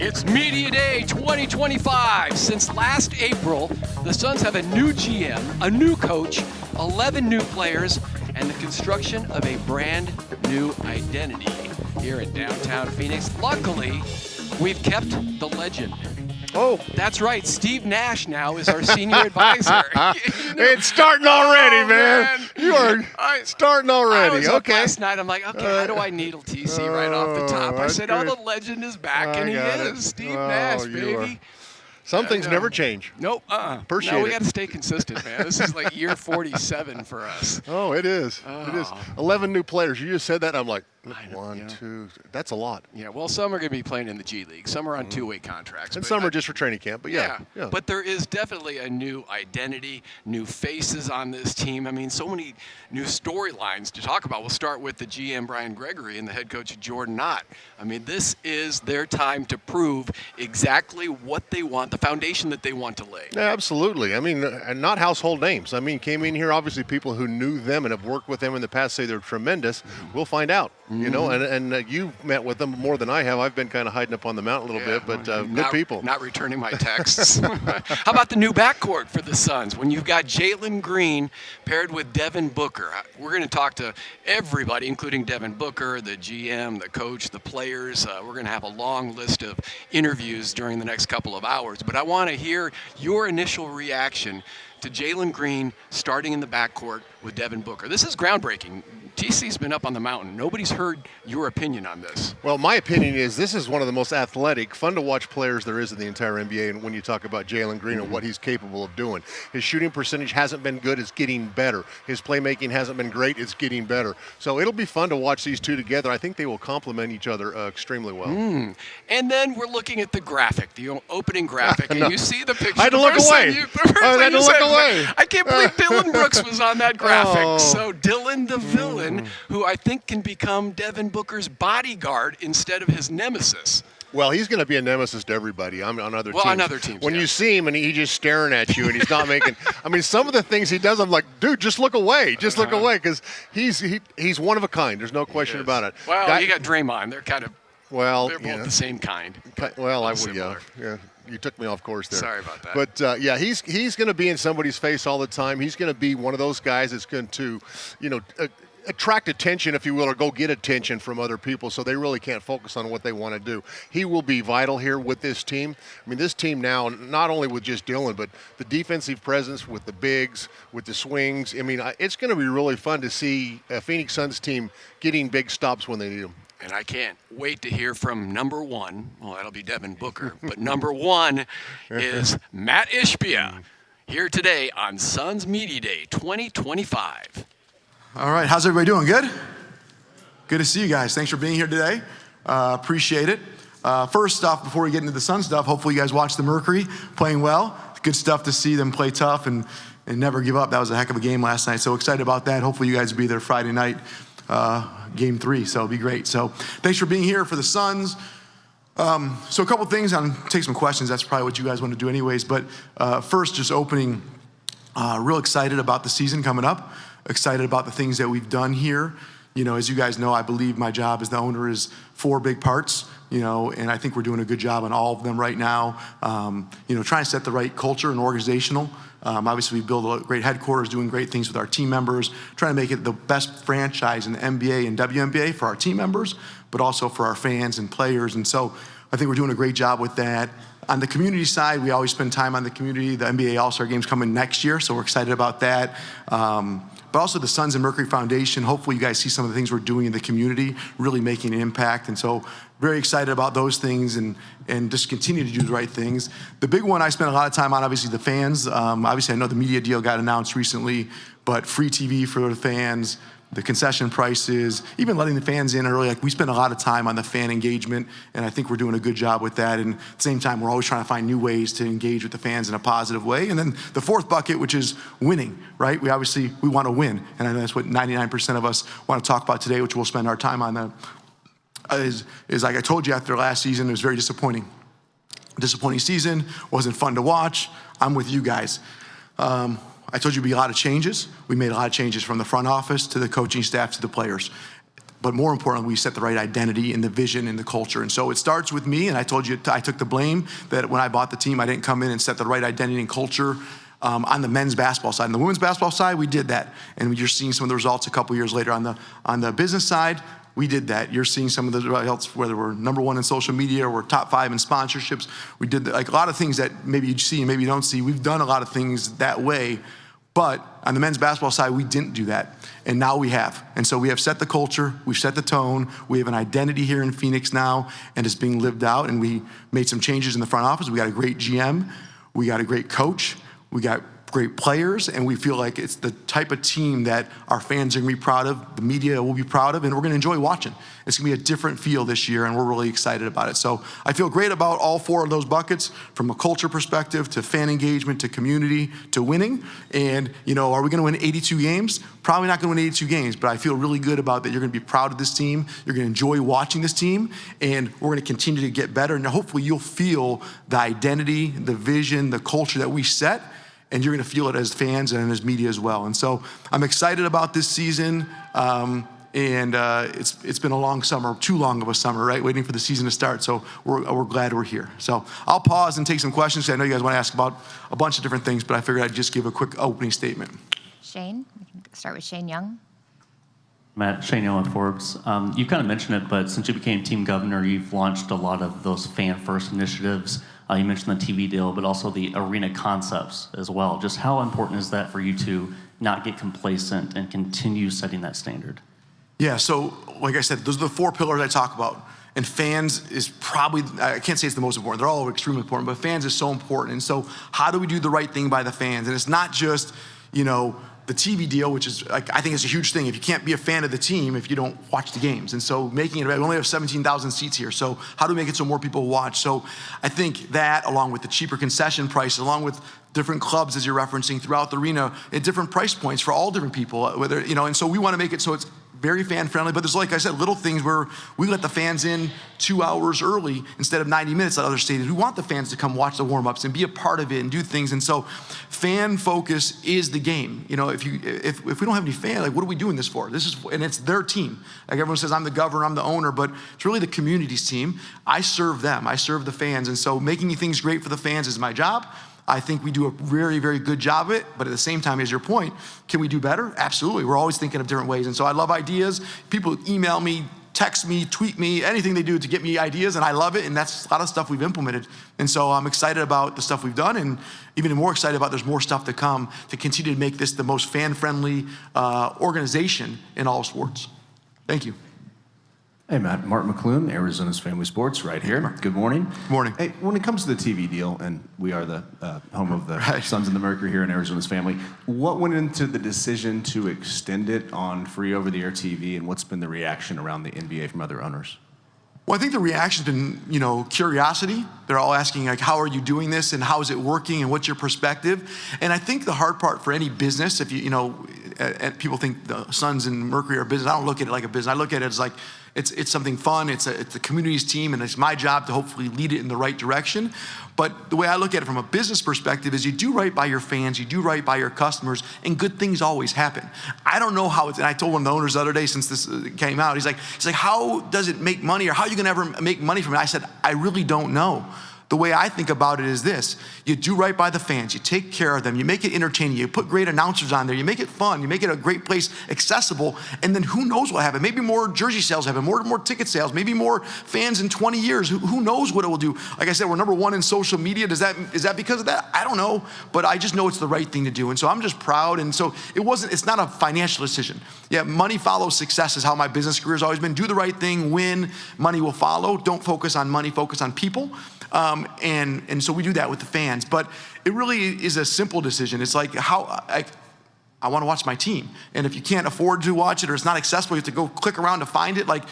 It's Media Day 2025. Since last April, the Suns have a new GM, a new coach, 11 new players, and the construction of a brand new identity here in downtown Phoenix. Luckily, we've kept the legend. Oh, that's right. Steve Nash now is our senior advisor. It's starting already, man. You are starting already. I was okay. Up last night, I'm like, okay, how do I needle TC right off the top? I said, great. the legend is back, and he is. Steve Nash, baby. Some things never change. Nope. Appreciate no, we it. got to stay consistent, man. This is like year 47 for us. Oh, it is. It is. 11 new players. You just said that. I'm like, one, yeah. two. That's a lot. Yeah, well, some are going to be playing in the G League. Some are on two-way contracts. And some are just for training camp, but yeah. But there is definitely a new identity, new faces on this team. I mean, so many new storylines to talk about. We'll start with the GM, Brian Gregory, and the head coach, Jordan Ott. I mean, this is their time to prove exactly what they want, the foundation that they want to lay. Yeah, absolutely. I mean, and not household names. I mean, came in here, obviously people who knew them and have worked with them in the past say they're tremendous. We'll find out. You know, and you've met with them more than I have. I've been kind of hiding up on the mountain a little bit, but good people. Not returning my texts. How about the new backcourt for the Suns? When you've got Jaylen Green paired with Devin Booker. We're going to talk to everybody, including Devin Booker, the GM, the coach, the players. We're going to have a long list of interviews during the next couple of hours. But I want to hear your initial reaction to Jaylen Green starting in the backcourt with Devin Booker. This is groundbreaking. TC's been up on the mountain. Nobody's heard your opinion on this. Well, my opinion is this is one of the most athletic, fun-to-watch players there is in the entire NBA, and when you talk about Jaylen Green and what he's capable of doing. His shooting percentage hasn't been good. It's getting better. His playmaking hasn't been great. It's getting better. So it'll be fun to watch these two together. I think they will complement each other extremely well. And then we're looking at the graphic, the opening graphic, and you see the picture. I had to look away. I had to look away. I can't believe Dillon Brooks was on that graphic. So Dillon the villain, who I think can become Devin Booker's bodyguard instead of his nemesis. Well, he's going to be a nemesis to everybody on other teams. On other teams, when you see him and he's just staring at you and he's not making – I mean, some of the things he does, I'm like, dude, just look away. Just look away because he's one of a kind. There's no question about it. Well, you got Draymond. They're kind of – Well, they're both the same kind. Well, I would, yeah. You took me off course there. Sorry about that. But, he's going to be in somebody's face all the time. He's going to be one of those guys that's going to, attract attention, if you will, or go get attention from other people so they really can't focus on what they want to do. He will be vital here with this team. I mean, this team now, not only with just Dillon, but the defensive presence with the bigs, with the swings. I mean, it's going to be really fun to see a Phoenix Suns team getting big stops when they need them. And I can't wait to hear from number one. Well, that'll be Devin Booker. But number one is Matt Ishbia here today on Suns Media Day 2025. All right, how's everybody doing? Good? Good to see you guys. Thanks for being here today. Appreciate it. First off, before we get into the Sun stuff, hopefully you guys watched the Mercury playing well. Good stuff to see them play tough and never give up. That was a heck of a game last night. So excited about that. Hopefully you guys will be there Friday night, game 3. So it'll be great. So thanks for being here for the Suns. So a couple things. I'll take some questions. That's probably what you guys want to do anyways. But first, just opening, real excited about the season coming up. Excited about the things that we've done here. As you guys know, I believe my job as the owner is 4 big parts, and I think we're doing a good job on all of them right now. Trying to set the right culture and organizational. Obviously, we build a great headquarters, doing great things with our team members, trying to make it the best franchise in the NBA and WNBA for our team members, but also for our fans and players. And so I think we're doing a great job with that. On the community side, we always spend time on the community. The NBA All-Star Game's coming next year, so we're excited about that. But also the Suns and Mercury Foundation. Hopefully you guys see some of the things we're doing in the community, really making an impact. And so very excited about those things and just continue to do the right things. The big one I spent a lot of time on, obviously the fans. Obviously I know the media deal got announced recently, but free TV for the fans, the concession prices, even letting the fans in early. Like we spend a lot of time on the fan engagement, and I think we're doing a good job with that. And at the same time, we're always trying to find new ways to engage with the fans in a positive way. And then the fourth bucket, which is winning, right? We want to win. And I know that's what 99% of us want to talk about today, which we'll spend our time on. Is like I told you after last season, it was very disappointing. Disappointing season, wasn't fun to watch. I'm with you guys. I told you it'd be a lot of changes. We made a lot of changes from the front office to the coaching staff to the players. but more importantly, we set the right identity and the vision and the culture. And so it starts with me, and I told you I took the blame that when I bought the team, I didn't come in and set the right identity and culture on the men's basketball side. On the women's basketball side, we did that. And you're seeing some of the results a couple years later. On the business side, we did that. You're seeing some of the results, whether we're #1 in social media or we're top 5 in sponsorships. We did like a lot of things that maybe you see and maybe you don't see. We've done a lot of things that way. But on the men's basketball side, we didn't do that. And now we have. And so we have set the culture, we've set the tone, we have an identity here in Phoenix now, and it's being lived out. And we made some changes in the front office. We got a great GM, we got a great coach, we got great players, and we feel like it's the type of team that our fans are gonna be proud of, the media will be proud of, and we're gonna enjoy watching. It's gonna be a different feel this year, and we're really excited about it. So I feel great about all 4 of those buckets, from a culture perspective, to fan engagement, to community, to winning. And, are we gonna win 82 games? Probably not gonna win 82 games, but I feel really good about that. You're gonna be proud of this team, you're gonna enjoy watching this team, and we're gonna continue to get better, and hopefully you'll feel the identity, the vision, the culture that we set, and you're gonna feel it as fans and as media as well. And so I'm excited about this season, and it's been a long summer, too long of a summer, right? Waiting for the season to start, so we're glad we're here. So I'll pause and take some questions, because I know you guys wanna ask about a bunch of different things, but I figured I'd just give a quick opening statement. Shane, we can start with Shane Young. Matt, Shane Young with Forbes. You kind of mentioned it, but since you became team governor, you've launched a lot of those fan-first initiatives. You mentioned the TV deal, but also the arena concepts as well. Just how important is that for you to not get complacent and continue setting that standard? Yeah, so like I said, those are the 4 pillars I talk about. And fans is probably, I can't say it's the most important, they're all extremely important, but fans is so important. And so how do we do the right thing by the fans? And it's not just, the TV deal, which is, I think it's a huge thing. If you can't be a fan of the team if you don't watch the games. And so making it, we only have 17,000 seats here. So how do we make it so more people watch? So I think that, along with the cheaper concession prices, along with different clubs, as you're referencing, throughout the arena, at different price points for all different people, whether, and so we want to make it so it's very fan friendly, but there's, like I said, little things where we let the fans in 2 hours early instead of 90 minutes at other stadiums. We want the fans to come watch the warm-ups and be a part of it and do things. And so fan focus is the game. If we don't have any fans, like, what are we doing this for? And it's their team. Like, everyone says, I'm the governor, I'm the owner, but it's really the community's team. I serve them, I serve the fans. And so making things great for the fans is my job. I think we do a very, very good job of it, but at the same time, as your point, can we do better? Absolutely. We're always thinking of different ways. And so I love ideas. People email me, text me, tweet me, anything they do to get me ideas, and I love it, and that's a lot of stuff we've implemented. And so I'm excited about the stuff we've done, and even more excited about there's more stuff to come to continue to make this the most fan-friendly organization in all sports. Thank you. Hey, Matt. Mark McClune, Arizona's Family Sports, right here. Good morning. Good morning. Hey, when it comes to the TV deal, and we are the home of the Sons and the Mercury here in Arizona's Family, what went into the decision to extend it on free over-the-air TV, and what's been the reaction around the NBA from other owners? Well, I think the reaction's been, curiosity. They're all asking, like, how are you doing this, and how is it working, and what's your perspective? And I think the hard part for any business, if and people think the Suns and Mercury are business. I don't look at it like a business. I look at it as like it's something fun. It's the community's team, and it's my job to hopefully lead it in the right direction. But the way I look at it from a business perspective is you do right by your fans, you do right by your customers, and good things always happen. I don't know how it's, and I told one of the owners the other day since this came out, he's like, how does it make money, or how are you gonna ever make money from it? I said, I really don't know. The way I think about it is this: you do right by the fans, you take care of them, you make it entertaining, you put great announcers on there, you make it fun, you make it a great place, accessible, and then who knows what happens? Maybe more jersey sales happen, more ticket sales, maybe more fans in 20 years. Who knows what it will do? Like I said, we're #1 in social media. Is that because of that? I don't know, but I just know it's the right thing to do. And so I'm just proud. And so it's not a financial decision. Yeah, money follows success is how my business career has always been. Do the right thing, win, money will follow. Don't focus on money, focus on people. And so we do that with the fans, but it really is a simple decision. It's like I want to watch my team, and if you can't afford to watch it or it's not accessible, you have to go click around to find it. Like,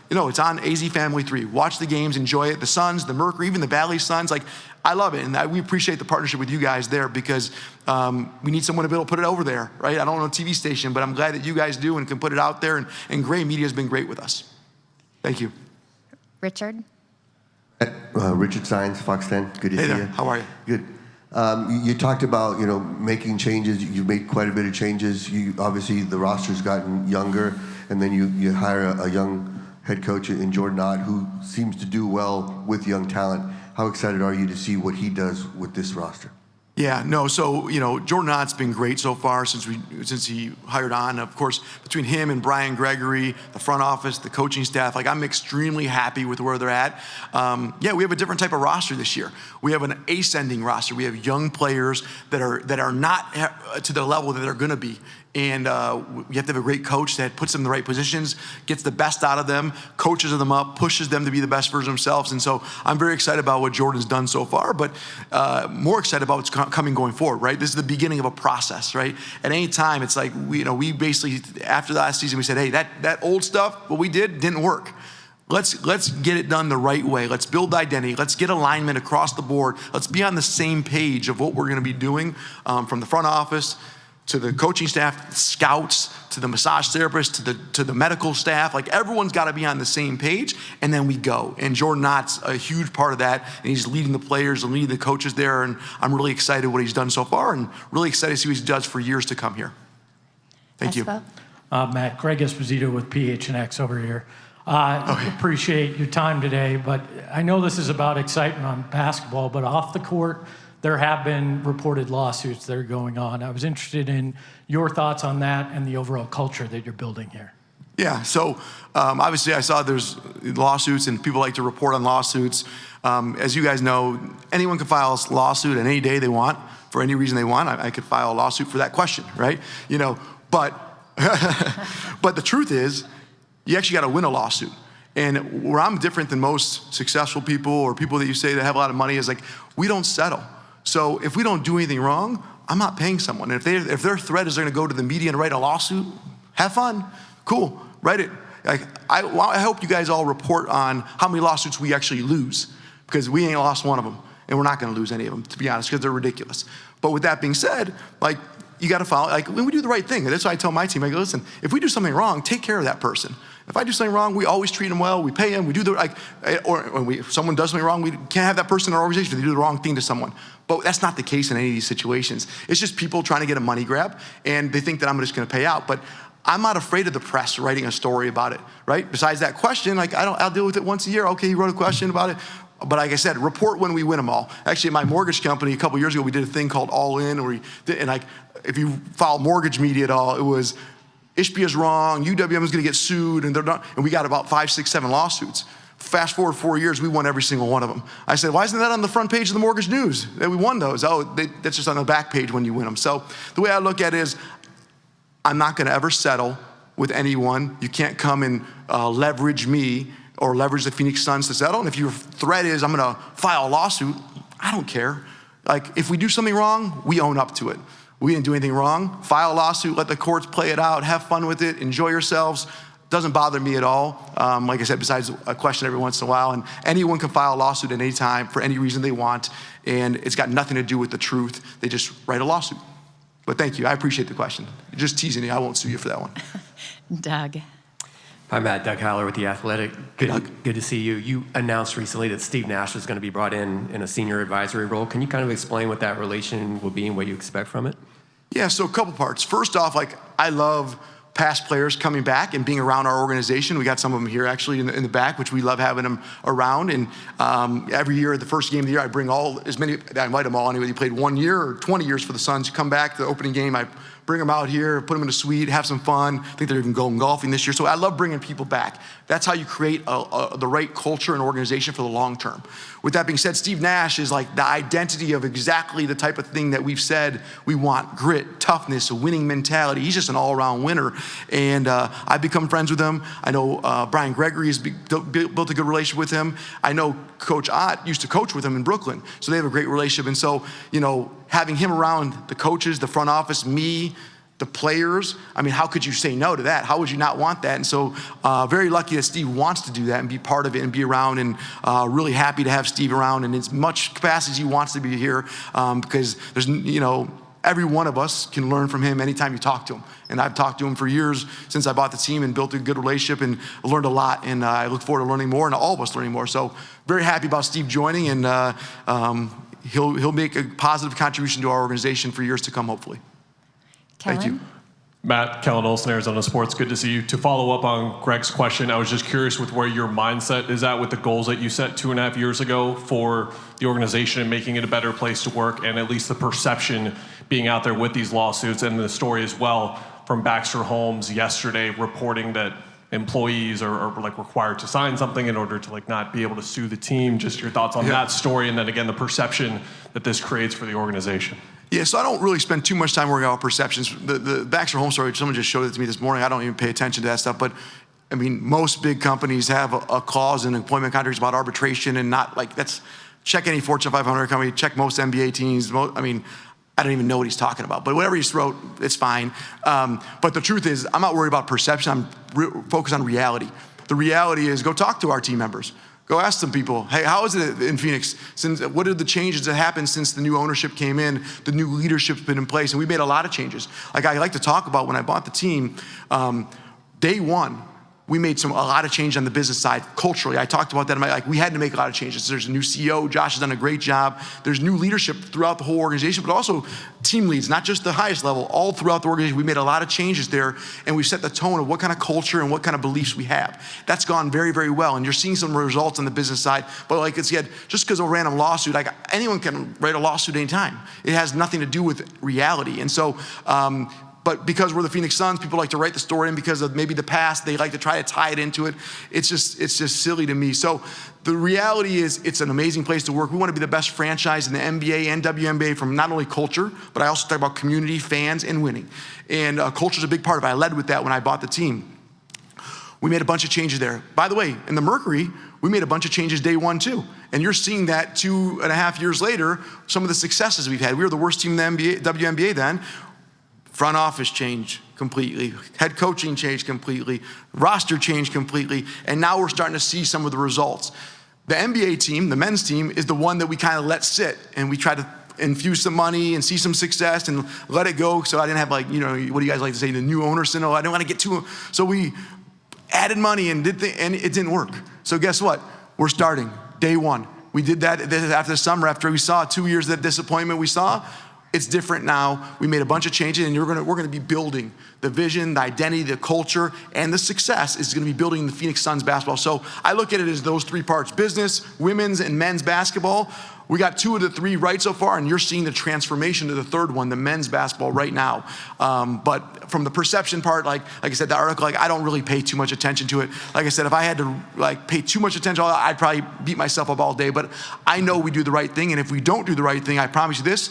it's on AZ Family 3. Watch the games, enjoy it. The Suns, the Mercury, even the Valley Suns. Like, I love it, and we appreciate the partnership with you guys there because we need someone to be able to put it over there, right? I don't know a TV station, but I'm glad that you guys do and can put it out there. And Gray Media has been great with us. Thank you. Richard. Richard Sines, Fox 10. Good to see you. How are you? Good. You talked about, making changes. You've made quite a bit of changes. Obviously, the roster's gotten younger, and then you hire a young head coach in Jordan Ott who seems to do well with young talent. How excited are you to see what he does with this roster? Yeah, no, so, Jordan Ott's been great so far since he hired on. Of course, between him and Brian Gregory, the front office, the coaching staff, I'm extremely happy with where they're at. We have a different type of roster this year. We have an ascending roster. We have young players that are not to the level that they're going to be. And we have to have a great coach that puts them in the right positions, gets the best out of them, coaches them up, pushes them to be the best version of themselves. And so I'm very excited about what Jordan's done so far, but more excited about what's coming going forward, right? This is the beginning of a process, right? At any time, it's like, we basically, after the last season, we said, hey, that old stuff, what we didn't work. Let's get it done the right way. Let's build identity. Let's get alignment across the board. Let's be on the same page of what we're going to be doing from the front office to the coaching staff, scouts, to the massage therapists, to the medical staff. Everyone's got to be on the same page, and then we go. And Jordan Ott's a huge part of that, and he's leading the players and leading the coaches there, and I'm really excited what he's done so far, and really excited to see what he does for years to come here. Thank you. Matt, Greg Esposito with PHNX over here. Appreciate your time today, but I know this is about excitement on basketball, but off the court, there have been reported lawsuits that are going on. I was interested in your thoughts on that and the overall culture that you're building here. Yeah, so obviously I saw there's lawsuits and people like to report on lawsuits. As you guys know, anyone can file a lawsuit on any day they want, for any reason they want. I could file a lawsuit for that question, right? But but the truth is, you actually got to win a lawsuit. And where I'm different than most successful people or people that you say that have a lot of money is we don't settle. So if we don't do anything wrong, I'm not paying someone. And if their threat is they're going to go to the media and write a lawsuit, have fun. Cool, write it. I hope you guys all report on how many lawsuits we actually lose, because we ain't lost one of them, and we're not going to lose any of them, to be honest, because they're ridiculous. But with that being said, you got to follow, when we do the right thing. That's why I tell my team, I go, listen, if we do something wrong, take care of that person. If I do something wrong, we always treat them well. We pay them. We do if someone does something wrong, we can't have that person in our organization if they do the wrong thing to someone. But that's not the case in any of these situations. It's just people trying to get a money grab, and they think that I'm just going to pay out. But I'm not afraid of the press writing a story about it, right? Besides that question, I'll deal with it once a year. Okay, you wrote a question about it. But like I said, report when we win them all. Actually, at my mortgage company, a couple years ago, we did a thing called All In, if you follow mortgage media at all, it was Ishbia's wrong, UWM is going to get sued, and they're not. And we got about 5, 6, 7 lawsuits. Fast forward 4 years, we won every single one of them. I said, why isn't that on the front page of the Mortgage News that we won those? That's just on the back page when you win them. So the way I look at it is, I'm not going to ever settle with anyone. You can't come and leverage me or leverage the Phoenix Suns to settle. And if your threat is, I'm going to file a lawsuit, I don't care. If we do something wrong, we own up to it. We didn't do anything wrong. File a lawsuit, let the courts play it out, have fun with it, enjoy yourselves. Doesn't bother me at all. Like I said, besides a question every once in a while, and anyone can file a lawsuit at any time for any reason they want, and it's got nothing to do with the truth. They just write a lawsuit. But thank you, I appreciate the question. You're just teasing me, I won't sue you for that one. Doug. Hi, Matt. Doug Haller with The Athletic. Good to see you. You announced recently that Steve Nash is going to be brought in a senior advisory role. Can you kind of explain what that relation will be and what you expect from it? Yeah, so a couple parts. First off, I love past players coming back and being around our organization. We got some of them here actually in the back, which we love having them around. And every year, the first game of the year, I bring I invite them all anyway. You played 1 year or 20 years for the Suns. You come back to the opening game, I bring them out here, put them in a suite, have some fun. I think they're even going golfing this year. So I love bringing people back. That's how you create the right culture and organization for the long term. With that being said, Steve Nash is the identity of exactly the type of thing that we've said we want: grit, toughness, a winning mentality. He's just an all-around winner. And I've become friends with him. I know Brian Gregory has built a good relationship with him. I know Coach Ott used to coach with him in Brooklyn. So they have a great relationship. And so, having him around the coaches, the front office, me, the players, how could you say no to that? How would you not want that? And so very lucky that Steve wants to do that and be part of it and be around, and really happy to have Steve around in as much capacity as he wants to be here, because there's, every one of us can learn from him anytime you talk to him. And I've talked to him for years since I bought the team and built a good relationship and learned a lot. And I look forward to learning more and all of us learning more. So very happy about Steve joining, and he'll make a positive contribution to our organization for years to come, hopefully. Thank you. Matt, Kellen Olson, Arizona Sports. Good to see you. To follow up on Greg's question, I was just curious with where your mindset is at with the goals that you set 2.5 years ago for the organization and making it a better place to work, and at least the perception being out there with these lawsuits, and the story as well from Baxter Holmes yesterday reporting that employees are like required to sign something in order to like not be able to sue the team. Just your thoughts on that story, and then again the perception that this creates for the organization. Yeah, so I don't really spend too much time worrying about perceptions. The Baxter Holmes story, someone just showed it to me this morning. I don't even pay attention to that stuff. But I mean, most big companies have a clause in employment contracts about arbitration, and not like that's check any Fortune 500 company, check most NBA teams. I mean, I don't even know what he's talking about. But whatever he wrote, it's fine. But the truth is, I'm not worried about perception. I'm focused on reality. The reality is, go talk to our team members. Go ask some people, hey, how is it in Phoenix? What are the changes that happened since the new ownership came in, the new leadership's been in place, and we made a lot of changes. Like I like to talk about when I bought the team, day one, we made a lot of change on the business side culturally. I talked about that. We had to make a lot of changes. There's a new CEO. Josh has done a great job. There's new leadership throughout the whole organization, but also team leads, not just the highest level, all throughout the organization. We made a lot of changes there, and we set the tone of what kind of culture and what kind of beliefs we have. That's gone very, very well, and you're seeing some results on the business side. But like I said, just because of a random lawsuit, anyone can write a lawsuit anytime. It has nothing to do with reality. And so, but because we're the Phoenix Suns, people like to write the story, and because of maybe the past, they like to try to tie it into it. It's just silly to me. So the reality is, it's an amazing place to work. We want to be the best franchise in the NBA and WNBA from not only culture, but I also talk about community, fans, and winning. And culture is a big part of it. I led with that when I bought the team. We made a bunch of changes there. By the way, in the Mercury, we made a bunch of changes day one too. And you're seeing that 2.5 years later, some of the successes we've had. We were the worst team in the WNBA then. Front office changed completely. Head coaching changed completely. Roster changed completely. And now we're starting to see some of the results. The NBA team, the men's team, is the one that we kind of let sit. And we try to infuse some money and see some success and let it go. So I didn't have what do you guys like to say, the new owner syndrome? I didn't want to get too. So we added money and and it didn't work. So guess what? We're starting day one. We did that after the summer, after we saw 2 years of disappointment we saw. It's different now. We made a bunch of changes, and we're going to be building the vision, the identity, the culture, and the success is going to be building the Phoenix Suns basketball. So I look at it as those three parts: business, women's, and men's basketball. We got 2 of the 3 right so far, and you're seeing the transformation to the third one, the men's basketball, right now. But from the perception part, like I said, the article, I don't really pay too much attention to it. Like I said, if I had to pay too much attention, I'd probably beat myself up all day. But I know we do the right thing, and if we don't do the right thing, I promise you this: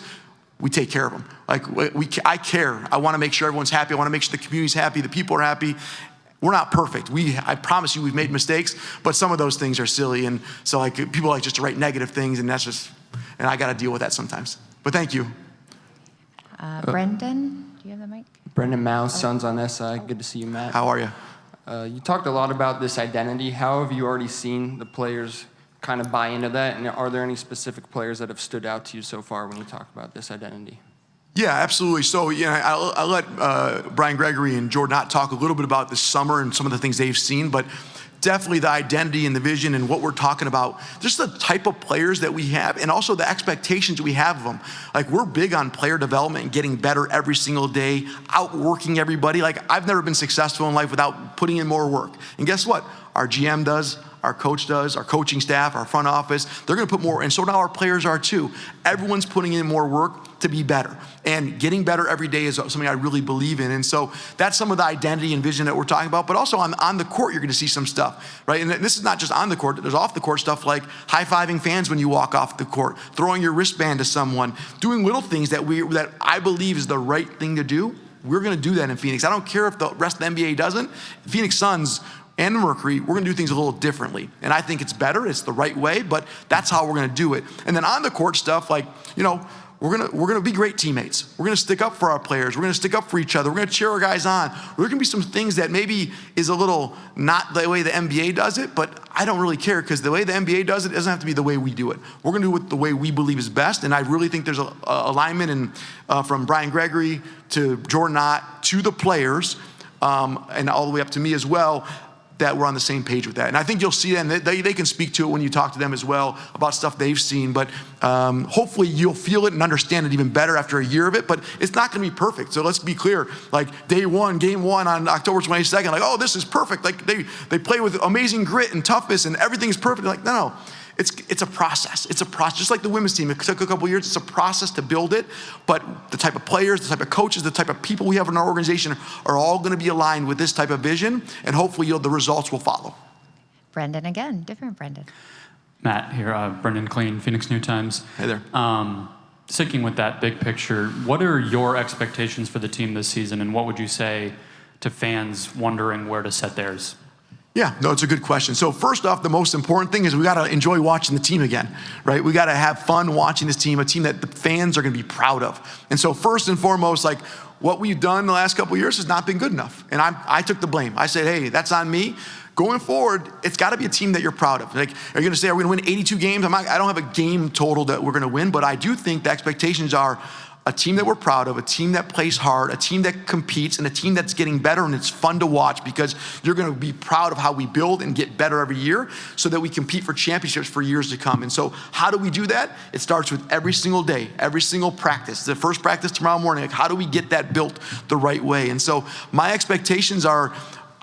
we take care of them. I care. I want to make sure everyone's happy. I want to make sure the community's happy, the people are happy. We're not perfect. I promise you, we've made mistakes, but some of those things are silly. And so people like just to write negative things, and and I got to deal with that sometimes. But thank you. Brendan, do you have the mic? Brendan Mouse, Suns on SI. Good to see you, Matt. How are you? You talked a lot about this identity. How have you already seen the players kind of buy into that? And are there any specific players that have stood out to you so far when you talk about this identity? Yeah, absolutely. So I'll let Brian Gregory and Jordan Ott talk a little bit about this summer and some of the things they've seen, but definitely the identity and the vision and what we're talking about, just the type of players that we have and also the expectations we have of them. We're big on player development and getting better every single day, outworking everybody. I've never been successful in life without putting in more work. And guess what? Our GM does, our coach does, our coaching staff, our front office, they're gonna put more, and so now our players are too. Everyone's putting in more work to be better. And getting better every day is something I really believe in. And so that's some of the identity and vision that we're talking about, but also on the court, you're gonna see some stuff, right? And this is not just on the court, there's off the court stuff like high-fiving fans when you walk off the court, throwing your wristband to someone, doing little things that I believe is the right thing to do. We're gonna do that in Phoenix. I don't care if the rest of the NBA doesn't. Phoenix Suns and the Mercury, we're gonna do things a little differently. And I think it's better, it's the right way, but that's how we're gonna do it. And then on the court stuff, we're gonna be great teammates. We're gonna stick up for our players. We're gonna stick up for each other. We're gonna cheer our guys on. There can be some things that maybe is a little not the way the NBA does it, but I don't really care because the way the NBA does it doesn't have to be the way we do it. We're gonna do it the way we believe is best, and I really think there's a alignment from Brian Gregory to Jordan Ott to the players, and all the way up to me as well. that we're on the same page with that. And I think you'll see that, and they can speak to it when you talk to them as well about stuff they've seen. But hopefully you'll feel it and understand it even better after a year of it. But it's not going to be perfect. So let's be clear. Like day one, game one on October 22nd, like, oh, this is perfect. Like they play with amazing grit and toughness and everything's perfect. Like, no. It's a process. It's a process. Just like the women's team, it took a couple of years. It's a process to build it. But the type of players, the type of coaches, the type of people we have in our organization are all going to be aligned with this type of vision. And hopefully the results will follow. Brendan again, different Brendan. Matt here, Brendan Clean, Phoenix New Times. Hey there. Sticking with that big picture, what are your expectations for the team this season, and what would you say to fans wondering where to set theirs? Yeah, no, it's a good question. So first off, the most important thing is we got to enjoy watching the team again, right? We got to have fun watching this team, a team that the fans are going to be proud of. And so first and foremost, like what we've done the last couple of years has not been good enough. And I took the blame. I said, hey, that's on me. Going forward, it's got to be a team that you're proud of. Like, are you going to say, are we going to win 82 games? I don't have a game total that we're going to win, but I do think the expectations are a team that we're proud of, a team that plays hard, a team that competes, and a team that's getting better, and it's fun to watch because you're going to be proud of how we build and get better every year so that we compete for championships for years to come. And so how do we do that? It starts with every single day, every single practice. The first practice tomorrow morning, like how do we get that built the right way? And so my expectations are,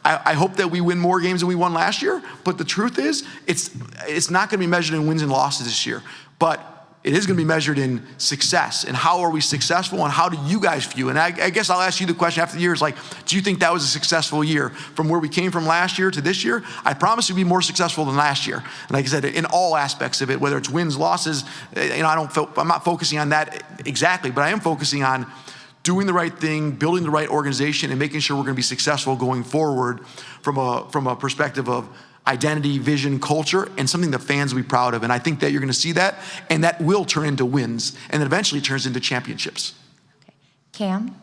I hope that we win more games than we won last year, but the truth is, it's not going to be measured in wins and losses this year. But it is going to be measured in success, and how are we successful, and how do you guys view? And I guess I'll ask you the question after the year is like, do you think that was a successful year from where we came from last year to this year? I promise you'll be more successful than last year. And like I said, in all aspects of it, whether it's wins, losses, I'm not focusing on that exactly, but I am focusing on doing the right thing, building the right organization, and making sure we're going to be successful going forward from a perspective of identity, vision, culture, and something the fans will be proud of. And I think that you're going to see that, and that will turn into wins, and then eventually turns into championships. Okay. Cam?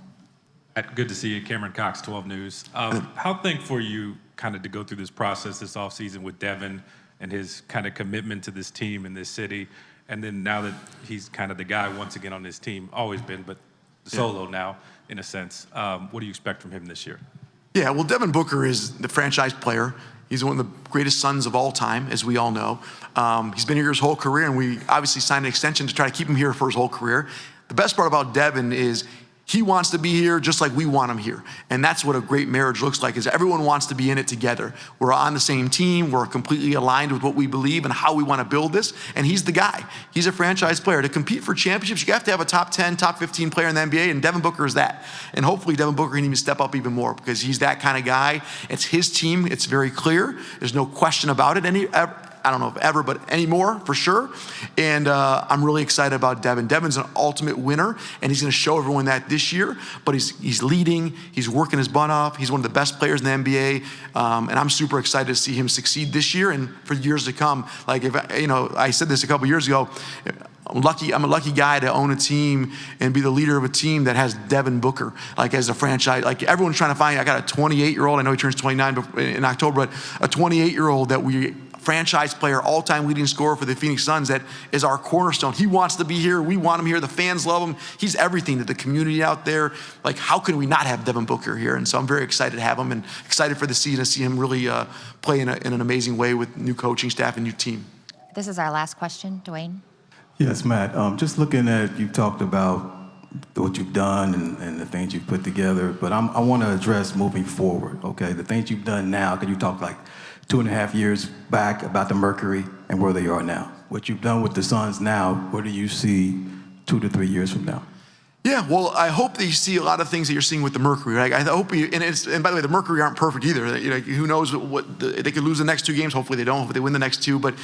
Good to see you. Cameron Cox, 12 News. How thankful are you kind of to go through this process this offseason with Devin and his kind of commitment to this team and this city, and then now that he's kind of the guy once again on this team, always been, but solo now, in a sense. What do you expect from him this year? Yeah, well, Devin Booker is the franchise player. He's one of the greatest Suns of all time, as we all know. He's been here his whole career, and we obviously signed an extension to try to keep him here for his whole career. The best part about Devin is he wants to be here just like we want him here. And that's what a great marriage looks like, is everyone wants to be in it together. We're on the same team. We're completely aligned with what we believe and how we want to build this. And he's the guy. He's a franchise player. To compete for championships, you have to have a top 10, top 15 player in the NBA, and Devin Booker is that. And hopefully Devin Booker can even step up even more because he's that kind of guy. It's his team. It's very clear. There's no question about it. I don't know if ever, but anymore for sure. And I'm really excited about Devin. Devin's an ultimate winner, and he's going to show everyone that this year. But he's leading. He's working his butt off. He's one of the best players in the NBA, and I'm super excited to see him succeed this year and for years to come. Like I said this a couple years ago. I'm a lucky guy to own a team and be the leader of a team that has Devin Booker, like as a franchise. Like everyone's trying to find, I got a 28-year-old, I know he turns 29 in October, but a 28-year-old that we franchise player, all-time leading scorer for the Phoenix Suns that is our cornerstone. He wants to be here. We want him here. The fans love him. He's everything to the community out there. Like, how can we not have Devin Booker here? And so I'm very excited to have him and excited for the season to see him really play in an amazing way with new coaching staff and new team. This is our last question. Dwayne? Yes, Matt. Just looking at, you talked about what you've done and the things you've put together, but I want to address moving forward, okay? The things you've done now, because you talked like 2.5 years back about the Mercury and where they are now. What you've done with the Suns now, where do you see 2 to 3 years from now? Yeah, well, I hope that you see a lot of things that you're seeing with the Mercury. Right? I hope and by the way, the Mercury aren't perfect either. Who knows they could lose the next 2 games. Hopefully they don't. Hopefully they win the next 2. But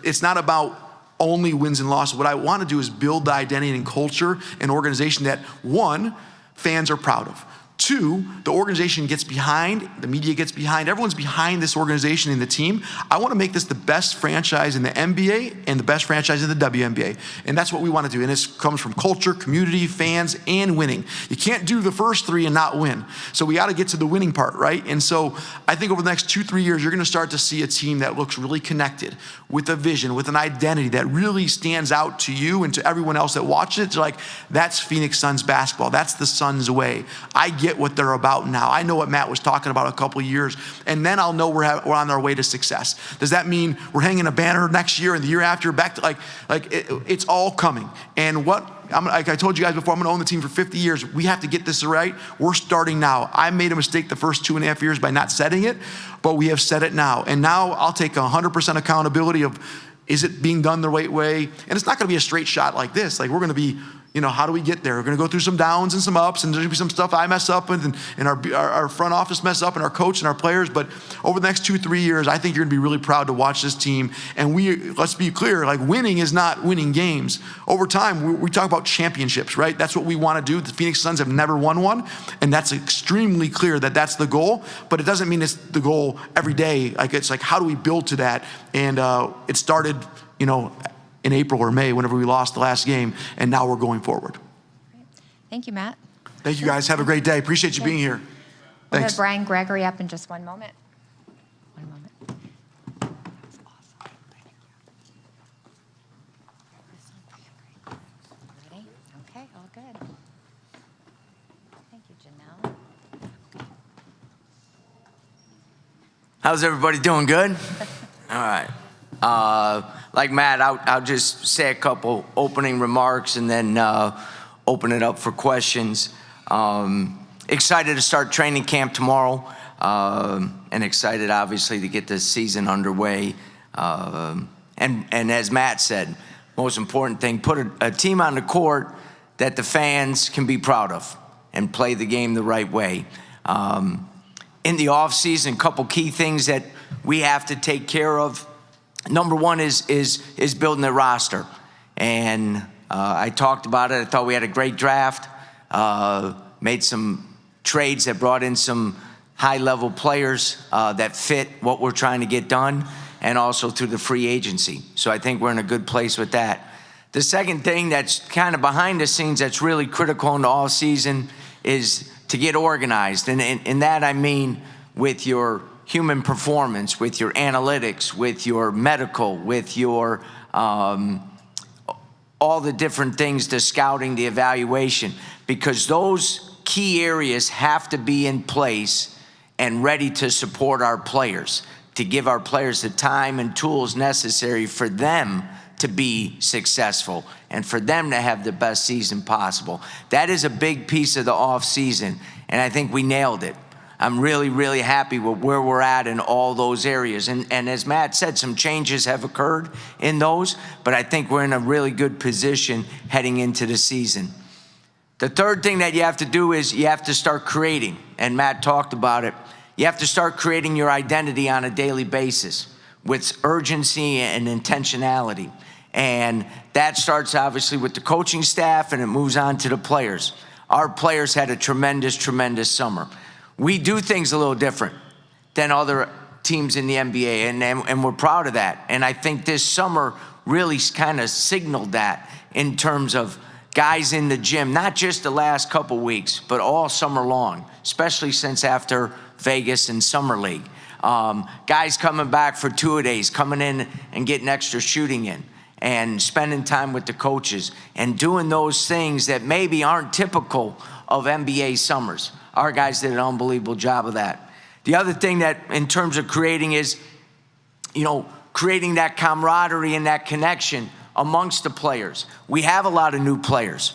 it's not about only wins and losses. What I want to do is build the identity and culture and organization that, 1, fans are proud of. 2, the organization gets behind, the media gets behind, everyone's behind this organization and the team. I want to make this the best franchise in the NBA and the best franchise in the WNBA. And that's what we want to do. And this comes from culture, community, fans, and winning. You can't do the first 3 and not win. So we got to get to the winning part, right? And so I think over the next 2-3 years, you're going to start to see a team that looks really connected with a vision, with an identity that really stands out to you and to everyone else that watches it. It's like, that's Phoenix Suns basketball. That's the Suns way. I get get what they're about now. I know what Matt was talking about a couple of years, and then I'll know we're on our way to success. Does that mean we're hanging a banner next year and the year after? Back to it's all coming. And like I told you guys before, I'm going to own the team for 50 years. We have to get this right. We're starting now. I made a mistake the first 2.5 years by not setting it, but we have set it now. And now I'll take 100% accountability of, is it being done the right way? And it's not going to be a straight shot like this. Like, we're going to be, how do we get there? We're going to go through some downs and some ups, and there's going to be some stuff I mess up with, and our front office mess up, and our coach and our players. But over the next 2-3 years, I think you're going to be really proud to watch this team. And let's be clear, like, winning is not winning games. Over time, we talk about championships, right? That's what we want to do. The Phoenix Suns have never won one, and that's extremely clear that that's the goal. But it doesn't mean it's the goal every day. Like, it's like, how do we build to that? And it started, in April or May, whenever we lost the last game, and now we're going forward. Thank you, Matt. Thank you, guys. Have a great day. Appreciate you being here. We'll Thanks. have Brian Gregory up in just one moment. One moment. That's awesome. Ready? Okay, all good. Thank you, Janelle. How's everybody doing? Good? All right. Like Matt, I'll just say a couple opening remarks and then open it up for questions. Excited to start training camp tomorrow, and excited, obviously, to get this season underway. And as Matt said, most important thing, put a team on the court that the fans can be proud of and play the game the right way. In the offseason, a couple key things that we have to take care of. Number one is building the roster. And I talked about it. I thought we had a great draft, made some trades that brought in some high-level players that fit what we're trying to get done, and also through the free agency. So I think we're in a good place with that. The second thing that's kind of behind the scenes that's really critical in the off-season is to get organized. And in that I mean with your human performance, with your analytics, with your medical, with your all the different things, the scouting, the evaluation, because those key areas have to be in place and ready to support our players, to give our players the time and tools necessary for them to be successful and for them to have the best season possible. That is a big piece of the off season, and I think we nailed it. I'm really, really happy with where we're at in all those areas. And as Matt said, some changes have occurred in those, but I think we're in a really good position heading into the season. The third thing that you have to do is you have to start creating, and Matt talked about it. You have to start creating your identity on a daily basis with urgency and intentionality. And that starts obviously with the coaching staff, and it moves on to the players. Our players had a tremendous, tremendous summer. We do things a little different than other teams in the NBA, and we're proud of that. And I think this summer really kind of signaled that in terms of guys in the gym, not just the last couple weeks, but all summer long, especially since after Vegas and Summer League. Guys coming back for two-a-days, coming in and getting extra shooting in, and spending time with the coaches, and doing those things that maybe aren't typical of NBA summers. Our guys did an unbelievable job of that. The other thing that in terms of creating is, creating that camaraderie and that connection amongst the players. We have a lot of new players,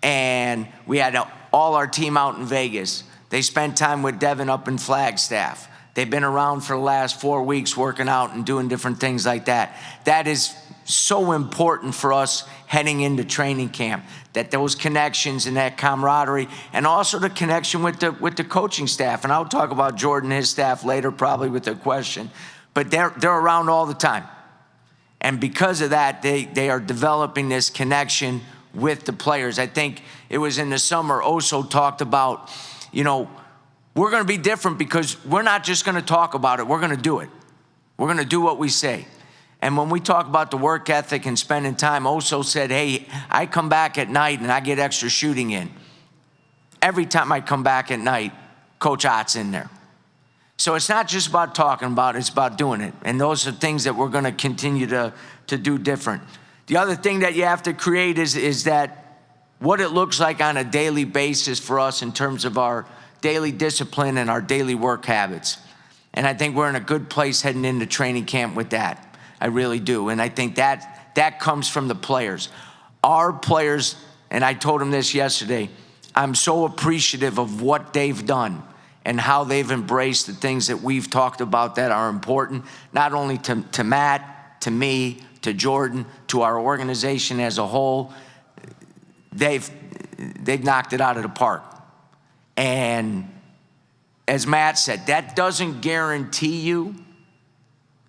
and we had all our team out in Vegas. They spent time with Devin up in Flagstaff. They've been around for the last 4 weeks working out and doing different things like that. That is so important for us heading into training camp, that those connections and that camaraderie, and also the connection with the coaching staff. And I'll talk about Jordan and his staff later, probably with a question, but they're around all the time. And because of that, they are developing this connection with the players. I think it was in the summer, Oso talked about, we're going to be different because we're not just going to talk about it, we're going to do it. We're going to do what we say. And when we talk about the work ethic and spending time, Oso said, hey, I come back at night and I get extra shooting in. Every time I come back at night, Coach Ott's in there. So it's not just about talking about it, it's about doing it. And those are things that we're going to continue to do different. The other thing that you have to create is that what it looks like on a daily basis for us in terms of our daily discipline and our daily work habits. And I think we're in a good place heading into training camp with that. I really do. And I think that comes from the players. Our players, and I told them this yesterday, I'm so appreciative of what they've done and how they've embraced the things that we've talked about that are important, not only to Matt, to me, to Jordan, to our organization as a whole. They've knocked it out of the park. And as Matt said, that doesn't guarantee you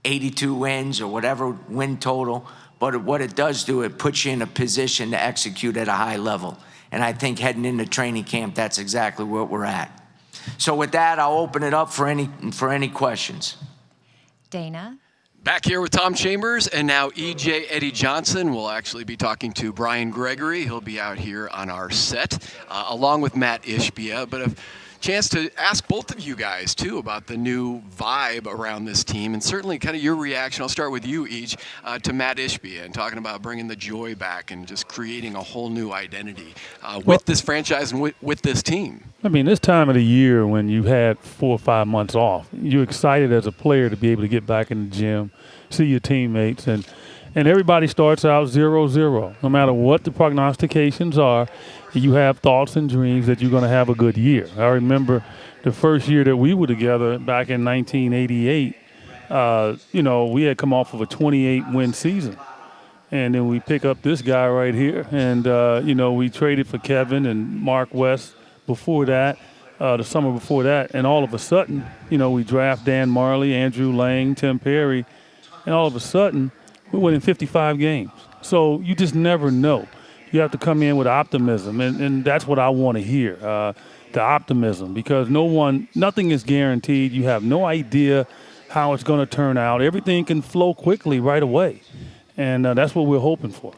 82 wins or whatever win total, but what it does do, it puts you in a position to execute at a high level. And I think heading into training camp, that's exactly where we're at. So with that, I'll open it up for any questions. Dana? Back here with Tom Chambers and now EJ Eddie Johnson. We'll actually be talking to Brian Gregory. He'll be out here on our set, along with Matt Ishbia. But a chance to ask both of you guys, too, about the new vibe around this team and certainly kind of your reaction. I'll start with you, EJ, to Matt Ishbia and talking about bringing the joy back and just creating a whole new identity with this franchise and with this team. I mean, this time of the year when you had 4 or 5 months off, you're excited as a player to be able to get back in the gym, see your teammates, and everybody starts out 0-0. No matter what the prognostications are, you have thoughts and dreams that you're going to have a good year. I remember the first year that we were together back in 1988, we had come off of a 28-win season. And then we pick up this guy right here, and, we traded for Kevin and Mark West before that, the summer before that, and all of a sudden, we draft Dan Marley, Andrew Lang, Tim Perry, and all of a sudden, we're winning 55 games. So you just never know. You have to come in with optimism, and that's what I want to hear, the optimism, because nothing is guaranteed. You have no idea how it's going to turn out. Everything can flow quickly right away, and that's what we're hoping for.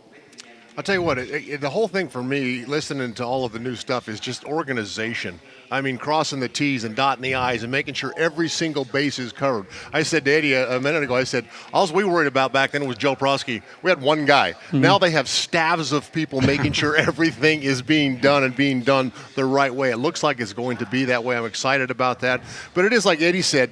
I'll tell you what, the whole thing for me, listening to all of the new stuff, is just organization. I mean, crossing the T's and dotting the I's and making sure every single base is covered. I said to Eddie a minute ago, I said, all we were worried about back then was Joe Prosky. We had one guy. Mm-hmm. Now they have staffs of people making sure everything is being done and being done the right way. It looks like it's going to be that way. I'm excited about that. But it is like Eddie said,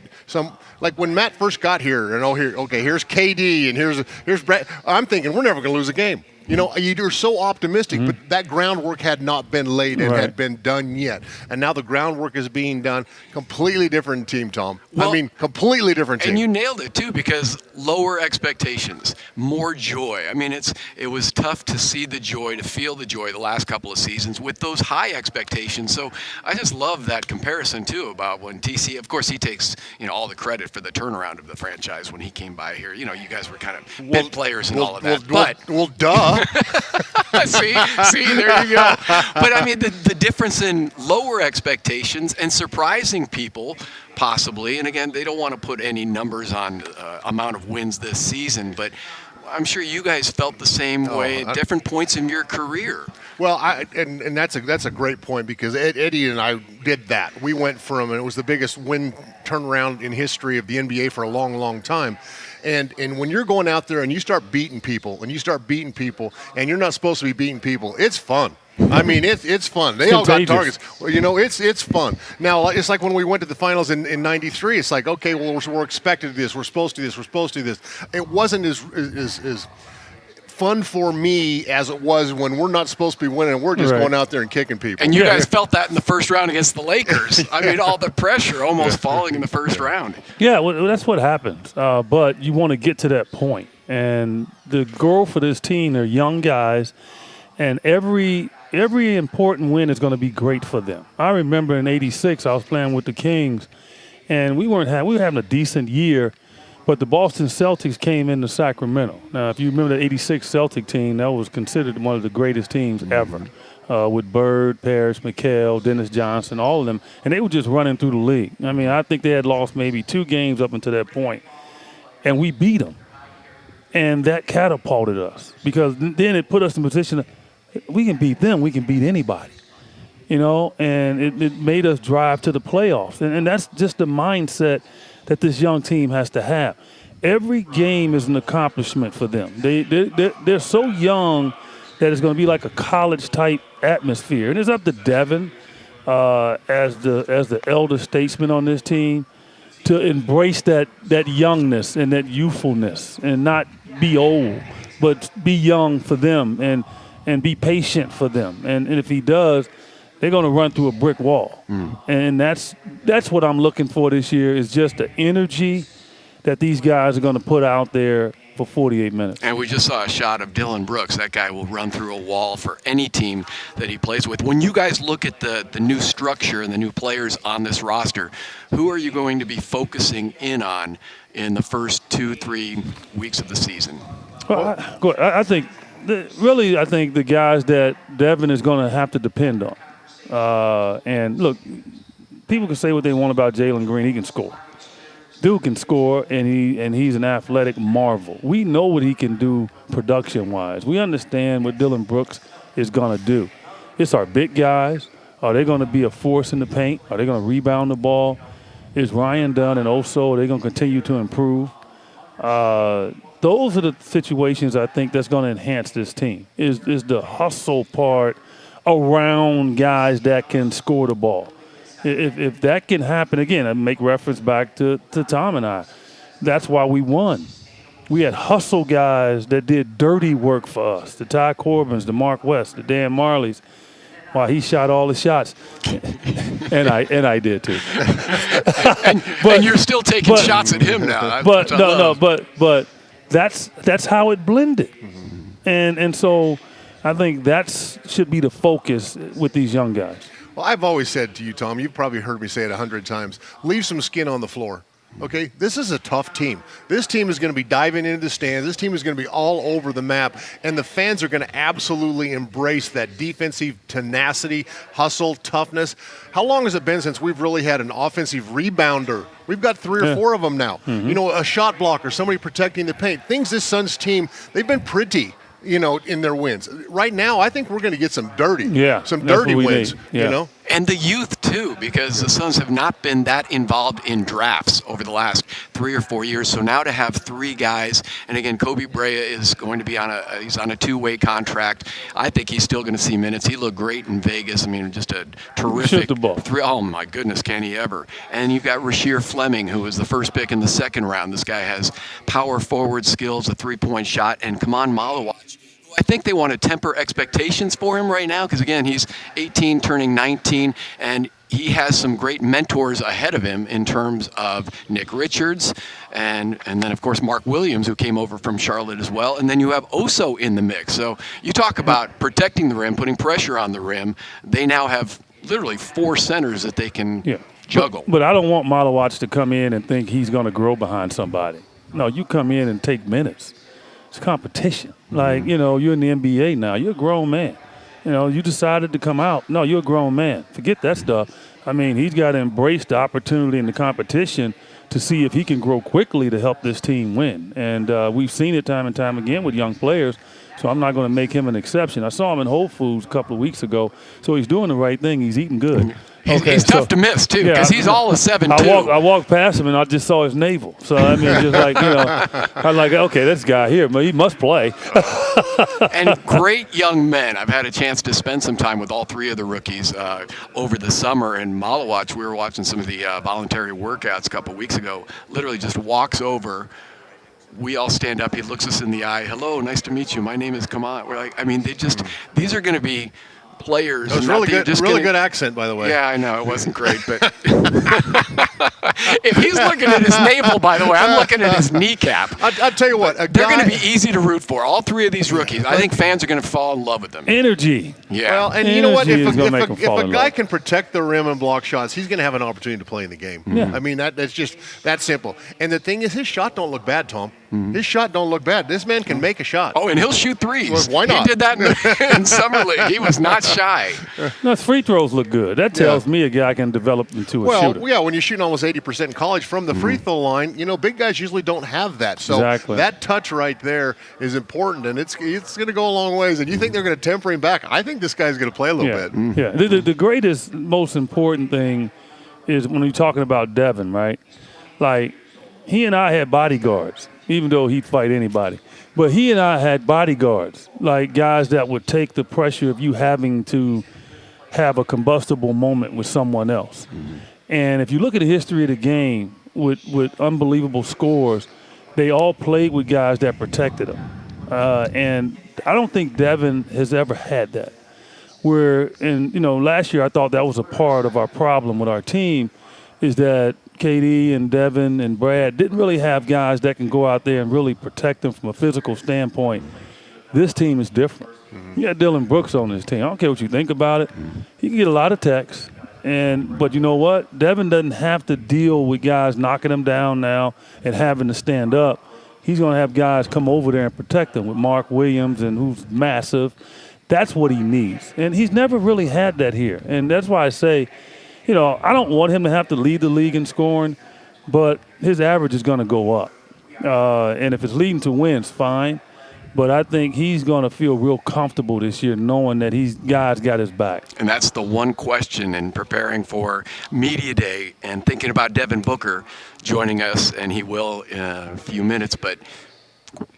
like when Matt first got here, here's KD and here's Brett. I'm thinking we're never going to lose a game. You're so optimistic, but that groundwork had not been laid and had been done yet. And now the groundwork is being done. Completely different team, Tom. Completely different team. And you nailed it, too, because lower expectations, more joy. I mean, it was tough to see the joy, to feel the joy the last couple of seasons with those high expectations. So I just love that comparison, too, about when TC, of course, he takes all the credit for the turnaround of the franchise when he came by here. You guys were kind of bent players and all of that. Duh. See, there you go. But I mean, the difference in lower expectations and surprising people, possibly. And again, they don't want to put any numbers on amount of wins this season, but I'm sure you guys felt the same way at different points in your career. Well, and that's a great point, because Eddie and I did that. We went from, and it was the biggest win turnaround in history of the NBA for a long, long time. And when you're going out there and you start beating people, and you're not supposed to be beating people, it's fun. I mean, it's fun. They all got targets. Well, it's fun. Now, it's like when we went to the finals in '93. It's like, okay, well, we're expected to do this. We're supposed to do this. We're supposed to do this. It wasn't as fun for me as it was when we're not supposed to be winning. We're just going out there and kicking people. And you guys felt that in the first round against the Lakers. I mean, all the pressure almost falling in the first round. Yeah, well, that's what happens. But you want to get to that point. And the goal for this team, they're young guys, and every important win is going to be great for them. I remember in '86, I was playing with the Kings, and we were having a decent year. But the Boston Celtics came into Sacramento. Now, if you remember the '86 Celtic team, that was considered one of the greatest teams ever, with Bird, Parrish, McHale, Dennis Johnson, all of them. And they were just running through the league. I mean, I think they had lost maybe 2 games up until that point. And we beat them. And that catapulted us, because then it put us in a position that we can beat them, we can beat anybody. And it made us drive to the playoffs. And that's just the mindset that this young team has to have. Every game is an accomplishment for them. They're so young that it's going to be like a college-type atmosphere. And it's up to Devin, as the elder statesman on this team, to embrace that youngness and that youthfulness and not be old, but be young for them and be patient for them. And if he does, they're going to run through a brick wall. And that's what I'm looking for this year, is just the energy that these guys are going to put out there for 48 minutes. And we just saw a shot of Dillon Brooks. That guy will run through a wall for any team that he plays with. When you guys look at the new structure and the new players on this roster, who are you going to be focusing in on in the first 2-3 weeks of the season? Well, I think the guys that Devin is going to have to depend on. And look, people can say what they want about Jaylen Green. He can score. Dude can score, and he's an athletic marvel. We know what he can do production-wise. We understand what Dillon Brooks is going to do. It's our big guys. Are they going to be a force in the paint? Are they going to rebound the ball? Is Ryan Dunn and Oso, are they going to continue to improve? Those are the situations I think that's going to enhance this team, is the hustle part around guys that can score the ball. If that can happen, again, I make reference back to Tom and I. That's why we won. We had hustle guys that did dirty work for us. The Ty Corbins, the Mark West, the Dan Marleys. Wow, he shot all the shots. and I did too. and you're still taking shots at him now. But that's how it blended. And so I think that should be the focus with these young guys. Well, I've always said to you, Tom, you've probably heard me say it 100 times, leave some skin on the floor. Okay, this is a tough team. This team is going to be diving into the stands. This team is going to be all over the map, and the fans are going to absolutely embrace that defensive tenacity, hustle, toughness. How long has it been since we've really had an offensive rebounder? We've got 3 or 4 of them now. You know, a shot blocker, somebody protecting the paint. Things this Suns team, they've been pretty, in their wins. Right now, I think we're going to get some dirty wins, And the youth, too, because the Suns have not been that involved in drafts over the last 3 or 4 years. So now to have 3 guys, and again, Kobe Brea is going to be he's on a 2-way contract. I think he's still going to see minutes. He looked great in Vegas. I mean, just a terrific Shoot the ball. Oh, my goodness, can he ever? And you've got Rasheer Fleming, who was the first pick in the second round. This guy has power forward skills, a 3-point shot, and Kaman Malawatch. I think they want to temper expectations for him right now because, again, he's 18, turning 19, and he has some great mentors ahead of him in terms of Nick Richards and then, of course, Mark Williams, who came over from Charlotte as well. And then you have Oso in the mix. So you talk about protecting the rim, putting pressure on the rim. They now have literally 4 centers that they can juggle. But I don't want Malawatch to come in and think he's going to grow behind somebody. No, you come in and take minutes. It's competition. Like, you're in the NBA now. You're a grown man. You decided to come out. No, you're a grown man. Forget that stuff. I mean, he's got to embrace the opportunity and the competition to see if he can grow quickly to help this team win. And we've seen it time and time again with young players, so I'm not going to make him an exception. I saw him in Whole Foods a couple of weeks ago, so he's doing the right thing. He's eating good. He's tough to miss, too, because he's all of 7'2". I walked past him, and I just saw his navel. So, I mean, just like, I'm like, okay, this guy here, he must play. And great young men. I've had a chance to spend some time with all 3 of the rookies over the summer. And Malawatch, we were watching some of the voluntary workouts a couple weeks ago, literally just walks over. We all stand up. He looks us in the eye. Hello, nice to meet you. My name is Kaman. We're like, I mean, these are going to be players. That was really good accent, by the way. Yeah, I know. It wasn't great, but if he's looking at his navel, by the way, I'm looking at his kneecap. I'll tell you what. They're going to be easy to root for. All 3 of these rookies. I think fans are going to fall in love with them. Energy. Yeah. Well, and you know what? If a guy can protect the rim and block shots, he's going to have an opportunity to play in the game. Yeah. I mean, that's just that simple. And the thing is, his shot don't look bad, Tom. His shot don't look bad. This man can make a shot. Oh, and he'll shoot threes. Well, why not? He did that in Summer League. He was not shy. No, his free throws look good. That tells me a guy can develop into a shooter. Well, yeah, when you're shooting almost 80% in college from the free throw line, big guys usually don't have that. So that touch right there is important, and it's going to go a long ways. And you think they're going to temper him back? I think this guy's going to play a little bit. Yeah, the greatest, most important thing is when you're talking about Devin, right? Like, he and I had bodyguards, even though he'd fight anybody. But he and I had bodyguards, like guys that would take the pressure of you having to have a combustible moment with someone else. And if you look at the history of the game with unbelievable scores, they all played with guys that protected them. And I don't think Devin has ever had that. Last year I thought that was a part of our problem with our team, is that KD and Devin and Brad didn't really have guys that can go out there and really protect them from a physical standpoint. This team is different. You got Dillon Brooks on this team. I don't care what you think about it. He can get a lot of texts. But you know what? Devin doesn't have to deal with guys knocking him down now and having to stand up. He's going to have guys come over there and protect him with Mark Williams, and who's massive. That's what he needs. And he's never really had that here. And that's why I say, I don't want him to have to lead the league in scoring, but his average is going to go up. And if it's leading to wins, fine. But I think he's going to feel real comfortable this year knowing that God's got his back. And that's the one question in preparing for Media Day and thinking about Devin Booker joining us, and he will in a few minutes, but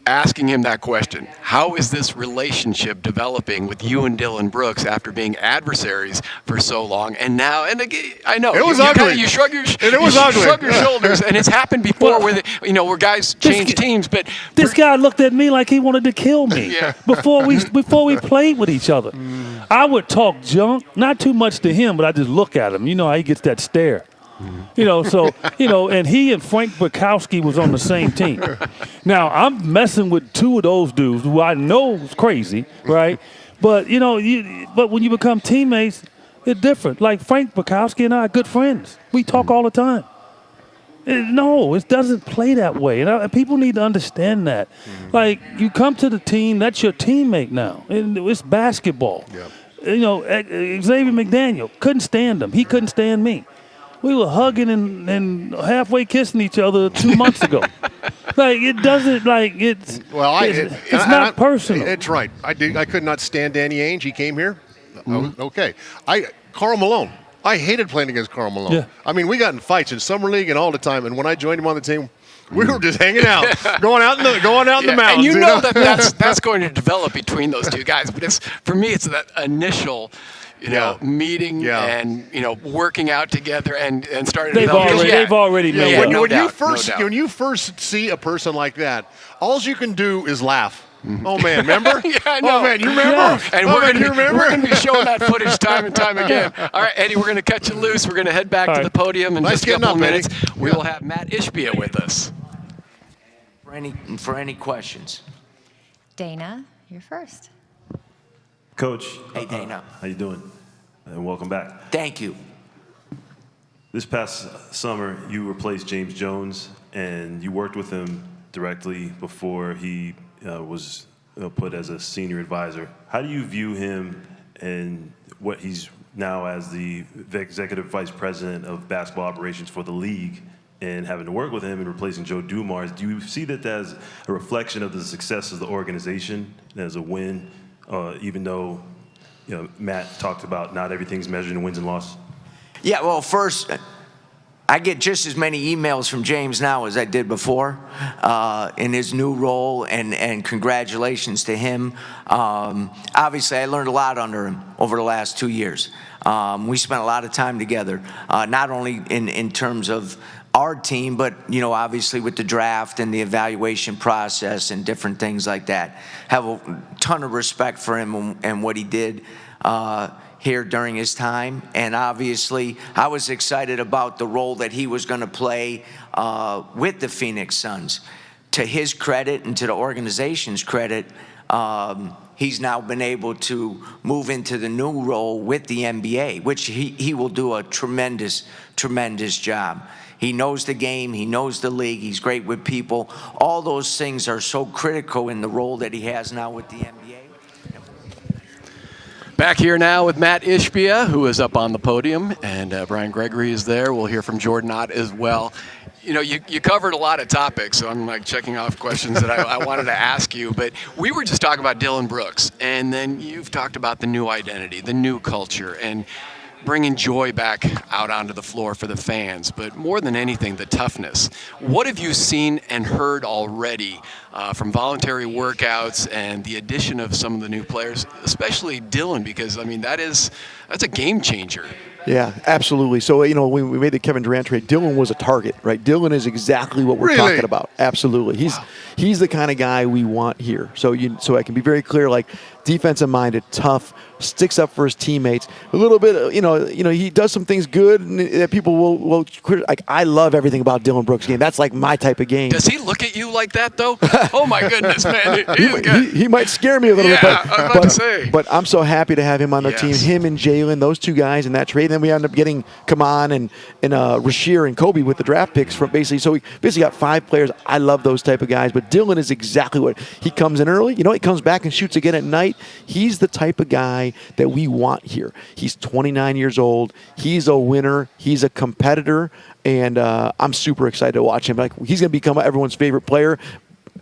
asking him that question, how is this relationship developing with you and Dillon Brooks after being adversaries for so long? And now, and again, I know it was ugly. You shrug your shrug your shoulders, and it's happened before where guys change teams. But this guy looked at me like he wanted to kill me before we played with each other. I would talk junk, not too much to him, but I just look at him. You know how he gets that stare. And he and Frank Bukowski was on the same team. Now, I'm messing with two of those dudes who I know is crazy, right? But, but when you become teammates, it's different. Like Frank Bukowski and I are good friends. We talk all the time. No, it doesn't play that way. And people need to understand that. Like, you come to the team, that's your teammate now. It's basketball. Yep. Xavier McDaniel, couldn't stand him. He couldn't stand me. We were hugging and halfway kissing each other 2 months ago. It's not personal. It's right. I could not stand Danny Ainge. He came here. Okay. Karl Malone. I hated playing against Karl Malone. Yeah. I mean, we got in fights in summer league and all the time. And when I joined him on the team, we were just hanging out, going out in the mountains. And you know that's going to develop between those two guys. But for me, it's that initial meeting and working out together and starting. They've already made it. When you first see a person like that, all you can do is laugh. Oh man, remember? I know. Oh man, you remember? Yeah. And we're going to be showing that footage time and time again. All right, Eddie, we're going to cut you loose. We're going to head back to the podium in just a couple minutes. We will have Matt Ishbia with us. For any questions. Dana, you're first. Coach. Hey, Dana. How you doing? And welcome back. Thank you. This past summer, you replaced James Jones, and you worked with him directly before he was put as a senior advisor. How do you view him and what he's now as the executive vice president of basketball operations for the league, and having to work with him and replacing Joe Dumars? Do you see that as a reflection of the success of the organization, as a win, even though Matt talked about not everything's measured in wins and losses? Yeah, well, first, I get just as many emails from James now as I did before in his new role, and congratulations to him. Obviously, I learned a lot under him over the last 2 years. We spent a lot of time together, not only in terms of our team, but obviously with the draft and the evaluation process and different things like that. Have a ton of respect for him and what he did here during his time. And obviously, I was excited about the role that he was going to play with the Phoenix Suns. To his credit and to the organization's credit, he's now been able to move into the new role with the NBA, which he will do a tremendous, tremendous job. He knows the game. He knows the league. He's great with people. All those things are so critical in the role that he has now with the NBA. Back here now with Matt Ishbia, who is up on the podium, and Brian Gregory is there. We'll hear from Jordan Ott as well. You covered a lot of topics, so I'm like checking off questions that I wanted to ask you. But we were just talking about Dillon Brooks, and then you've talked about the new identity, the new culture, and bringing joy back out onto the floor for the fans, but more than anything, the toughness. What have you seen and heard already from voluntary workouts and the addition of some of the new players, especially Dillon, because, I mean, that's a game changer. Yeah, absolutely. So, you know, when we made the Kevin Durant trade, Dillon was a target, right? Dillon is exactly what we're talking about. Absolutely. He's the kind of guy we want here. So I can be very clear, like, defensive minded, tough, sticks up for his teammates. A little bit, you know, he does some things good that people will like. I love everything about Dillon Brooks' game. That's like my type of game. Does he look at you like that though? Oh my goodness, man! He might scare me a little bit. I was about to say. But I'm so happy to have him on the team. Him and Jaylen, those two guys in that trade. Then we ended up getting Kaman and Rasheer and Kobe with the draft picks from basically. So we basically got 5 players. I love those type of guys. But Dillon is exactly what he comes in early. You know, he comes back and shoots again at night. He's the type of guy that we want here. He's 29 years old. He's a winner. He's a competitor. And I'm super excited to watch him. Like, he's going to become everyone's favorite player,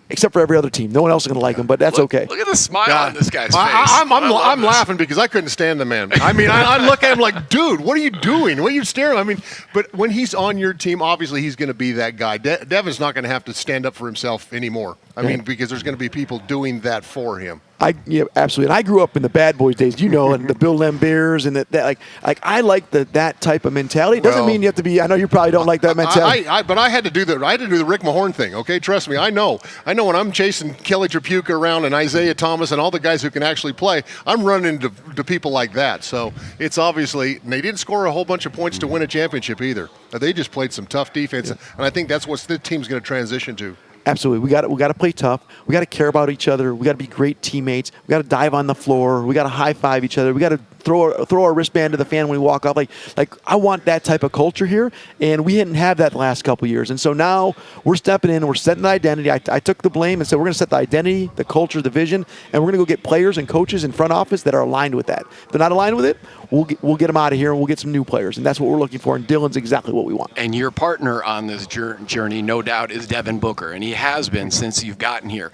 except for every other team. No one else is going to like him, but that's okay. Look at the smile on this guy's face. I'm laughing because I couldn't stand the man. I mean, I look at him like, dude, what are you doing? What are you staring at? I mean, but when he's on your team, obviously he's going to be that guy. Devin's not going to have to stand up for himself anymore. I mean, because there's going to be people doing that for him. Yeah, absolutely. And I grew up in the bad boys days, you know, and the Bill Lambeers and that like I like that type of mentality. It doesn't mean you have to be. I know you probably don't like that mentality. But I had to do the Rick Mahorn thing. Okay, trust me. I know when I'm chasing Kelly Tripucka around and Isaiah Thomas and all the guys who can actually play, I'm running into people like that. So it's obviously they didn't score a whole bunch of points to win a championship either. They just played some tough defense, and I think that's what the team's going to transition to. Absolutely. We got to play tough. We got to care about each other. We got to be great teammates. We got to dive on the floor. We got to high five each other. We got to throw our wristband to the fan when we walk off. Like I want that type of culture here, and we didn't have that the last couple of years. And so now we're stepping in and we're setting the identity. I took the blame and said we're going to set the identity, the culture, the vision, and we're going to go get players and coaches in front office that are aligned with that. If they're not aligned with it, we'll get them out of here and we'll get some new players, and that's what we're looking for. And Dillon's exactly what we want. And your partner on this journey, no doubt, is Devin Booker, and he has been since you've gotten here.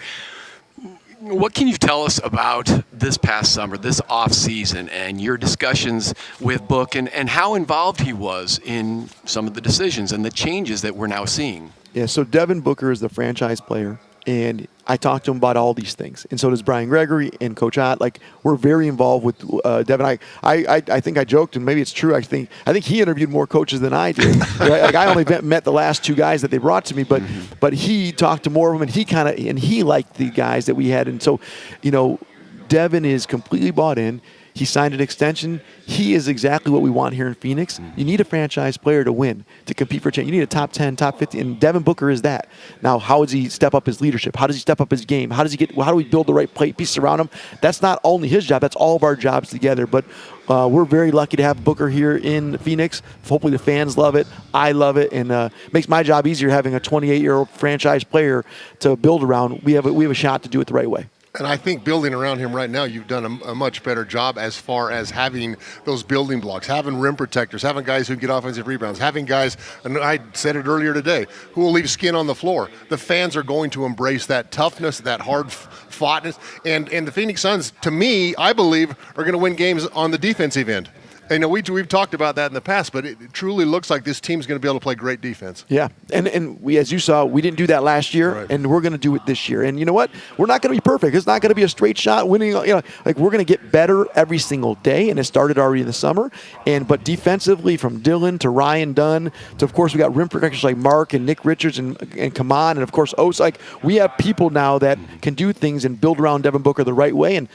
What can you tell us about this past summer, this off season, and your discussions with Book and how involved he was in some of the decisions and the changes that we're now seeing? Yeah, so Devin Booker is the franchise player, and I talked to him about all these things, and so does Brian Gregory and Coach Ott. Like, we're very involved with Devin. I think I joked, and maybe it's true. I think he interviewed more coaches than I did. Right? Like, I only met the last 2 guys that they brought to me, but he talked to more of them, and he liked the guys that we had, and so, you know, Devin is completely bought in. He signed an extension. He is exactly what we want here in Phoenix. You need a franchise player to win, to compete for a chance. You need a top 10, top 50, and Devin Booker is that. Now, how does he step up his leadership? How does he step up his game? How do we build the right pieces around him? That's not only his job, that's all of our jobs together. But we're very lucky to have Booker here in Phoenix. Hopefully the fans love it. I love it, and makes my job easier having a 28-year-old franchise player to build around. We have a shot to do it the right way. And I think building around him right now, you've done a much better job as far as having those building blocks, having rim protectors, having guys who get offensive rebounds, having guys, and I said it earlier today, who will leave skin on the floor. The fans are going to embrace that toughness, that hard-foughtness. And the Phoenix Suns, to me, I believe, are going to win games on the defensive end. And we've talked about that in the past, but it truly looks like this team's going to be able to play great defense. Yeah, and we, as you saw, we didn't do that last year, and we're going to do it this year. And you know what? We're not going to be perfect. It's not going to be a straight shot winning. You know, like, we're going to get better every single day, and it started already in the summer. But defensively, from Dillon to Ryan Dunn to, of course, we got rim protectors like Mark and Nick Richards and Kaman, and of course Oso. Like, we have people now that can do things and build around Devin Booker the right way. And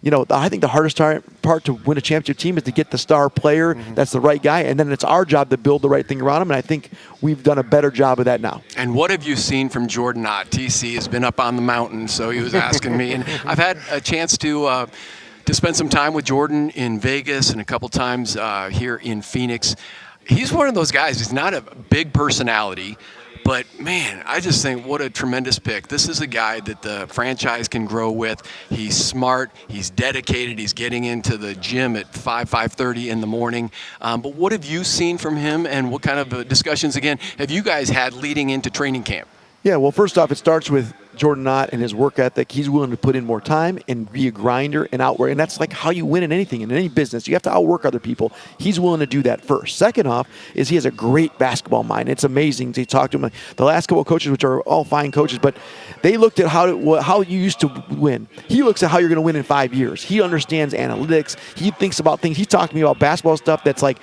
you know, I think the hardest part to win a championship team is to get the star player that's the right guy, and then it's our job to build the right thing around him, and I think we've done a better job of that now. And what have you seen from Jordan Ott? TC has been up on the mountain, so he was asking me, and I've had a chance to spend some time with Jordan in Vegas and a couple times here in Phoenix. He's one of those guys. He's not a big personality, but, man, I just think what a tremendous pick. This is a guy that the franchise can grow with. He's smart. He's dedicated. He's getting into the gym at 5:30 in the morning. But what have you seen from him, and what kind of discussions, again, have you guys had leading into training camp? Yeah, well, first off, it starts with Jordan Ott and his work ethic. He's willing to put in more time and be a grinder and outwork. And that's like how you win in anything, in any business. You have to outwork other people. He's willing to do that first. Second off is he has a great basketball mind. It's amazing to talk to him. The last couple of coaches, which are all fine coaches, but they looked at how you used to win. He looks at how you're going to win in 5 years. He understands analytics. He thinks about things. He talked to me about basketball stuff that's like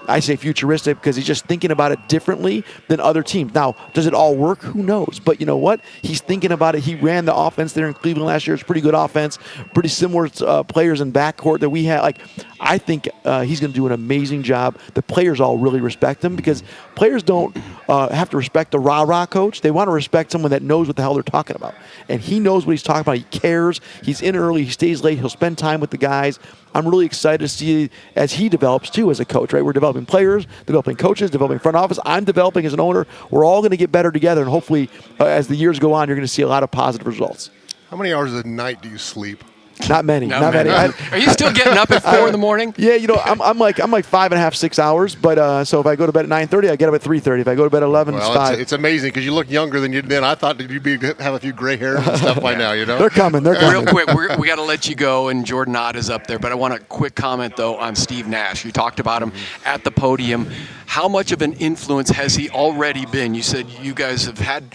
I say futuristic because he's just thinking about it differently than other teams. Now, does it all work? Who knows? But you know what? He's thinking about it. He ran the offense there in Cleveland last year. It's pretty good offense, pretty similar players in backcourt that we had. Like, I think he's going to do an amazing job. The players all really respect him because players don't have to respect the rah-rah coach. They want to respect someone that knows what the hell they're talking about. And he knows what he's talking about. He cares. He's in early. He stays late. He'll spend time with the guys. I'm really excited to see as he develops too as a coach, right? We're developing players, developing coaches, developing front office. I'm developing as an owner. We're all going to get better together, and hopefully as the years go on, you're going to see a lot of positive results. How many hours a night do you sleep? Not many. Not many. Are you still getting up at 4 in the morning? Yeah, you know, I'm like 5.5, 6 hours. But so if I go to bed at 9:30, I get up at 3:30. If I go to bed at 11, it's 5. It's amazing because you look younger than you did then. I thought you'd have a few gray hairs and stuff by now. You know, they're coming. They're coming. Real quick, we got to let you go, and Jordan Ott is up there. But I want a quick comment though on Steve Nash. You talked about him at the podium. How much of an influence has he already been? You said you guys have had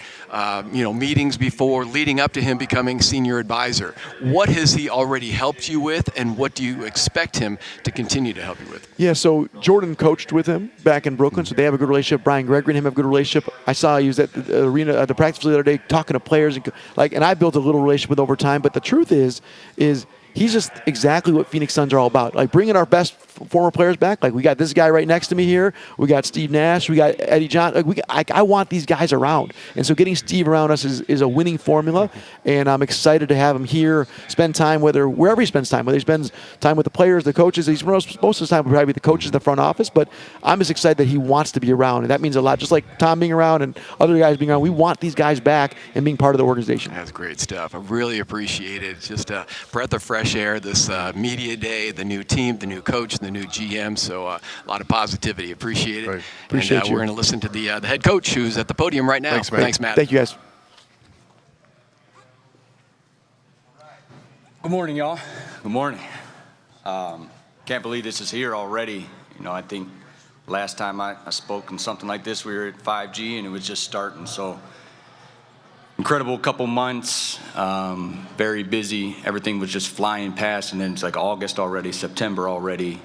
meetings before leading up to him becoming senior advisor. What has he already helped you with, and what do you expect him to continue to help you with? Yeah, so Jordan coached with him back in Brooklyn, so they have a good relationship. Brian Gregory and him have a good relationship. I saw he was at the arena at the practice the other day talking to players, and I built a little relationship with over time. But the truth is he's just exactly what Phoenix Suns are all about. Like bringing our best former players back. Like we got this guy right next to me here. We got Steve Nash. We got Eddie John. Like I want these guys around. And so getting Steve around us is a winning formula. And I'm excited to have him here, spend time wherever he spends time, whether he spends time with the players, the coaches. Most of the time will probably be the coaches in the front office. But I'm just excited that he wants to be around. And that means a lot. Just like Tom being around and other guys being around, we want these guys back and being part of the organization. That's great stuff. I really appreciate it. It's just a breath of fresh air, this media day, the new team, the new coach, the new GM. So a lot of positivity. Appreciate it. Right. Appreciate and you. we're going to listen to the head coach who's at the podium right now. Thanks, Matt. Thank you, guys. Good morning, y'all. Good morning. Can't believe this is here already. You know, I think last time I spoke in something like this, we were at 5G and it was just starting. So incredible couple months, very busy. Everything was just flying past, and then it's like August already, September already.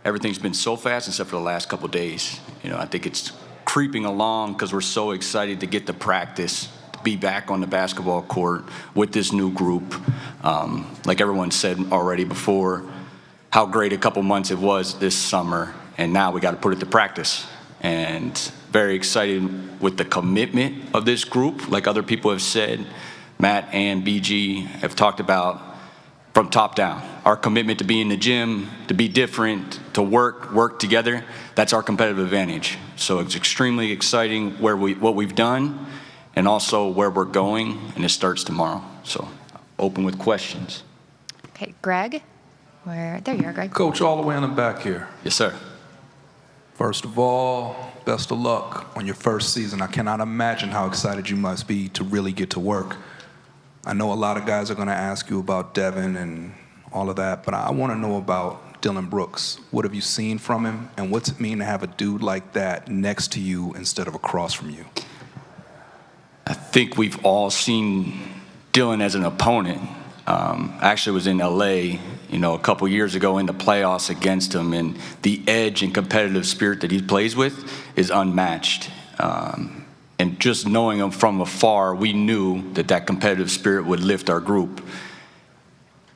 Everything's been so fast except for the last couple days. You know, I think it's creeping along because we're so excited to get to practice, to be back on the basketball court with this new group. Like everyone said already before, how great a couple months it was this summer, and now we got to put it to practice. And very excited with the commitment of this group. Like other people have said, Matt and BG have talked about from top down. Our commitment to be in the gym, to be different, to work together, that's our competitive advantage. So it's extremely exciting what we've done and also where we're going, and it starts tomorrow. So open with questions. Okay, Greg, there you are, Greg. Coach, all the way in the back here. Yes, sir. First of all, best of luck on your first season. I cannot imagine how excited you must be to really get to work. I know a lot of guys are going to ask you about Devin and all of that, but I want to know about Dillon Brooks. What have you seen from him, and what's it mean to have a dude like that next to you instead of across from you? I think we've all seen Dillon as an opponent. I actually was in LA, a couple years ago in the playoffs against him, and the edge and competitive spirit that he plays with is unmatched. And just knowing him from afar, we knew that competitive spirit would lift our group.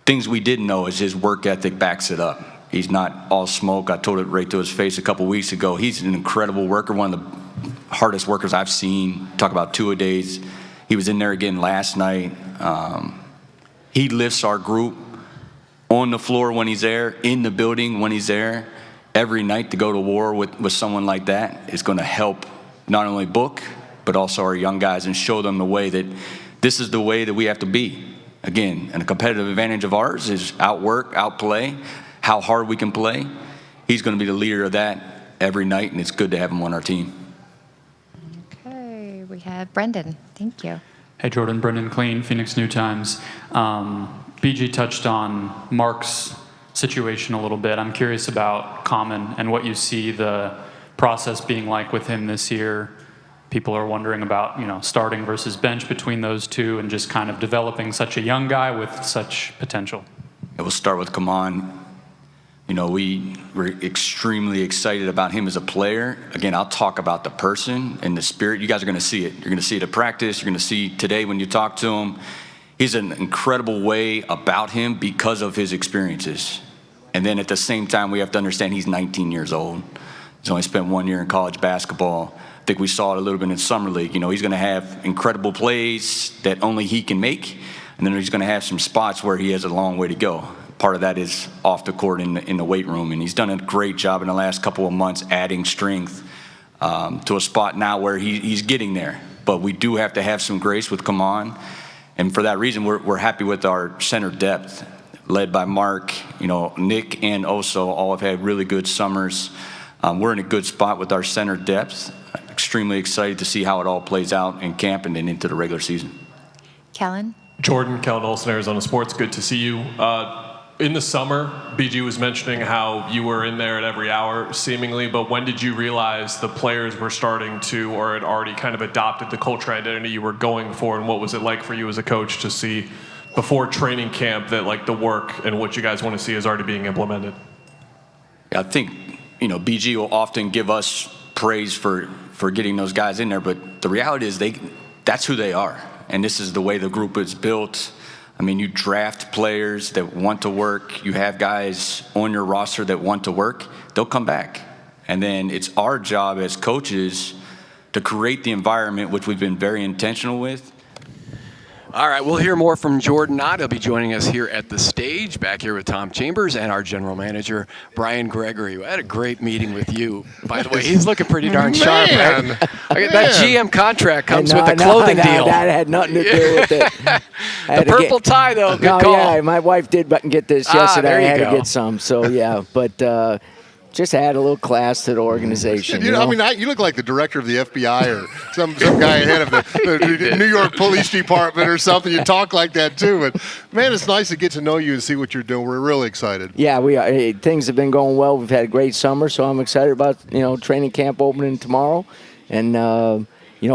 Things we didn't know is his work ethic backs it up. He's not all smoke. I told it right to his face a couple weeks ago. He's an incredible worker, one of the hardest workers I've seen. Talk about two-a-days. He was in there again last night. He lifts our group on the floor when he's there, in the building when he's there. Every night to go to war with someone like that is going to help not only Book, but also our young guys, and show them the way that this is the way that we have to be. Again, and a competitive advantage of ours is outwork, outplay, how hard we can play. He's going to be the leader of that every night, and it's good to have him on our team. Okay, we have Brendan. Thank you. Hey, Jordan, Brendan Clean, Phoenix New Times. BG touched on Mark's situation a little bit. I'm curious about Common and what you see the process being like with him this year. People are wondering about, starting versus bench between those two and just kind of developing such a young guy with such potential. We'll start with Common. We were extremely excited about him as a player. Again, I'll talk about the person and the spirit. You guys are going to see it. You're going to see it at practice. You're going to see today when you talk to him. He's an incredible way about him because of his experiences. And then at the same time, we have to understand he's 19 years old. He's only spent 1 year in college basketball. I think we saw it a little bit in Summer League. He's going to have incredible plays that only he can make. And then he's going to have some spots where he has a long way to go. Part of that is off the court in the weight room. And he's done a great job in the last couple of months adding strength to a spot now where he's getting there. But we do have to have some grace with Common. And for that reason, we're happy with our center depth, led by Mark. Nick and Oso all have had really good summers. We're in a good spot with our center depth. Extremely excited to see how it all plays out in camp and then into the regular season. Kellen? Jordan, Kellen Olsen, Arizona Sports. Good to see you. In the summer, BG was mentioning how you were in there at every hour, seemingly, but when did you realize the players were starting to or had already kind of adopted the culture identity you were going for, and what was it like for you as a coach to see before training camp that the work and what you guys want to see is already being implemented? I think, BG will often give us praise for getting those guys in there, but the reality is that's who they are, and this is the way the group is built. You draft players that want to work. You have guys on your roster that want to work. They'll come back. And then it's our job as coaches to create the environment, which we've been very intentional with. All right, we'll hear more from Jordan Ott. He'll be joining us here at the stage, back here with Tom Chambers and our general manager, Brian Gregory. We had a great meeting with you. By the way, he's looking pretty darn sharp, right? That GM contract comes with a clothing deal. That had nothing to do with it. The purple tie, though, good call. Yeah, my wife did get this yesterday. There you I had go. to get some, so yeah. But just add a little class to the organization. You look like the director of the FBI or some guy ahead of the New York Police Department or something. You talk like that too. But man, it's nice to get to know you and see what you're doing. We're really excited. Yeah, we are. Things have been going well. We've had a great summer, so I'm excited about training camp opening tomorrow, and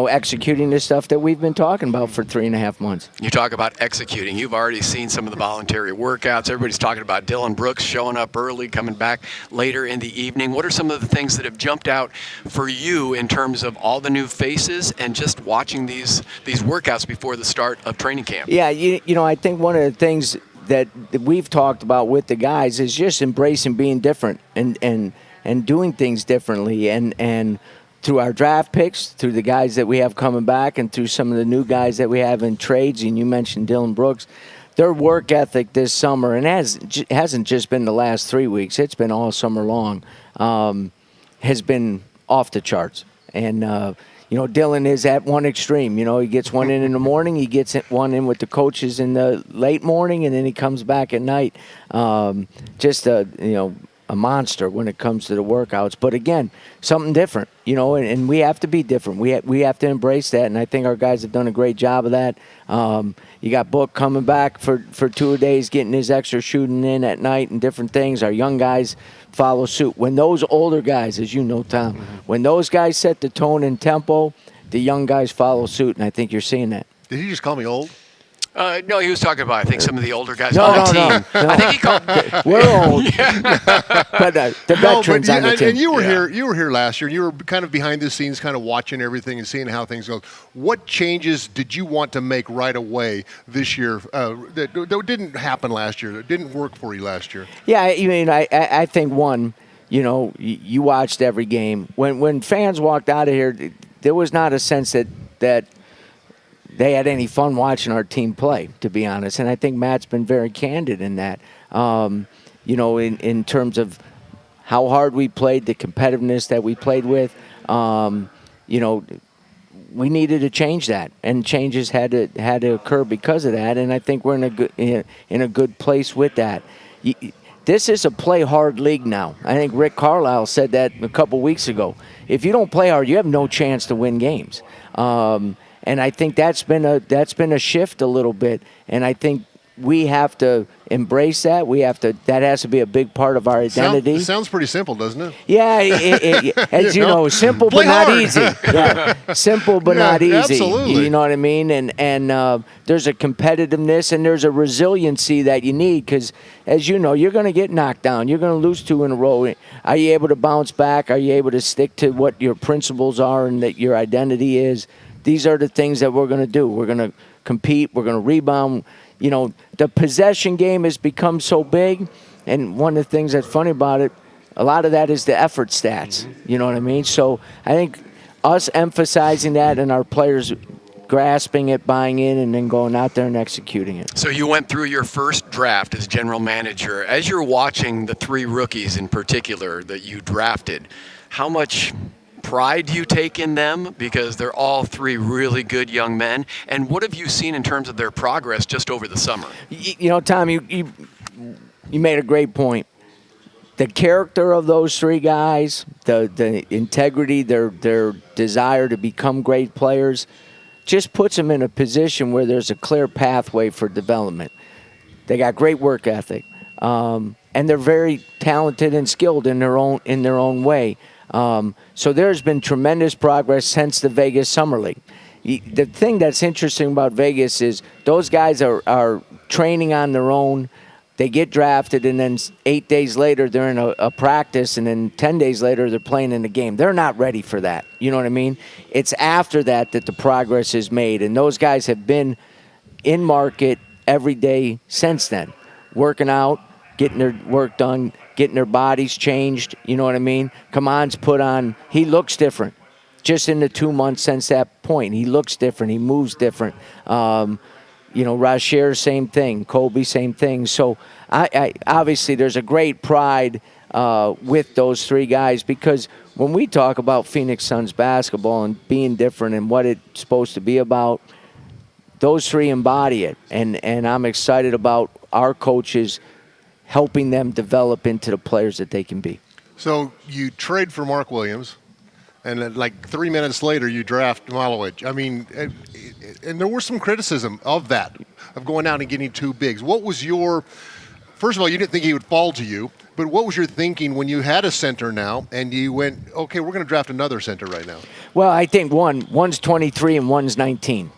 executing this stuff that we've been talking about for 3.5 months. You talk about executing. You've already seen some of the voluntary workouts. Everybody's talking about Dillon Brooks showing up early, coming back later in the evening. What are some of the things that have jumped out for you in terms of all the new faces and just watching these workouts before the start of training camp? Yeah, I think one of the things that we've talked about with the guys is just embracing being different and doing things differently and through our draft picks, through the guys that we have coming back, and through some of the new guys that we have in trades, and you mentioned Dillon Brooks, their work ethic this summer, and hasn't just been the last 3 weeks, it's been all summer long, has been off the charts. And, Dillon is at one extreme. He gets one in the morning, he gets one in with the coaches in the late morning, and then he comes back at night. Just a monster when it comes to the workouts. But again, something different, and we have to be different. We have to embrace that, and I think our guys have done a great job of that. You got Book coming back for 2 days, getting his extra shooting in at night and different things. Our young guys follow suit. When those older guys, as you know, Tom, when those guys set the tone and tempo, the young guys follow suit, and I think you're seeing that. Did he just call me old? No, he was talking about, I think, some of the older guys on the team. No. I think he called. We're old. But the veterans on the team. And you were here. You were here last year. And you were kind of behind the scenes, kind of watching everything and seeing how things go. What changes did you want to make right away this year that didn't happen last year? That didn't work for you last year? Yeah, I think one. You watched every game. When fans walked out of here, there was not a sense that they had any fun watching our team play, to be honest. And I think Matt's been very candid in that, in terms of how hard we played, the competitiveness that we played with. We needed to change that, and changes had to occur because of that. And I think we're in a good place with that. This is a play hard league now. I think Rick Carlisle said that a couple weeks ago. If you don't play hard, you have no chance to win games. And I think that's been a shift a little bit. And I think we have to embrace that. That has to be a big part of our identity. It sounds pretty simple, doesn't it? Yeah, as you know, simple but not easy. Yeah, simple but not easy. Absolutely. You know what I mean? And there's a competitiveness and there's a resiliency that you need because, as you know, you're going to get knocked down. You're going to lose 2 in a row. Are you able to bounce back? Are you able to stick to what your principles are and that your identity is? These are the things that we're going to do. We're going to compete. We're going to rebound. You know, the possession game has become so big, and one of the things that's funny about it, a lot of that is the effort stats. You know what I mean? So I think us emphasizing that and our players grasping it, buying in, and then going out there and executing it. So you went through your first draft as general manager. As you're watching the 3 rookies in particular that you drafted, how much pride do you take in them? Because they're all 3 really good young men. And what have you seen in terms of their progress just over the summer? You know, Tom, you made a great point. The character of those 3 guys, the integrity, their desire to become great players, just puts them in a position where there's a clear pathway for development. They got great work ethic, and they're very talented and skilled in their own way. So there's been tremendous progress since the Vegas Summer League. The thing that's interesting about Vegas is those guys are training on their own. They get drafted, and then 8 days later they're in a practice, and then 10 days later they're playing in the game. They're not ready for that. You know what I mean? It's after that the progress is made, and those guys have been in market every day since then, working out, getting their work done, getting their bodies changed. You know what I mean? Kaman's put on. He looks different. Just in the 2 months since that point, he looks different. He moves different. You know, Rasher, same thing. Kobe, same thing. So I obviously there's a great pride with those 3 guys because when we talk about Phoenix Suns basketball and being different and what it's supposed to be about, those 3 embody it. And I'm excited about our coaches helping them develop into the players that they can be. So you trade for Mark Williams, and then like 3 minutes later you draft Malawatch. I mean, and there was some criticism of that, of going out and getting 2 bigs. What was your, first of all, you didn't think he would fall to you, but what was your thinking when you had a center now and you went, okay, we're going to draft another center right now? Well, I think one's 23 and one's 19.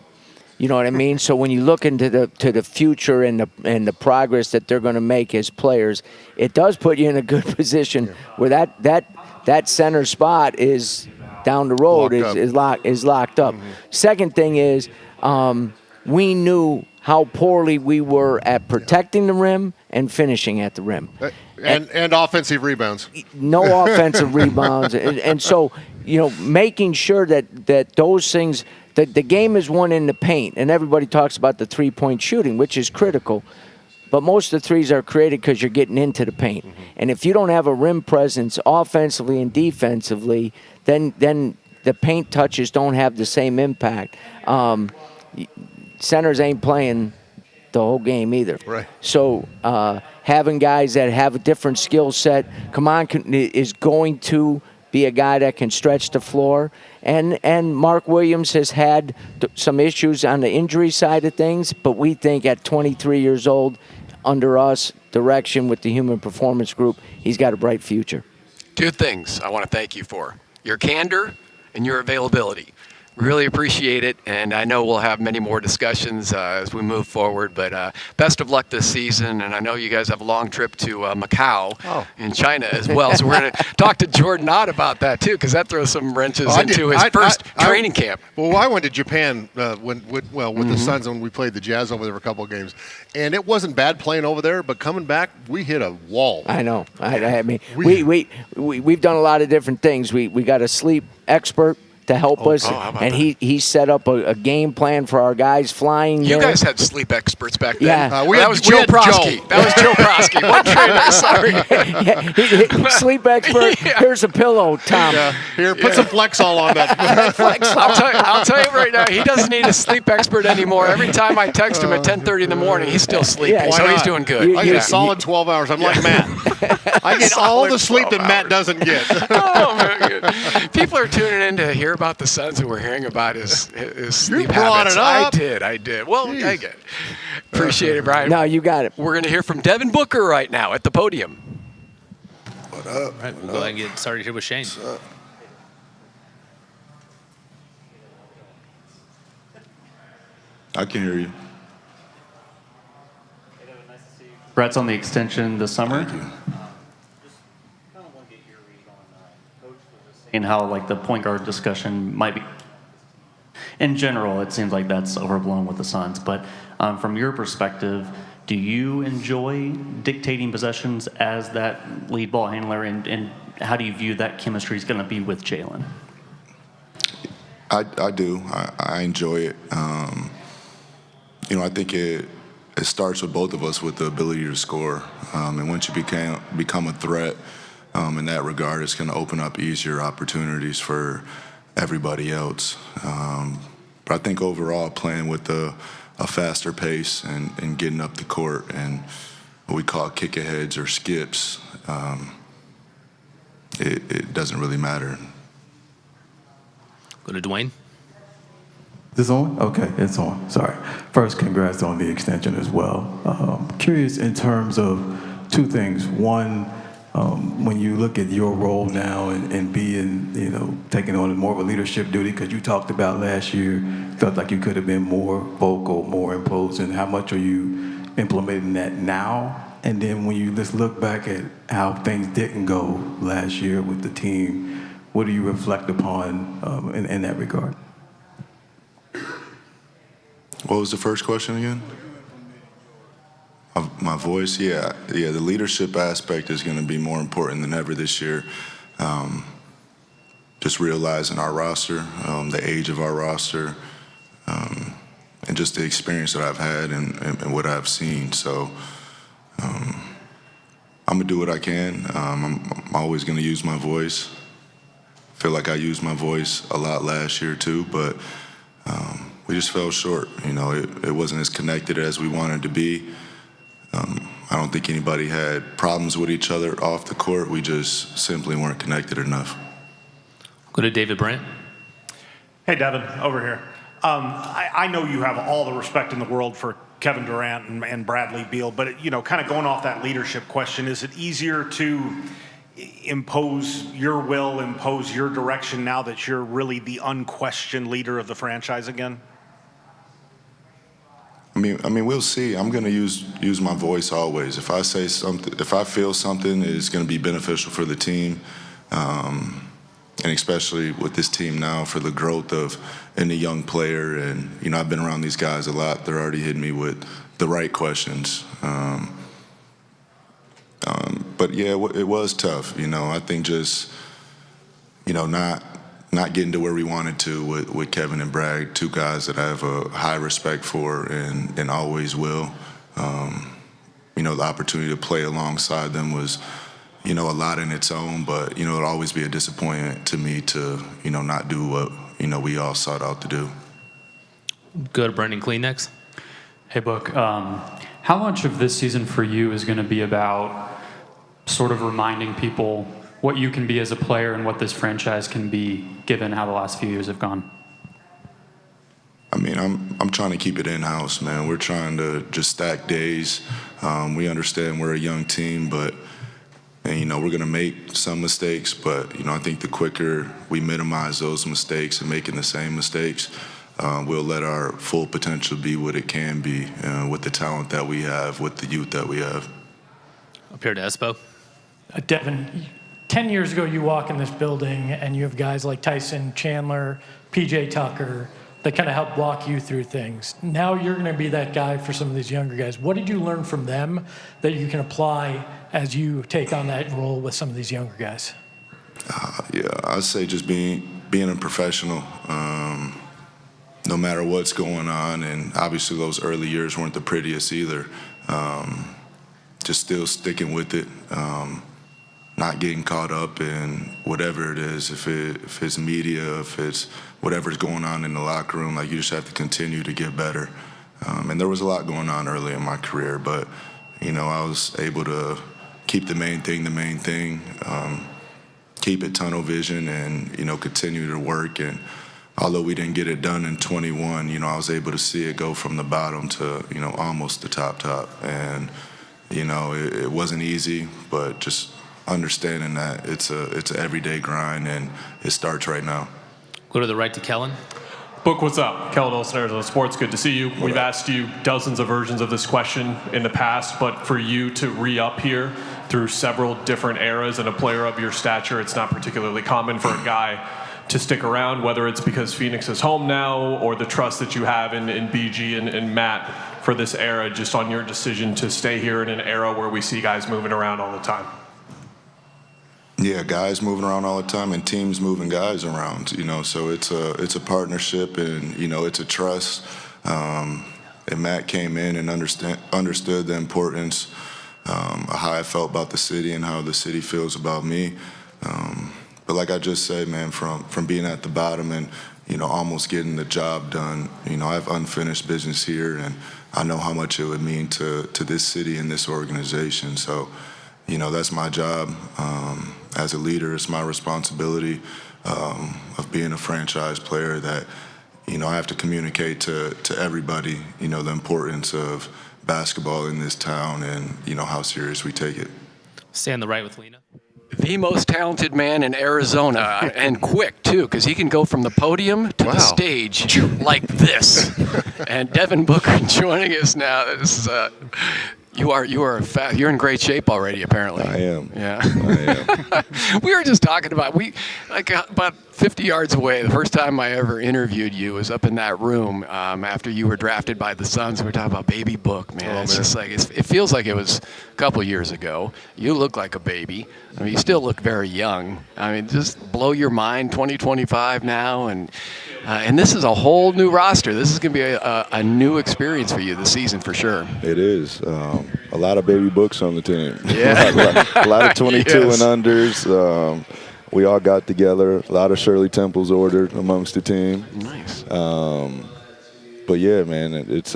You know what I mean? So when you look into the future and the progress that they're going to make as players, it does put you in a good position where that center spot is down the road, is locked up. Mm-hmm. Second thing is we knew how poorly we were at protecting the rim and finishing at the rim. And offensive rebounds. No offensive rebounds. And so, you know, making sure that those things – the game is won in the paint, and everybody talks about the three-point shooting, which is critical. But most of the threes are created because you're getting into the paint. Mm-hmm. And if you don't have a rim presence offensively and defensively, then the paint touches don't have the same impact. Centers ain't playing the whole game either. Right. So having guys that have a different skill set, is going to be a guy that can stretch the floor. And Mark Williams has had some issues on the injury side of things, but we think at 23 years old, under us direction with the Human Performance Group, he's got a bright future. 2 things I want to thank you for: your candor and your availability. Really appreciate it, and I know we'll have many more discussions as we move forward, but best of luck this season, and I know you guys have a long trip to Macau in China as well, so we're going to talk to Jordan Ott about that too, because that throws some wrenches into his first training camp. Well, I went to Japan with the Suns when we played the Jazz over there for a couple of games, and it wasn't bad playing over there, but coming back, we hit a wall. I know. I mean, we've done a lot of different things. We got a sleep expert to help us, and he set up a game plan for our guys flying You there. guys had sleep experts back then. Yeah. That was Joe Prosky. That was Joe Prosky. One trainer, sorry. Sleep expert. Yeah. Here's a pillow, Tom. Yeah. Here, put some Flexol on that. I'll tell you right now, he doesn't need a sleep expert anymore. Every time I text him at 10:30 in the morning, he's still sleeping, so he's doing good. I get a solid 12 hours. I'm like Matt. I get all the sleep that Matt doesn't get. Oh, man. People are tuning in to hear hear about the Suns and we're hearing about his sleep brought habits. it up. I did. Well, I get it. Appreciate it, Brian. No, you got it. We're going to hear from Devin Booker right now at the podium. What up? All right, we'll go ahead and get started here with Shane. What's up? I can hear you. Brett's on the extension this summer. And how like the point guard discussion might be. In general, it seems like that's overblown with the Suns. But from your perspective, do you enjoy dictating possessions as that lead ball handler, and how do you view that chemistry is going to be with Jaylen? I do. I enjoy it. I think it starts with both of us with the ability to score. And once you become a threat in that regard, it's going to open up easier opportunities for everybody else. But I think overall, playing with a faster pace and getting up the court and what we call kick-aheads or skips, it doesn't really matter. Go to Dwayne. Is this on? Okay, it's on. Sorry. First, congrats on the extension as well. Curious in terms of two things. One, when you look at your role now and being, taking on more of a leadership duty, because you talked about last year, felt like you could have been more vocal, more imposing. How much are you implementing that now? And then when you just look back at how things didn't go last year with the team, what do you reflect upon in that regard? What was the first question again? My voice, yeah. The leadership aspect is going to be more important than ever this year. Just realizing our roster, the age of our roster, and just the experience that I've had and what I've seen. So I'm gonna do what I can. I'm always gonna use my voice. I feel like I used my voice a lot last year too, but we just fell short. It wasn't as connected as we wanted to be. I don't think anybody had problems with each other off the court. We just simply weren't connected enough. Go to David Brandt. Hey, Devin, over here. I know you have all the respect in the world for Kevin Durant and Bradley Beal, but kind of going off that leadership question, is it easier to impose your will, impose your direction now that you're really the unquestioned leader of the franchise again? I mean, we'll see. I'm going to use my voice always. If I say something, if I feel something is going to be beneficial for the team, and especially with this team now for the growth of any young player, and I've been around these guys a lot. They're already hitting me with the right questions. But yeah, it was tough. I think just not getting to where we wanted to with Kevin and Bragg, two guys that I have a high respect for and always will. The opportunity to play alongside them was, a lot in its own, but, it'll always be a disappointment to me to, not do what, we all sought out to do. Go to Brendan Clean next. Hey, Book. How much of this season for you is going to be about sort of reminding people what you can be as a player and what this franchise can be, given how the last few years have gone? I mean, I'm trying to keep it in-house, man. We're trying to just stack days. We understand we're a young team, but we're going to make some mistakes. But I think the quicker we minimize those mistakes and making the same mistakes, we'll let our full potential be what it can be with the talent that we have, with the youth that we have. Up here to Espo. Devin, 10 years ago, you walk in this building and you have guys like Tyson Chandler, PJ Tucker, that kind of help walk you through things. Now you're going to be that guy for some of these younger guys. What did you learn from them that you can apply as you take on that role with some of these younger guys? Yeah, I'd say just being a professional, no matter what's going on. And obviously those early years weren't the prettiest either. Just still sticking with it. Not getting caught up in whatever it is, if it's media, if it's whatever's going on in the locker room, like you just have to continue to get better. And there was a lot going on early in my career, but, I was able to keep the main thing, keep it tunnel vision and, continue to work. And although we didn't get it done in 21, I was able to see it go from the bottom to, almost the top. And, it wasn't easy, but just understanding that it's an everyday grind and it starts right now. Go to the right to Kellen. Book, what's up? Kellen Olson, Arizona Sports. Good to see you. We've asked you dozens of versions of this question in the past, but for you to re-up here through several different eras and a player of your stature, it's not particularly common for a guy to stick around, whether it's because Phoenix is home now or the trust that you have in BG and Matt for this era, just on your decision to stay here in an era where we see guys moving around all the time. Yeah, guys moving around all the time and teams moving guys around, so it's a partnership and, it's a trust. And Matt came in and understood the importance of how I felt about the city and how the city feels about me. But like I just said, man, from being at the bottom and, almost getting the job done, I have unfinished business here and I know how much it would mean to this city and this organization. So, that's my job. As a leader, it's my responsibility of being a franchise player that, I have to communicate to everybody, the importance of basketball in this town and, how serious we take it. Stay on the right with Lena. The most talented man in Arizona, and quick, too, because he can go from the podium to the stage like this. And Devin Booker joining us now. This is you're in great shape already, apparently. I am. Yeah. I am. We were just talking about about 50 yards away. The first time I ever interviewed you was up in that room after you were drafted by the Suns. We were talking about Baby Book, man. It's just like it feels like it was a couple years ago. You look like a baby. I mean, you still look very young. I mean, just blow your mind. 2025 now, and this is a whole new roster. This is going to be a new experience for you this season for sure. It is. A lot of Baby Books on the team. Yeah. a lot of 22 and unders. We all got together. A lot of Shirley Temples ordered amongst the team. Nice. But yeah, man, it's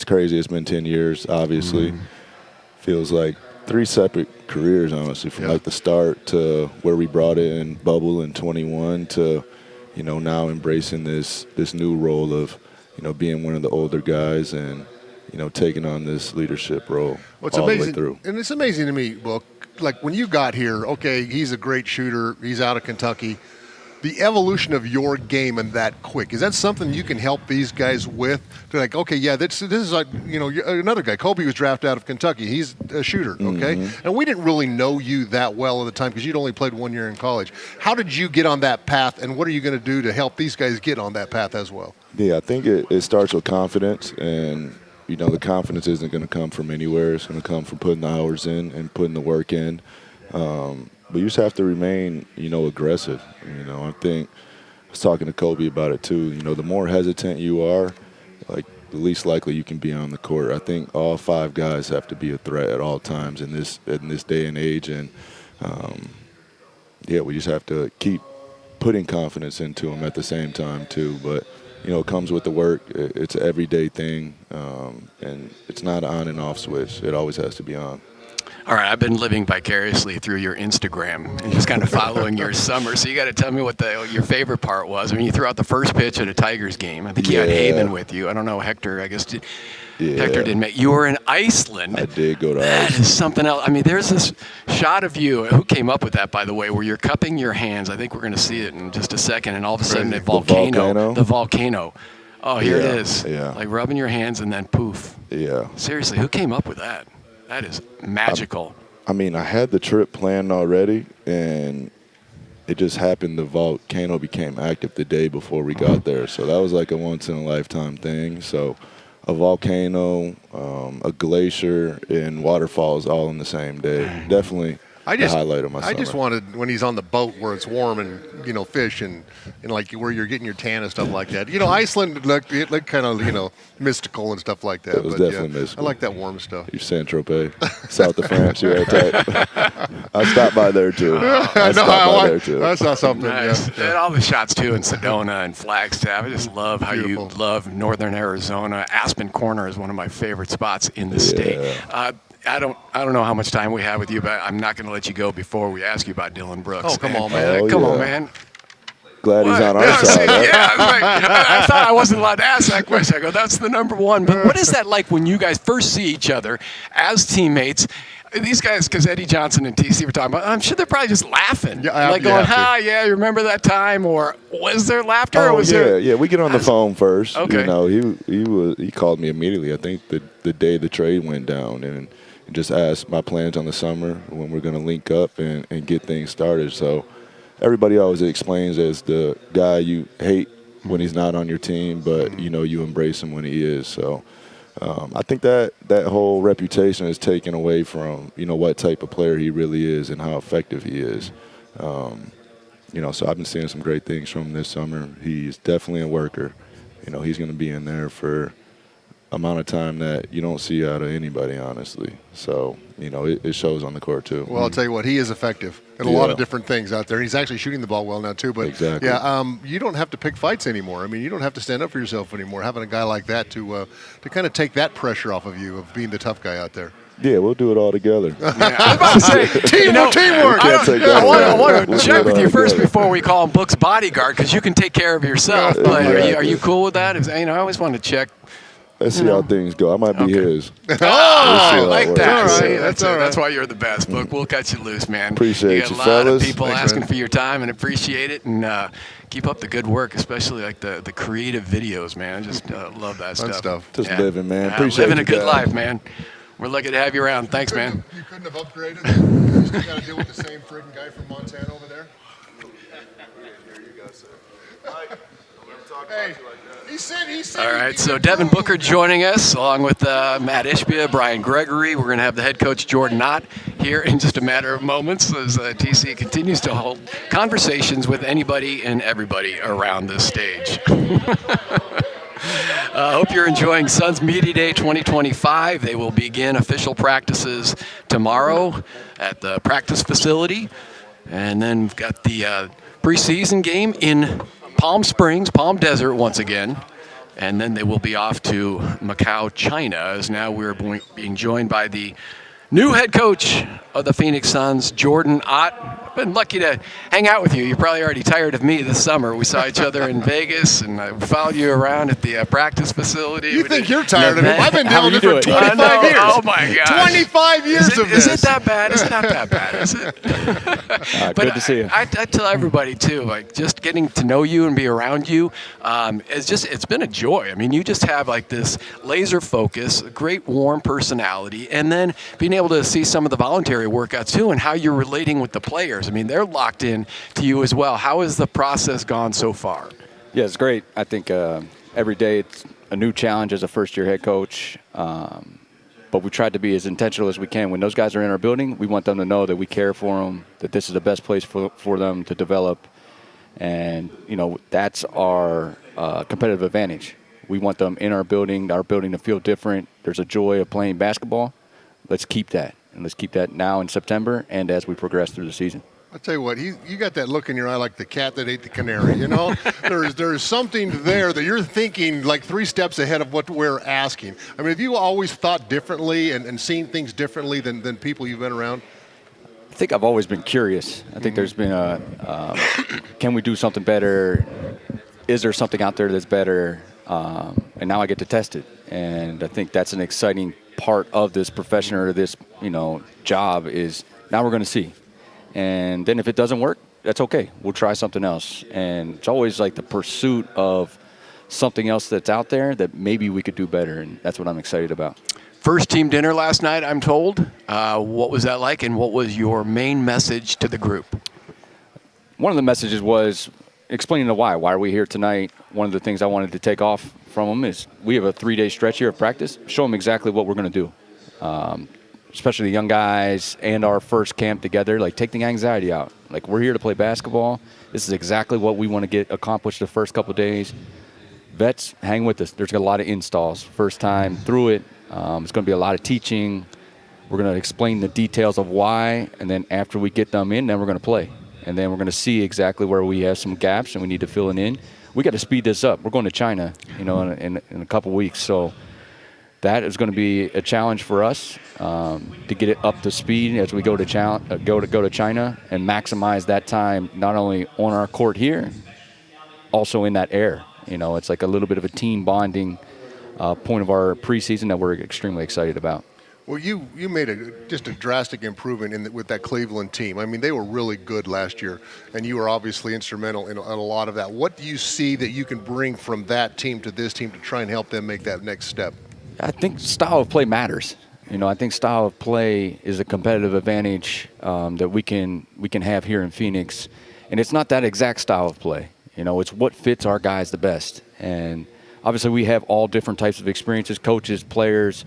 crazy. It's been 10 years, obviously. Feels like 3 separate careers, honestly, from like the start to where we brought it in bubble in 21 to, now embracing this new role of, being one of the older guys and, taking on this leadership role all the way through. And it's amazing to me, Book, like when you got here, okay, he's a great shooter. He's out of Kentucky. The evolution of your game and that quick, is that something you can help these guys with? They're like, okay, yeah, this is like, another guy. Kobe was drafted out of Kentucky. He's a shooter, okay? Mm-hmm. And we didn't really know you that well at the time because you'd only played 1 year in college. How did you get on that path, and what are you going to do to help these guys get on that path as well? Yeah, I think it starts with confidence, and the confidence isn't going to come from anywhere. It's going to come from putting the hours in and putting the work in. But you just have to remain, aggressive. I think I was talking to Kobe about it too. The more hesitant you are, like the least likely you can be on the court. I think all 5 guys have to be a threat at all times in this day and age. And we just have to keep putting confidence into them at the same time too. But it comes with the work. It's an everyday thing, and it's not an on and off switch. It always has to be on. All right, I've been living vicariously through your Instagram and just kind of following your summer. So you got to tell me what your favorite part was. I mean, you threw out the first pitch at a Tigers game. I think you had Heyman with you. I don't know, Hector. I guess Hector didn't make. You were in Iceland. I did go to Iceland. That is something else. I mean, there's this shot of you. Who came up with that, by the way, where you're cupping your hands? I think we're going to see it in just a second. And all of a sudden, the volcano. Oh, here it is. Yeah. Like rubbing your hands and then poof. Yeah. Seriously, who came up with that? That is magical. I mean, I had the trip planned already, and it just happened the volcano became active the day before we got there. So that was like a once-in-a-lifetime thing. So a volcano, a glacier, and waterfalls all in the same day. Definitely the highlight of my summer. I just wanted when he's on the boat where it's warm and fish and like where you're getting your tan and stuff like that. Iceland looked kind of mystical and stuff like that. It was definitely mystical. I like that warm stuff. You're Saint-Tropez, south of France. You're right type. I stopped by there too. I saw something. Nice. Yeah. And all the shots too in Sedona and Flagstaff. I just love how you love northern Arizona. Aspen Corner is one of my favorite spots in the state. I don't know how much time we have with you, but I'm not going to let you go before we ask you about Dillon Brooks. Oh, come on, man. Oh, Come yeah. on, man. Glad he's on our Yeah, side. Right? yeah, I thought I wasn't allowed to ask that question. I go, that's the number one. But what is that like when you guys first see each other as teammates? These guys, because Eddie Johnson and TC were talking about, I'm sure they're probably just laughing. Yeah, like you going, have to. yeah, you remember that time? Or was there laughter? or Oh was yeah, there... yeah. We get on the phone first. Okay. You know, he called me immediately. I think the day the trade went down, and just asked my plans on the summer when we're going to link up and get things started. So everybody always explains as the guy you hate when he's not on your team, but you embrace him when he is. So I think that whole reputation is taken away from what type of player he really is and how effective he is. So I've been seeing some great things from him this summer. He's definitely a worker. He's going to be in there for amount of time that you don't see out of anybody, honestly. So, it shows on the court too. Well, I'll tell you what, he is effective in a lot of different things out there. He's actually shooting the ball well now too. But exactly. Yeah, you don't have to pick fights anymore. I mean, you don't have to stand up for yourself anymore. Having a guy like that to kind of take that pressure off of you of being the tough guy out there. Yeah, we'll do it all together. I was about to say, teamwork. I want to check with you first before we call him Book's bodyguard, because you can take care of yourself. But are you cool with that? I always want to check. Let's see how things go. I might be his. I like that. All right. See, That's all right. That's why you're the best, Book. We'll cut you loose, man. Appreciate you. Got you, a lot fellas. of people Thanks, asking man. for your time and appreciate it. And keep up the good work, especially like the creative videos, man. I just love that stuff. Just living, man. Appreciate living you a good guys. life, man. We're lucky to have you around. Thanks, man. You couldn't have upgraded? You still got to deal with the same freaking guy from Montana over there? Here you go, sir. Hey, he said All right, so Devin Booker joining us, along with Matt Ishbia, Brian Gregory. We're going to have the head coach, Jordan Ott, here in just a matter of moments as TC continues to hold conversations with anybody and everybody around this stage. I hope you're enjoying Suns Media Day 2025. They will begin official practices tomorrow at the practice facility. And then we've got the preseason game in Palm Springs, Palm Desert once again. And then they will be off to Macau, China, as now we're being joined by the new head coach of the Phoenix Suns, Jordan Ott. I've been lucky to hang out with you. You're probably already tired of me this summer. We saw each other in Vegas, and I followed you around at the practice facility. You think you're tired of him? I've been dealing with it for 25 years. Oh, my gosh. 25 years of this. Is it that bad? It's not that bad, is it? Good to see you. I tell everybody, too, like, just getting to know you and be around you, it's been a joy. I mean, you just have, like, this laser focus, a great, warm personality, and then being able to see some of the voluntary workouts, too, and how you're relating with the players. I mean, they're locked in to you as well. How has the process gone so far? Yeah, it's great. I think every day it's a new challenge as a first-year head coach. But we tried to be as intentional as we can. When those guys are in our building, we want them to know that we care for them, that this is the best place for them to develop. And, that's our competitive advantage. We want them in our building to feel different. There's a joy of playing basketball. Let's keep that. And let's keep that now in September and as we progress through the season. I'll tell you what, you got that look in your eye like the cat that ate the canary, There's something there that you're thinking like 3 steps ahead of what we're asking. I mean, have you always thought differently and seen things differently than people you've been around? I think I've always been curious. I think there's been can we do something better? Is there something out there that's better? And now I get to test it. And I think that's an exciting part of this profession or this, job is now we're going to see. And then if it doesn't work, that's okay. We'll try something else. And it's always like the pursuit of something else that's out there that maybe we could do better. And that's what I'm excited about. First team dinner last night, I'm told. What was that like, and what was your main message to the group? One of the messages was explaining the why. Why are we here tonight? One of the things I wanted to take off from them is we have a 3-day stretch here of practice. Show them exactly what we're going to do. Especially the young guys and our first camp together, like take the anxiety out. Like we're here to play basketball. This is exactly what we want to get accomplished the first couple of days. Vets, hang with us. There's a lot of installs. First time through it. It's going to be a lot of teaching. We're going to explain the details of why, and then after we get them in, then we're going to play. And then we're going to see exactly where we have some gaps and we need to fill it in. We got to speed this up. We're going to China, in a couple weeks. So that is going to be a challenge for us to get it up to speed as we go to China and maximize that time not only on our court here, also in that air. You know, it's like a little bit of a team bonding point of our preseason that we're extremely excited about. Well, you made just a drastic improvement with that Cleveland team. I mean, they were really good last year, and you were obviously instrumental in a lot of that. What do you see that you can bring from that team to this team to try and help them make that next step? I think style of play matters. You know, I think style of play is a competitive advantage that we can have here in Phoenix, and it's not that exact style of play. You know, it's what fits our guys the best. And obviously, we have all different types of experiences, coaches, players.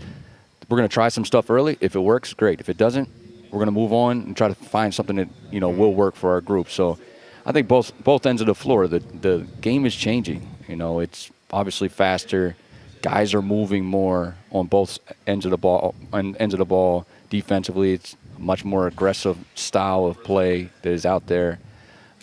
We're going to try some stuff early. If it works, great. If it doesn't, we're going to move on and try to find something that, you know, will work for our group. So I think both ends of the floor, the game is changing. You know, it's obviously faster. Guys are moving more on both ends of the ball. Defensively, it's a much more aggressive style of play that is out there.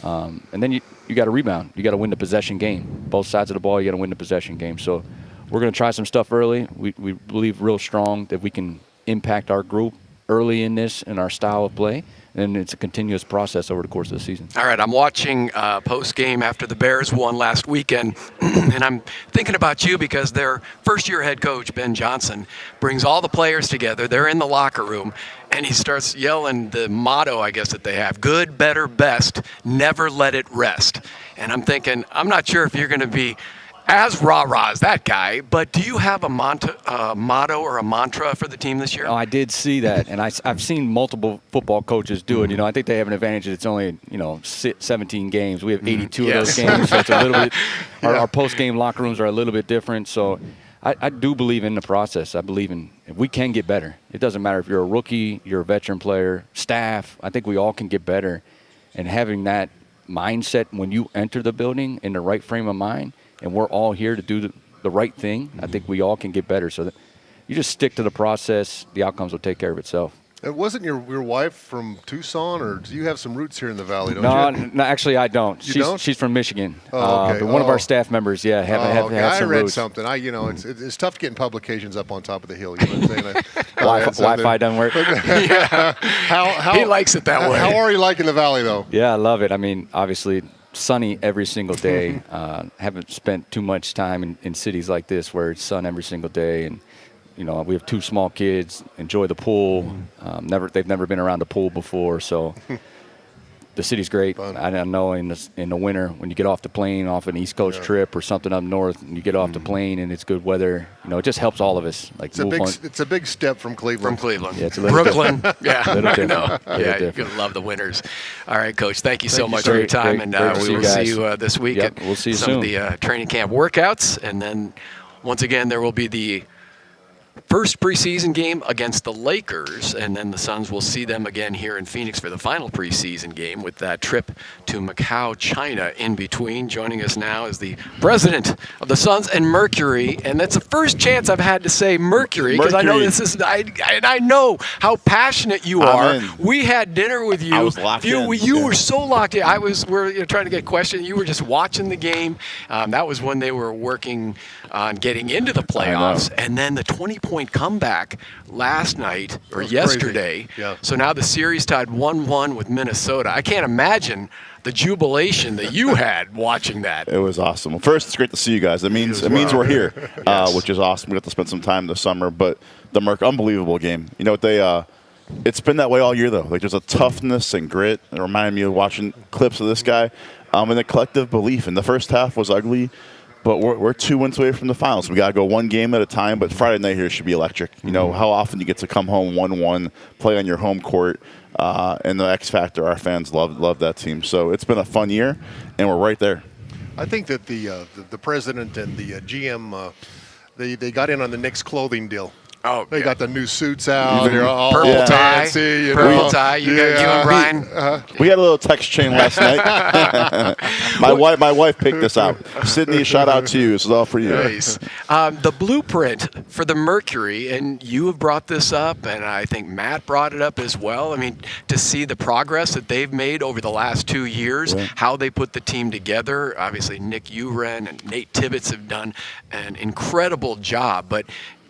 And then you got to rebound. You got to win the possession game. Both sides of the ball, you got to win the possession game. So we're going to try some stuff early. We believe real strong that we can impact our group early in this and our style of play. And it's a continuous process over the course of the season. All right, I'm watching post-game after the Bears won last weekend, and I'm thinking about you because their first-year head coach, Ben Johnson, brings all the players together. They're in the locker room, and he starts yelling the motto, I guess, that they have: good, better, best, never let it rest. And I'm thinking, I'm not sure if you're going to be as rah-rah as that guy, but do you have a motto or a mantra for the team this year? Oh, I did see that, and I've seen multiple football coaches do it. You know, I think they have an advantage that it's only, 17 games. We have 82 of those games, so it's a little bit – our post-game locker rooms are a little bit different. So I do believe in the process. I believe in – we can get better. It doesn't matter if you're a rookie, you're a veteran player, staff. I think we all can get better. And having that mindset when you enter the building in the right frame of mind – and we're all here to do the right thing, I think we all can get better. So that you just stick to the process, the outcomes will take care of itself. Wasn't your wife from Tucson, or do you have some roots here in the Valley, don't you? No, actually I don't. She's from Michigan. Oh, okay. But one of our staff members, have some I read roots. something. It's tough getting publications up on top of the hill. You know what I'm saying? Wi-Fi doesn't work. He likes it that way. How are you liking the Valley, though? Yeah, I love it. I mean, obviously sunny every single day. Haven't spent too much time in cities like this where it's sun every single day, and we have two small kids. Enjoy the pool. They've never been around a pool before, so the city's great. I know in the winter when you get off the plane, off an East Coast trip or something up north, and you get off the plane and it's good weather, it just helps all of us. Like it's a big step from Cleveland. Yeah, it's a little Brooklyn. Yeah, I know. Yeah, you're gonna love the winters. All right, Coach. Thank you so much for your time, and we will see you this week at we'll see you some soon. of the training camp workouts, and then once again there will be the first preseason game against the Lakers, and then the Suns will see them again here in Phoenix for the final preseason game with that trip to Macau, China in between. Joining us now is the president of the Suns and Mercury, and that's the first chance I've had to say Mercury because I know this is I know how passionate you are. We had dinner with you. I was locked in. You were so locked in. We're trying to get questions. You were just watching the game. That was when they were working on getting into the playoffs, and then the 20-point comeback last night or yesterday. Yeah. So now the series tied 1-1 with Minnesota. I can't imagine the jubilation that you had watching that. It was awesome. Well, first, it's great to see you guys. It means we're here, which is awesome. We got to spend some time this summer. But the unbelievable game. You know what it's been that way all year, though. Like, there's a toughness and grit. It reminded me of watching clips of this guy, and the collective belief. And the first half was ugly. But we're 2 wins away from the finals. We got to go one game at a time. But Friday night here should be electric. You know, how often you get to come home 1-1, play on your home court, and the X factor. Our fans love that team. So it's been a fun year, and we're right there. I think that the president and the GM they got in on the Knicks clothing deal. Oh, they got the new suits out. They're all purple tie. fancy. Purple tie. You and Brian. We had a little text chain last night. my wife picked this out. Sydney, shout out to you. This is all for you. Nice. The blueprint for the Mercury, and you have brought this up, and I think Matt brought it up as well. I mean, to see the progress that they've made over the last 2 years, how they put the team together. Obviously, Nick Uren and Nate Tibbetts have done an incredible job, but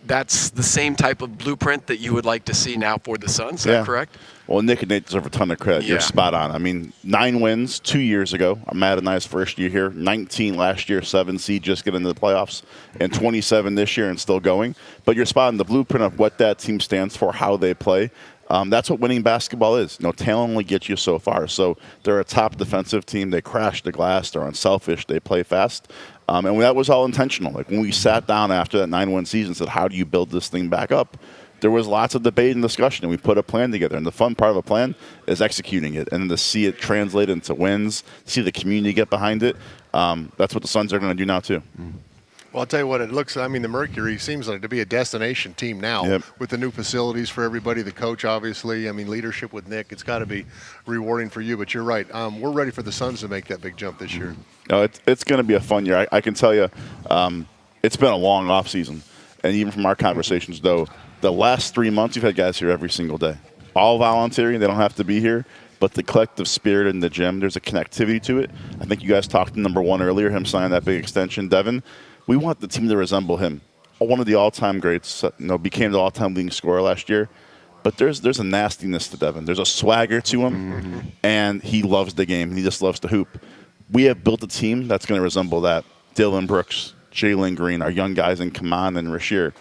that's the same type of blueprint that you would like to see now for the Suns. Is that correct? Well, Nick and Nate deserve a ton of credit. Yeah. You're spot on. I mean, 9 wins 2 years ago. Matt and I's first year here. 19 last year, 7 seed, just getting into the playoffs, and 27 this year and still going. But you're spot on. The blueprint of what that team stands for, how they play. That's what winning basketball is. Talent only gets you so far. So they're a top defensive team. They crash the glass. They're unselfish. They play fast. And that was all intentional. Like when we sat down after that 9-win season and said, how do you build this thing back up? There was lots of debate and discussion, and we put a plan together. And the fun part of a plan is executing it, and then to see it translate into wins, see the community get behind it. That's what the Suns are going to do now too. Well, I'll tell you what, it looks, I mean, the Mercury seems like to be a destination team now with the new facilities for everybody, the coach, obviously. I mean, leadership with Nick, it's got to be rewarding for you. But you're right. We're ready for the Suns to make that big jump this year. No, it's going to be a fun year. I can tell you it's been a long off season. And even from our conversations, though, the last 3 months, you've had guys here every single day. All volunteering. They don't have to be here. But the collective spirit in the gym, there's a connectivity to it. I think you guys talked to number 1 earlier, him signing that big extension. Devin, we want the team to resemble him. One of the all-time greats, became the all-time leading scorer last year. But there's a nastiness to Devin. There's a swagger to him, and he loves the game. He just loves to hoop. We have built a team that's going to resemble that. Dillon Brooks, Jaylen Green, our young guys in Kaman and Rasheer.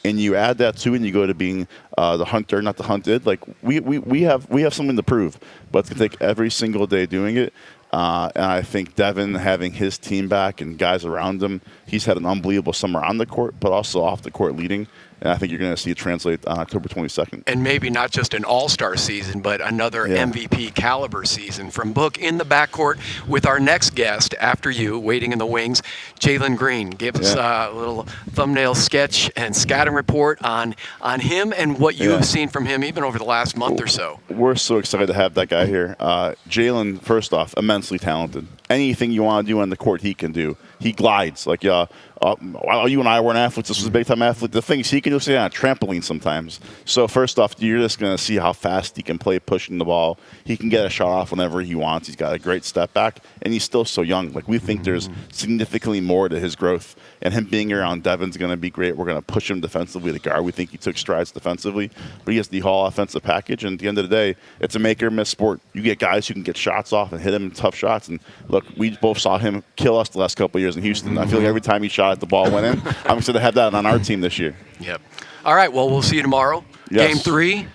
And you add that to it, and you go to being the hunter, not the hunted. Like we have something to prove, but it's going to take every single day doing it. And I think Devin having his team back and guys around him, he's had an unbelievable summer on the court, but also off the court leading. And I think you're going to see it translate on October 22nd. And maybe not just an all-star season, but another MVP caliber season. From Book in the backcourt with our next guest after you, waiting in the wings, Jaylen Green. Give us a little thumbnail sketch and scouting report on him and what you have seen from him even over the last month or so. We're so excited to have that guy here. Jaylen, first off, immensely talented. Anything you want to do on the court, he can do. He glides. Like, while you and I weren't athletes, this was a big-time athlete. The things he can do, say on a trampoline sometimes. So first off, you're just going to see how fast he can play pushing the ball. He can get a shot off whenever he wants. He's got a great step back, and he's still so young. Like, we think there's significantly more to his growth, and him being around Devin's going to be great. We're going to push him defensively to guard. We think he took strides defensively, but he has the whole offensive package, and at the end of the day, it's a make-or-miss sport. You get guys who can get shots off and hit him in tough shots, and look, we both saw him kill us the last couple of years in Houston. I feel like every time he shot it, the ball went in. I'm excited to have that on our team this year. Yep. All right, well, we'll see you tomorrow. Yes. Game 3,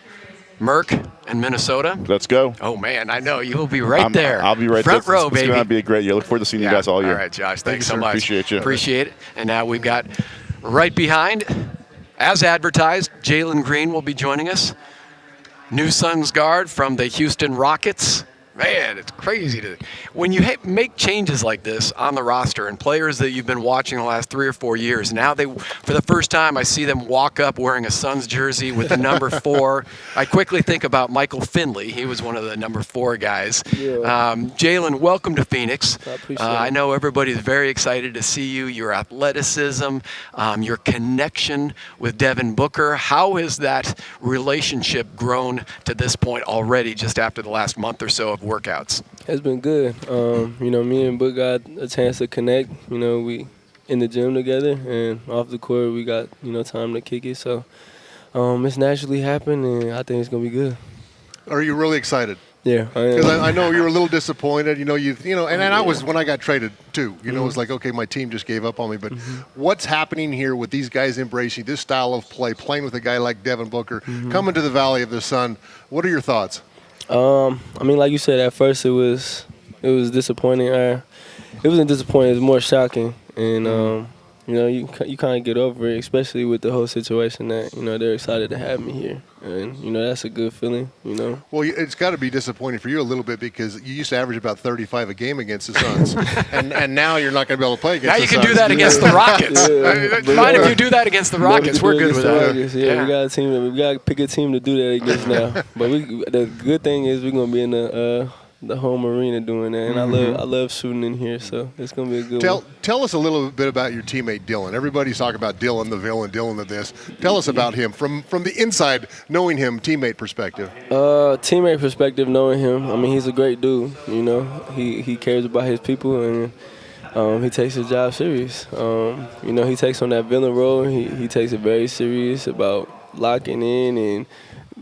Merc and Minnesota. Let's go. Oh, man, I know. You'll be right there. I'll be right Front there. row, It's baby. going to be a great year. Look forward to seeing you guys all year. All right, Josh. Thanks so sir. much. Appreciate you. Appreciate it. And now we've got right behind, as advertised, Jaylen Green will be joining us. New Suns guard from the Houston Rockets. Man, it's crazy when you make changes like this on the roster and players that you've been watching the last 3 or 4 years. Now for the first time, I see them walk up wearing a Suns jersey with the number 4. I quickly think about Michael Finley. He was one of the number 4 guys. Yeah. Jaylen, welcome to Phoenix. I appreciate it. I know everybody's very excited to see you. Your athleticism, your connection with Devin Booker. How has that relationship grown to this point already, just after the last month or so of workouts? It's been good. Me and Book got a chance to connect. We in the gym together, and off the court we got time to kick it. So it's naturally happened, and I think it's gonna be good. Are you really excited? Yeah, I am. Because I know you were a little disappointed. And I was when I got traded too. It was like, okay, my team just gave up on me. But what's happening here with these guys embracing this style of play, playing with a guy like Devin Booker, coming to the Valley of the Sun? What are your thoughts? Like you said, at first it was disappointing. It wasn't disappointing. It was more shocking, and you kind of get over it, especially with the whole situation that they're excited to have me here, and that's a good feeling. Well, it's got to be disappointing for you a little bit because you used to average about 35 a game against the Suns, and now you're not going to be able to play against. Now the you can Suns. do that against the Rockets. Fine if you do that against the Rockets. We're good with that. We got a team. We got to pick a team to do that against now. But the good thing is we're going to be in the home arena doing that, and I love shooting in here, so it's gonna be a good one. Tell us a little bit about your teammate Dillon. Everybody's talking about Dillon the villain, Dillon the this. Tell us about him from the inside, knowing him, teammate perspective. Teammate perspective, knowing him. I mean, he's a great dude. He cares about his people, and He takes his job serious. You know, he takes on that villain role. He takes it very serious about locking in and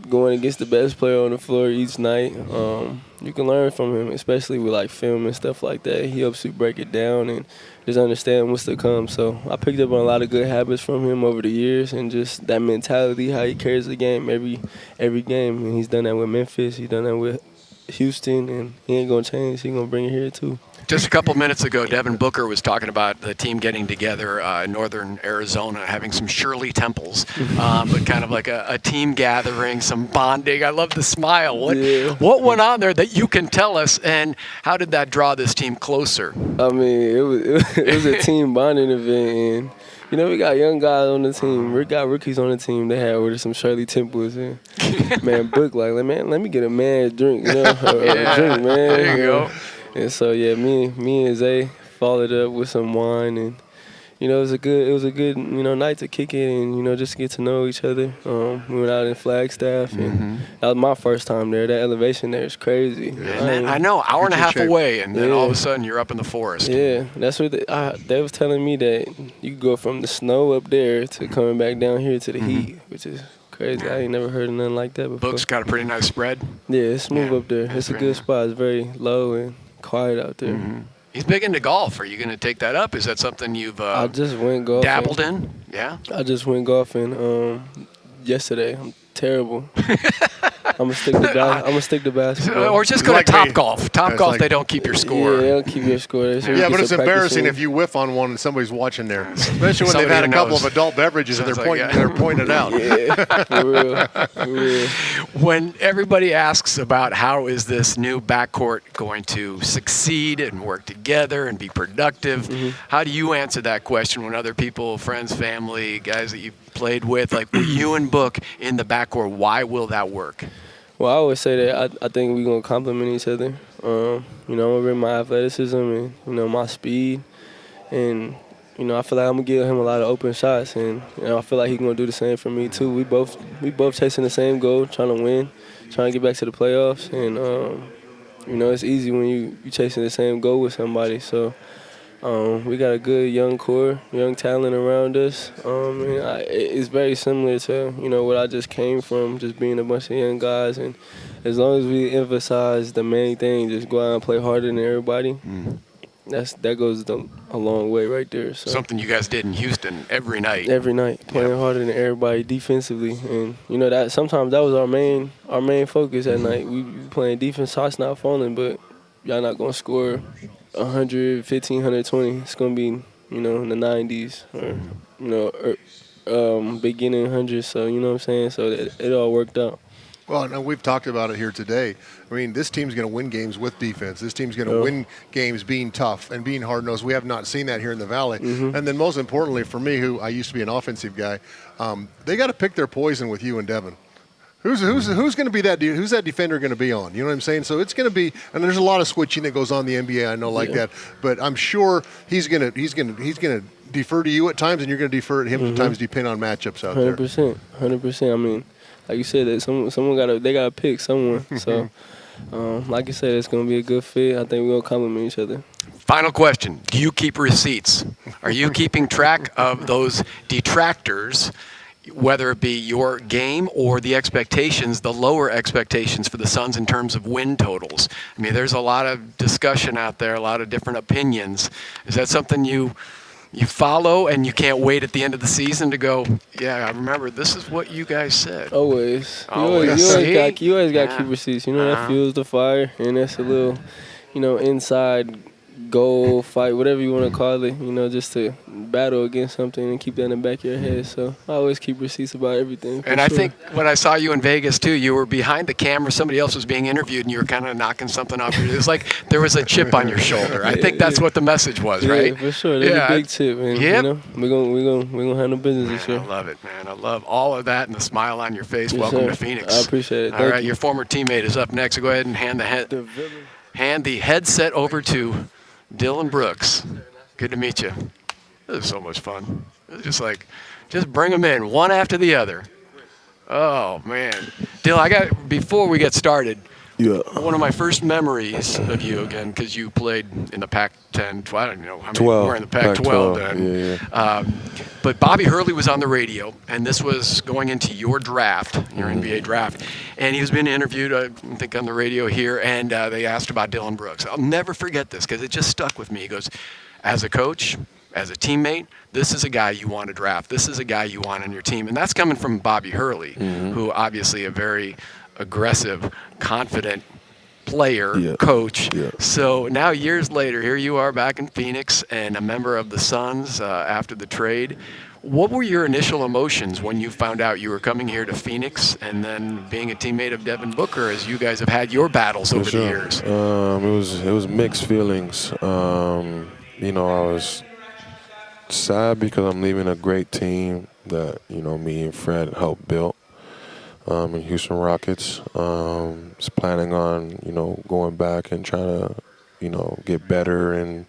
going against the best player on the floor each night. You can learn from him, especially with like film and stuff like that. He helps you break it down and just understand what's to come. So I picked up on a lot of good habits from him over the years, and just that mentality, how he carries the game every game. And he's done that with Memphis. He's done that with Houston, and he ain't gonna change. He's gonna bring it here too. Just a couple minutes ago, Devin Booker was talking about the team getting together in northern Arizona, having some Shirley Temples, but kind of like a team gathering, some bonding. I love the smile. What went on there that you can tell us, and how did that draw this team closer? I mean, it was a team bonding event, and you know, we got young guys on the team. We got rookies on the team. They had ordered some Shirley Temples, and man, Book like, man, let me get a man drink, you know, a drink, man. There you go. And so yeah, me and Zay followed up with some wine, and you know, it was a good night to kick it and just get to know each other. We went out in Flagstaff, and that was my first time there. That elevation there is crazy. Yeah, I know, hour and a half away, and then all of a sudden you're up in the forest. Yeah, that's what they was telling me, that you could go from the snow up there to coming back down here to the heat, which is crazy. I ain't never heard of nothing like that before. Book's got a pretty nice spread. Yeah, it's smooth up there. It's a good spot. It's very low and quiet out there. He's big into golf. Are you going to take that up? Is that something you've I just went golfing. dabbled in? Yeah. I just went golfing yesterday. I'm terrible. I'm gonna stick to basketball. Or just go to Top Golf. Top Golf, they don't keep your score. Yeah, they don't keep your score. Yeah, but it's embarrassing if you whiff on one and somebody's watching there, especially when they've had a couple of adult beverages and they're pointing it out. Yeah, for real. When everybody asks about how is this new backcourt going to succeed and work together and be productive, how do you answer that question when other people, friends, family, guys that you've played with, like with you and Book in the backcourt, why will that work? Well, I always say that I think we're going to complement each other. I'm going to bring my athleticism and, my speed. And, I feel like I'm going to give him a lot of open shots. And, I feel like he's going to do the same for me, too. We both chasing the same goal, trying to win, trying to get back to the playoffs. And, it's easy when you chasing the same goal with somebody. So, we got a good young core, young talent around us. It's very similar to, what I just came from, just being a bunch of young guys. And as long as we emphasize the main thing, just go out and play harder than everybody, that goes a long way right there. So. Something you guys did in Houston every night. Every night, playing harder than everybody defensively. And, that sometimes that was our main focus at night. We playing defense, shots not falling, but y'all not going to score 115, 120. It's going to be, in the 90s or, beginning 100s. So, you know what I'm saying? So it all worked out. Well, no, we've talked about it here today. I mean, this team's going to win games with defense. This team's going to win games being tough and being hard-nosed. We have not seen that here in the Valley. And then most importantly for me, who I used to be an offensive guy, they got to pick their poison with you and Devin. Who's going to be that? Who's that defender going to be on? You know what I'm saying? So it's going to be, and there's a lot of switching that goes on in the NBA. I know like that, but I'm sure he's going to defer to you at times, and you're going to defer to him at times, depending on matchups out there. 100%. I mean, like you said, that someone got to pick someone. So, like you said, it's going to be a good fit. I think we're going to complement each other. Final question: do you keep receipts? Are you keeping track of those detractors? Whether it be your game or the expectations, the lower expectations for the Suns in terms of win totals. I mean, there's a lot of discussion out there, a lot of different opinions. Is that something you follow and you can't wait at the end of the season to go, yeah, I remember this is what you guys said? Always. You always got to keep receipts. That fuels the fire, and that's a little, inside goal, fight, whatever you want to call it, just to battle against something and keep that in the back of your head. So I always keep receipts about everything. And I think when I saw you in Vegas, too, you were behind the camera. Somebody else was being interviewed, and you were kind of knocking something off. It was like there was a chip on your shoulder. I think that's what the message was, right? Yeah, for sure. There's a big chip, man. Yep. We're gonna handle business this year. I love it, man. I love all of that and the smile on your face. Welcome to Phoenix. I appreciate it. All right, your former teammate is up next. So go ahead and hand the headset over to Dillon Brooks. Good to meet you. This is so much fun. It's just bring them in one after the other. Oh man, Dill, before we get started, Yeah. One of my first memories of you, again, because you played in the Pac-10, 12, I don't know how many 12. were in the Pac-12 then. Yeah. But Bobby Hurley was on the radio, and this was going into your draft, your NBA draft. And he was being interviewed, I think, on the radio here, and they asked about Dillon Brooks. I'll never forget this because it just stuck with me. He goes, as a coach, as a teammate, this is a guy you want to draft. This is a guy you want on your team. And that's coming from Bobby Hurley, who obviously a very aggressive, confident player, coach. So now years later, here you are back in Phoenix and a member of the Suns after the trade. What were your initial emotions when you found out you were coming here to Phoenix and then being a teammate of Devin Booker as you guys have had your battles over the years? It was mixed feelings. You know, I was sad because I'm leaving a great team that, you know, me and Fred helped build. In Houston Rockets. Was planning on, you know, going back and trying to, you know, get better and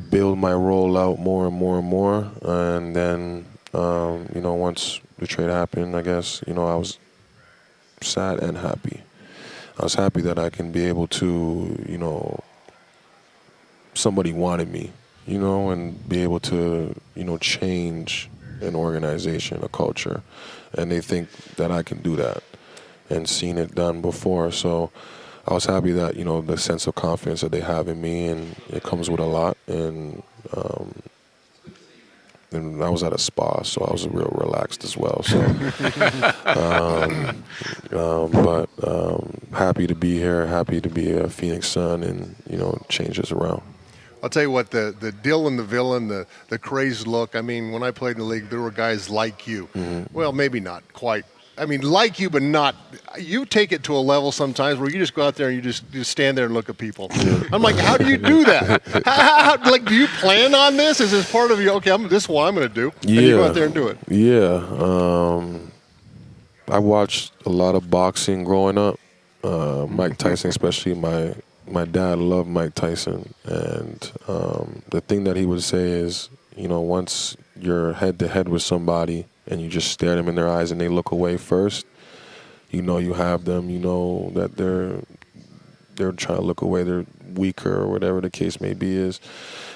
build my role out more and more and more. And then, you know, once the trade happened, I guess, you know, I was sad and happy. I was happy that I can be able to, you know, somebody wanted me, you know, and be able to, you know, change an organization, a culture. And they think that I can do that and seen it done before. So I was happy that, you know, the sense of confidence that they have in me, and it comes with a lot. And I was at a spa, so I was real relaxed as well. So, but happy to be here, happy to be a Phoenix Sun and, you know, change this around. I'll tell you what, the Dillon, the villain, the crazed look. I mean, when I played in the league, there were guys like you. Well, maybe not quite. I mean, like you, but not. You take it to a level sometimes where you just go out there and you just stand there and look at people. I'm like, how do you do that? Like, do you plan on this? Is this part of you? Okay, this is what I'm going to do. And you go out there and do it. Yeah. I watched a lot of boxing growing up. Mike Tyson, especially my dad loved Mike Tyson, and the thing that he would say is, you know, once you're head-to-head with somebody and you just stare them in their eyes and they look away first, you know you have them, you know that they're trying to look away, they're weaker or whatever the case may be is.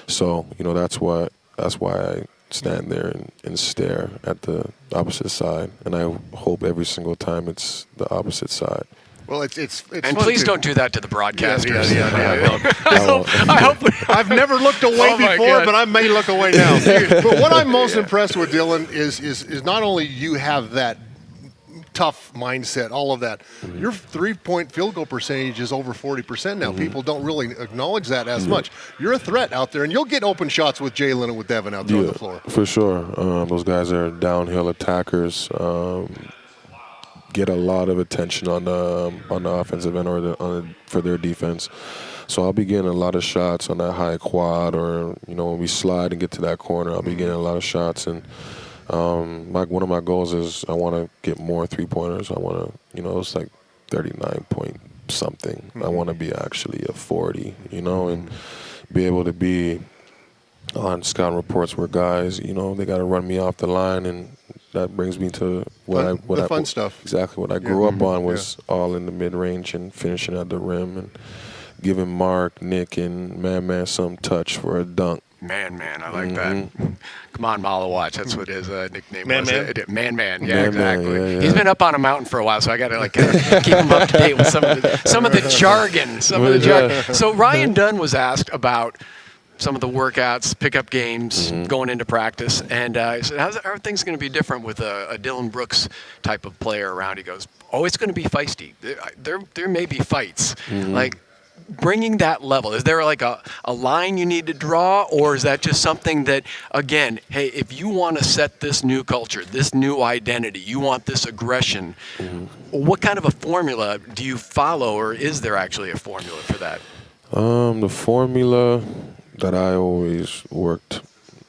So, you know, that's why I stand there and stare at the opposite side, and I hope every single time it's the opposite side. Well, it's and please don't do that to the broadcasters. I hope. I've never looked away before, but I may look away now. But what I'm most impressed with, Dillon, is not only you have that tough mindset, all of that. Your three-point field goal percentage is over 40% now. People don't really acknowledge that as much. You're a threat out there, and you'll get open shots with Jaylen and with Devin out there on the floor. For sure. Those guys are downhill attackers. Get a lot of attention on the offensive end or for their defense. So I'll be getting a lot of shots on that high quad, or, you know, when we slide and get to that corner, I'll be getting a lot of shots. And one of my goals is I want to get more three-pointers. I want to, you know, it's like 39 point something. I want to be actually a 40, you know, and be able to be on scouting reports where guys, you know, they got to run me off the line, and that brings me to what fun stuff. Exactly what I grew up on was all in the mid-range and finishing at the rim and giving Mark, Nick, and Man some touch for a dunk. Man, I like that. Come on, Malawatch. That's what his nickname was. Man. Yeah, Man, exactly. yeah. He's been up on a mountain for a while, so I got to keep him up to date with some of the jargon. So Ryan Dunn was asked about some of the workouts, pickup games, going into practice, and he said, how are things going to be different with a Dillon Brooks type of player around? He goes, it's going to be feisty. There may be fights. Like, bringing that level, is there like a line you need to draw, or is that just something that, again, hey, if you want to set this new culture, this new identity, you want this aggression, what kind of a formula do you follow, or is there actually a formula for that? The formula that I always worked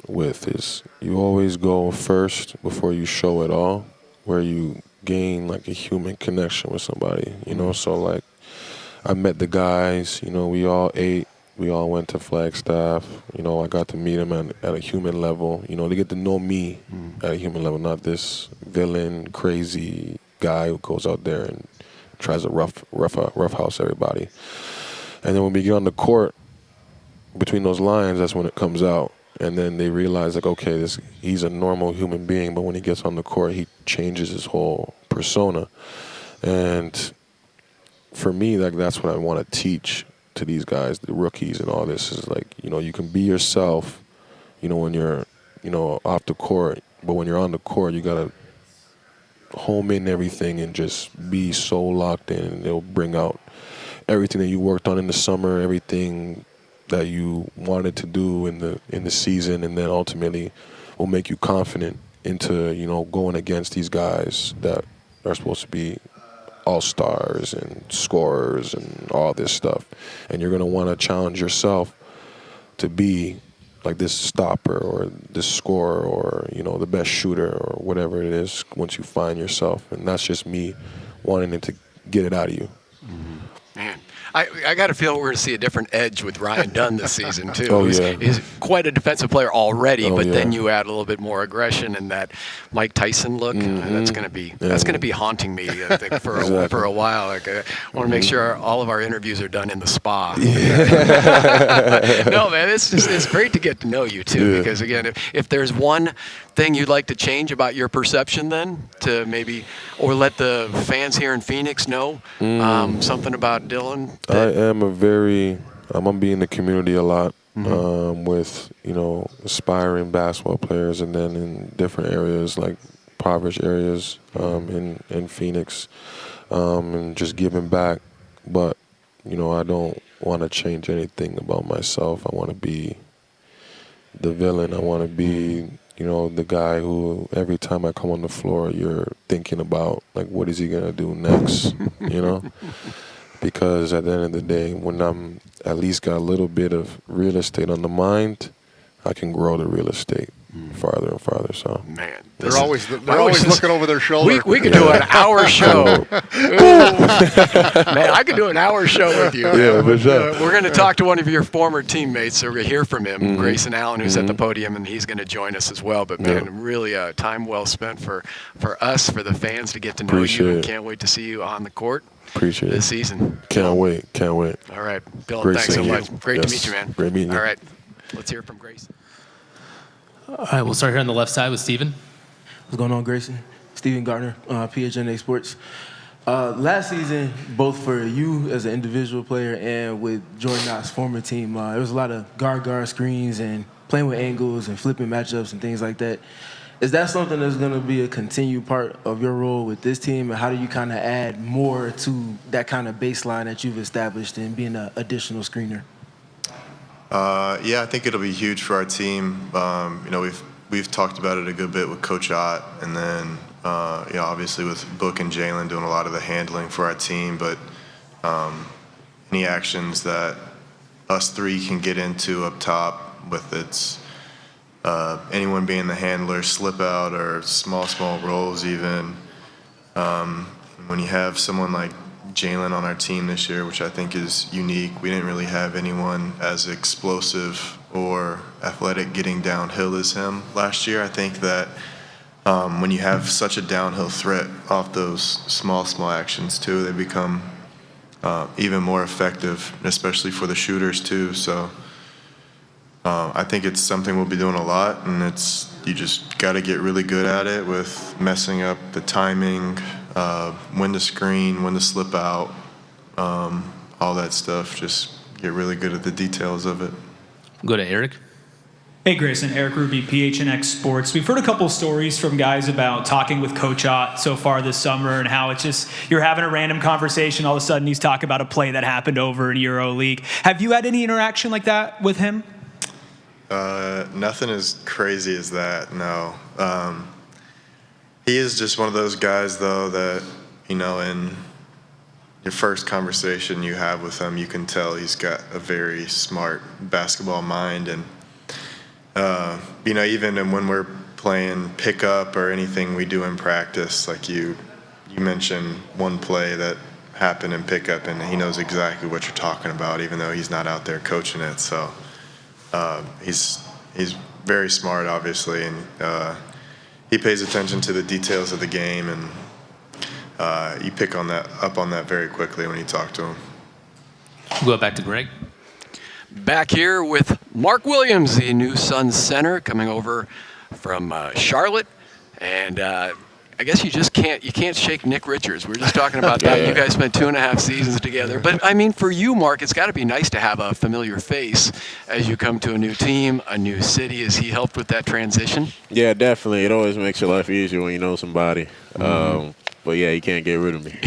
with is you always go first before you show it all, where you gain like a human connection with somebody, you know. So like I met the guys, you know, we all ate, we all went to Flagstaff, you know, I got to meet them at a human level, you know, they get to know me at a human level, not this villain, crazy guy who goes out there and tries to roughhouse everybody. And then when we get on the court, between those lines, that's when it comes out. And then they realize, like, okay, he's a normal human being, but when he gets on the court, he changes his whole persona. And for me, like, that's what I want to teach to these guys, the rookies and all this, is like, you can be yourself, when you're, off the court. But when you're on the court, you got to home in everything and just be so locked in, and it'll bring out everything that you worked on in the summer, everything that you wanted to do in the season, and then ultimately will make you confident into, going against these guys that are supposed to be all-stars and scorers and all this stuff. And you're going to want to challenge yourself to be like this stopper or this scorer or, the best shooter or whatever it is once you find yourself. And that's just me wanting to get it out of you. Man, I got to feel we're going to see a different edge with Ryan Dunn this season, too. Oh, He's quite a defensive player already, but yeah. then you add a little bit more aggression and that Mike Tyson look. That's going to be haunting me, I think, for a while. Like, I want to make sure all of our interviews are done in the spa. No, man, it's great to get to know you, too, because, again, if there's one thing you'd like to change about your perception then to maybe, or let the fans here in Phoenix know something about Dillon? I'm gonna be in the community a lot with, aspiring basketball players, and then in different areas like impoverished areas in Phoenix, and just giving back. But, I don't want to change anything about myself. I want to be the villain. I want to be, the guy who every time I come on the floor, you're thinking about, like, what is he going to do next, Because at the end of the day, when I'm at least got a little bit of real estate on the mind, I can grow the real estate farther and farther. So, man, they're always looking over their shoulder. We could do an hour show. Man, I could do an hour show with you. Yeah, for sure. We're going to talk to one of your former teammates, so we're going to hear from him, Grayson Allen, who's at the podium, and he's going to join us as well. But, man, really time well spent for us, for the fans to get to know you. And can't wait to see you on the court. Appreciate this season. Can't wait. All right. Dillon, thanks so much. Great to meet you, man. Great meeting you. All right. Let's hear from Grayson. All right, we'll start here on the left side with Steven. What's going on, Grayson? Steven Gardner, PHNX Sports. Last season, both for you as an individual player and with Jordan Ott's former team, there was a lot of guard screens and playing with angles and flipping matchups and things like that. Is that something that's going to be a continued part of your role with this team? And how do you kind of add more to that kind of baseline that you've established in being an additional screener? Yeah, I think it'll be huge for our team. We've talked about it a good bit with Coach Ott, and then obviously with Book and Jaylen doing a lot of the handling for our team. But any actions that us three can get into up top, with its anyone being the handler, slip out, or small rolls even. When you have someone like Jaylen on our team this year, which I think is unique, we didn't really have anyone as explosive or athletic getting downhill as him last year. I think that when you have such a downhill threat off those small actions too, they become even more effective, especially for the shooters too. So I think it's something we'll be doing a lot, and you just got to get really good at it with messing up the timing, when to screen, when to slip out, all that stuff. Just get really good at the details of it. Go to Eric. Hey, Grayson. Eric Ruby, PHNX Sports. We've heard a couple of stories from guys about talking with Coach Ott so far this summer and how it's just you're having a random conversation. All of a sudden, he's talking about a play that happened over in EuroLeague. Have you had any interaction like that with him? Nothing as crazy as that, no. He is just one of those guys, though, that, in your first conversation you have with him, you can tell he's got a very smart basketball mind. And, even when we're playing pickup or anything we do in practice, like you mentioned one play that happened in pickup, and he knows exactly what you're talking about, even though he's not out there coaching it. So he's very smart, obviously, and he pays attention to the details of the game, and you pick on that very quickly when you talk to him. We'll go back to Greg. Back here with Mark Williams, the new Suns center, coming over from Charlotte, and I guess you can't shake Nick Richards. We were just talking about that. You guys spent 2.5 seasons together. But, I mean, for you, Mark, it's got to be nice to have a familiar face as you come to a new team, a new city. Has he helped with that transition? Yeah, definitely. It always makes your life easier when you know somebody. But, yeah, he can't get rid of me.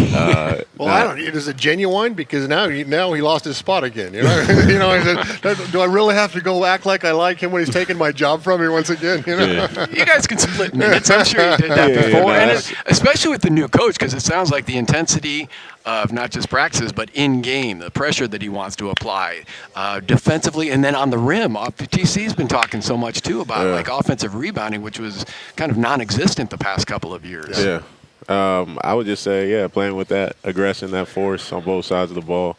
Well, I don't. Is it genuine? Because now he lost his spot again. You know, do I really have to go act like I like him when he's taking my job from me once again? You know, You guys can split minutes. I'm sure you did that before, and especially with the new coach, because it sounds like the intensity of not just practices but in game, the pressure that he wants to apply defensively, and then on the rim. TC's been talking so much too about like offensive rebounding, which was kind of non-existent the past couple of years. Yeah. I would just say, playing with that aggression, that force on both sides of the ball.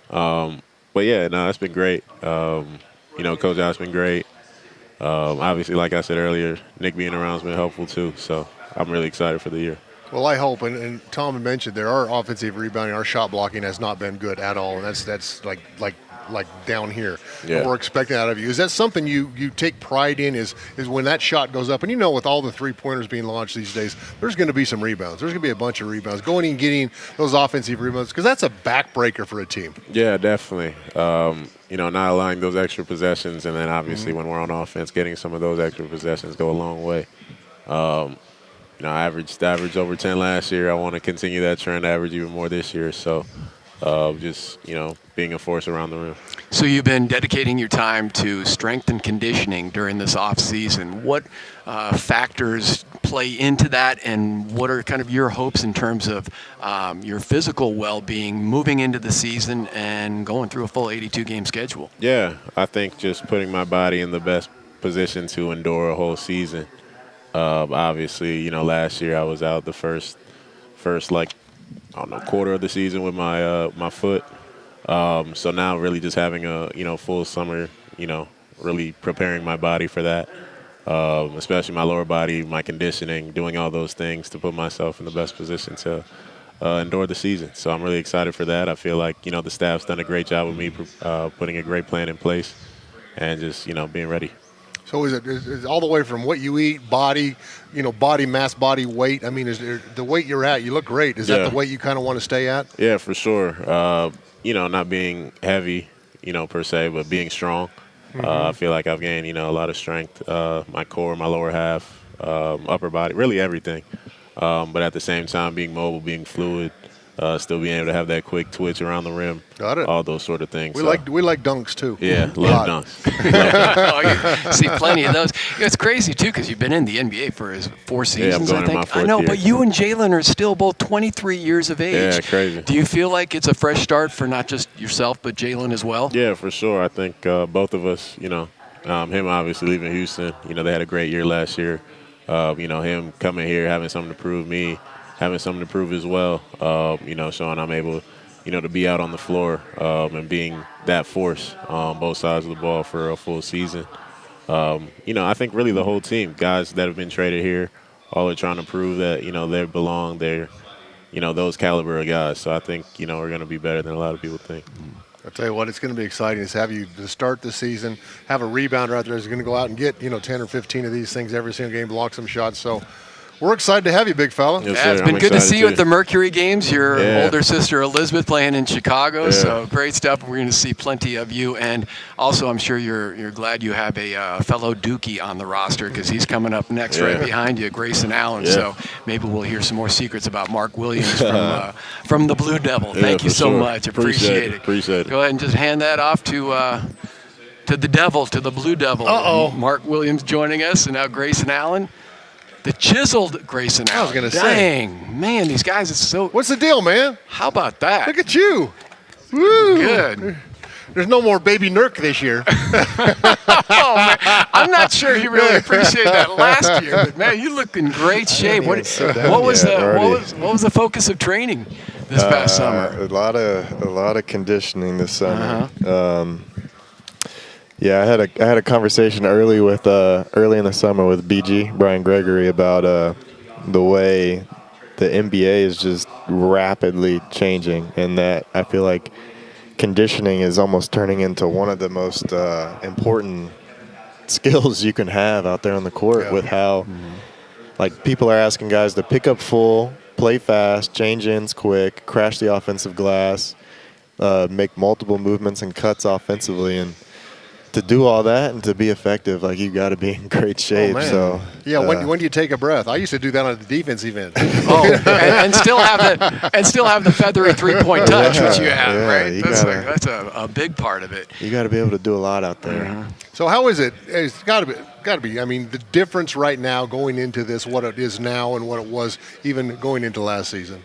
But, it's been great. Coach Ott's been great. Obviously, like I said earlier, Nick being around has been helpful too. So I'm really excited for the year. Well, I hope, and Tom had mentioned there, our offensive rebounding, our shot blocking has not been good at all, and that's like down here. Yeah. What we're expecting out of you. Is that something you take pride in? Is when that shot goes up, and with all the 3-pointers being launched these days, there's going to be some rebounds. There's going to be a bunch of rebounds. Going and getting those offensive rebounds, because that's a backbreaker for a team. Yeah, definitely. Not allowing those extra possessions, and then obviously when we're on offense, getting some of those extra possessions go a long way. I averaged over 10 last year. I want to continue that trend, average even more this year. So being a force around the rim. So you've been dedicating your time to strength and conditioning during this off season. What factors play into that, and what are kind of your hopes in terms of your physical well-being moving into the season and going through a full 82-game schedule? Yeah, I think just putting my body in the best position to endure a whole season. Obviously, last year I was out the first quarter of the season with my foot. So now really just having a full summer, really preparing my body for that, especially my lower body, my conditioning, doing all those things to put myself in the best position to endure the season. So I'm really excited for that. I feel like the staff's done a great job with me putting a great plan in place and just being ready. So is it all the way from what you eat, body, body mass, body weight? I mean, is there, the weight you're at, you look great. Is that the weight you kind of want to stay at? Yeah, for sure. Not being heavy, per se, but being strong. I feel like I've gained, a lot of strength, my core, my lower half, upper body, really everything. But at the same time, being mobile, being fluid, still being able to have that quick twitch around the rim. Got it. All those sort of things. We like dunks too. Yeah, love dunks. You see plenty of those. It's crazy too because you've been in the NBA for 4 seasons. I'm going in my 4th year. I know, but you and Jaylen are still both 23 years of age. Yeah, crazy. Do you feel like it's a fresh start for not just yourself but Jaylen as well? Yeah, for sure. I think both of us. Him obviously leaving Houston. They had a great year last year. Him coming here, having something to prove, me having something to prove as well. Showing I'm able, to be out on the floor and being that force on both sides of the ball for a full season. I think really the whole team, guys that have been traded here, all are trying to prove that, they belong. They're, those caliber of guys. So I think, we're going to be better than a lot of people think. I'll tell you what, it's going to be exciting to have you to start the season, have a rebounder out there who's going to go out and get, 10 or 15 of these things every single game, block some shots. So we're excited to have you, big fella. Yes, It's been good to see you at the Mercury games. Your older sister Elizabeth playing in Chicago, so great stuff. We're going to see plenty of you, and also I'm sure you're glad you have a fellow Dookie on the roster because he's coming up next right behind you, Grayson Allen. So maybe we'll hear some more secrets about Mark Williams from the Blue Devil. Thank you so much. Appreciate it. Appreciate it. Go ahead and just hand that off to the Devil, to the Blue Devil. Mark Williams joining us, and now Grayson Allen. The chiseled Grayson Allen. I was going to say. Dang, man, these guys are so. What's the deal, man? How about that? Look at you. Woo. Good. There's no more baby Nurk this year. Oh, man. I'm not sure he really appreciated that last year, but man, you look in great shape. What was the focus of training this past summer? A lot of conditioning this summer. Yeah, I had a conversation early in the summer with BG, Brian Gregory, about the way NBA is just rapidly changing, and that I feel like conditioning is almost turning into one of the most important skills you can have out there on the court with how like people are asking guys to pick up full, play fast, change ends quick, crash the offensive glass, make multiple movements and cuts offensively, and to do all that and to be effective, like you got to be in great shape. So yeah, when do you take a breath? I used to do that on the defensive end. and still have the feathery 3-point touch, which you have, right? That's a big part of it. You got to be able to do a lot out there. So how is it? It's got to be. I mean, the difference right now going into this, what it is now and what it was even going into last season.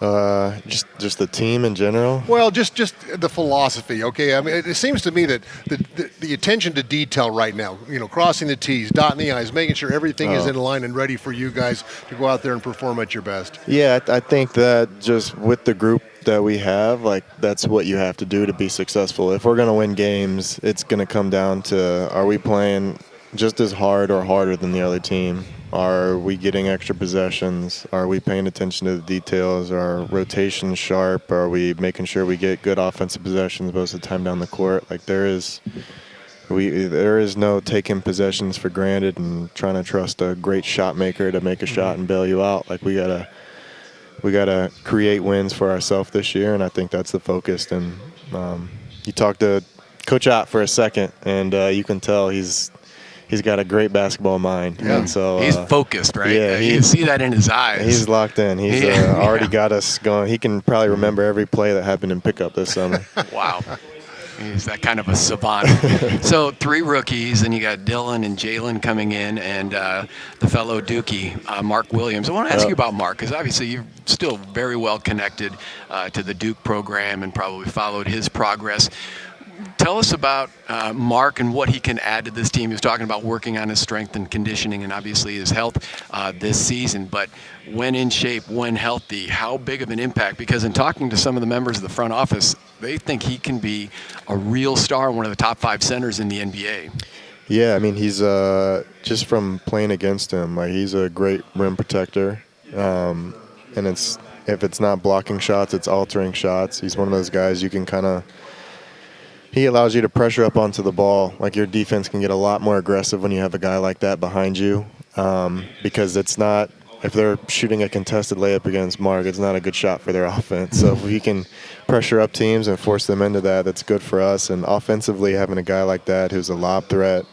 Just the team in general. Well, just the philosophy. Okay, I mean, it seems to me that the attention to detail right now, crossing the T's, dotting the I's, making sure everything is in line and ready for you guys to go out there and perform at your best. Yeah, I think that just with the group that we have, like that's what you have to do to be successful. If we're going to win games, it's going to come down to, are we playing just as hard or harder than the other team? Are we getting extra possessions? Are we paying attention to the details? Are rotations sharp? Are we making sure we get good offensive possessions most of the time down the court? Like there is no taking possessions for granted and trying to trust a great shot maker to make a shot and bail you out. Like we gotta create wins for ourselves this year, and I think that's the focus. And you talk to Coach Ott for a second, and you can tell he's got a great basketball mind. Yeah. And so he's focused, right? Yeah, you can see that in his eyes. He's locked in. He's already got us going. He can probably remember every play that happened in pickup this summer. Wow. He's that kind of a savant. So 3 rookies, and you got Dillon and Jaylen coming in, and the fellow Dookie, Mark Williams. I want to ask you about Mark, because obviously you're still very well connected to the Duke program and probably followed his progress. Tell us about Mark and what he can add to this team. He was talking about working on his strength and conditioning and obviously his health this season. But when in shape, when healthy, how big of an impact? Because in talking to some of the members of the front office, they think he can be a real star, one of the top 5 centers in the NBA. Yeah, I mean, he's just from playing against him, like he's a great rim protector. And if it's not blocking shots, it's altering shots. He's one of those guys you can kind of – he allows you to pressure up onto the ball. Like your defense can get a lot more aggressive when you have a guy like that behind you, because it's not, if they're shooting a contested layup against Mark, it's not a good shot for their offense. So if we can pressure up teams and force them into that, that's good for us. And offensively, having a guy like that who's a lob threat,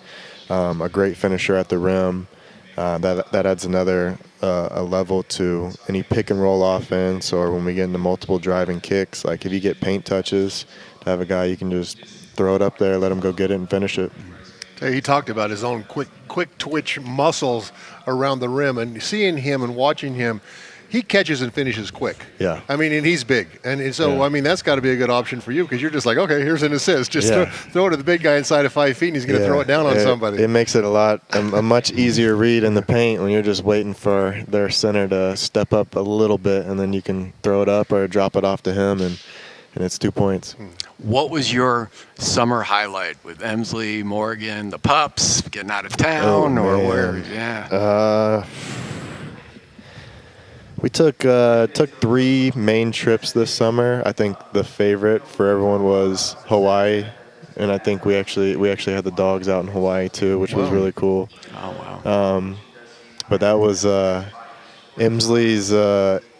a great finisher at the rim, that adds another a level to any pick and roll offense, or when we get into multiple driving kicks. Like if you get paint touches, to have a guy you can just throw it up there, let him go get it and finish it. He talked about his own quick twitch muscles around the rim, and seeing him and watching him, he catches and finishes quick. Yeah. I mean, and he's big. And so, I mean, that's got to be a good option for you, because you're just like, okay, here's an assist. Just throw it to the big guy inside of 5 feet, and he's going to throw it down on somebody. It makes it a much easier read in the paint when you're just waiting for their center to step up a little bit, and then you can throw it up or drop it off to him, and it's 2 points. What was your summer highlight with Emsley, Morgan, the Pups, getting out of town, or where? Yeah. We took 3 main trips this summer. I think the favorite for everyone was Hawaii, and I think we actually had the dogs out in Hawaii too, which was really cool. Oh wow. But that was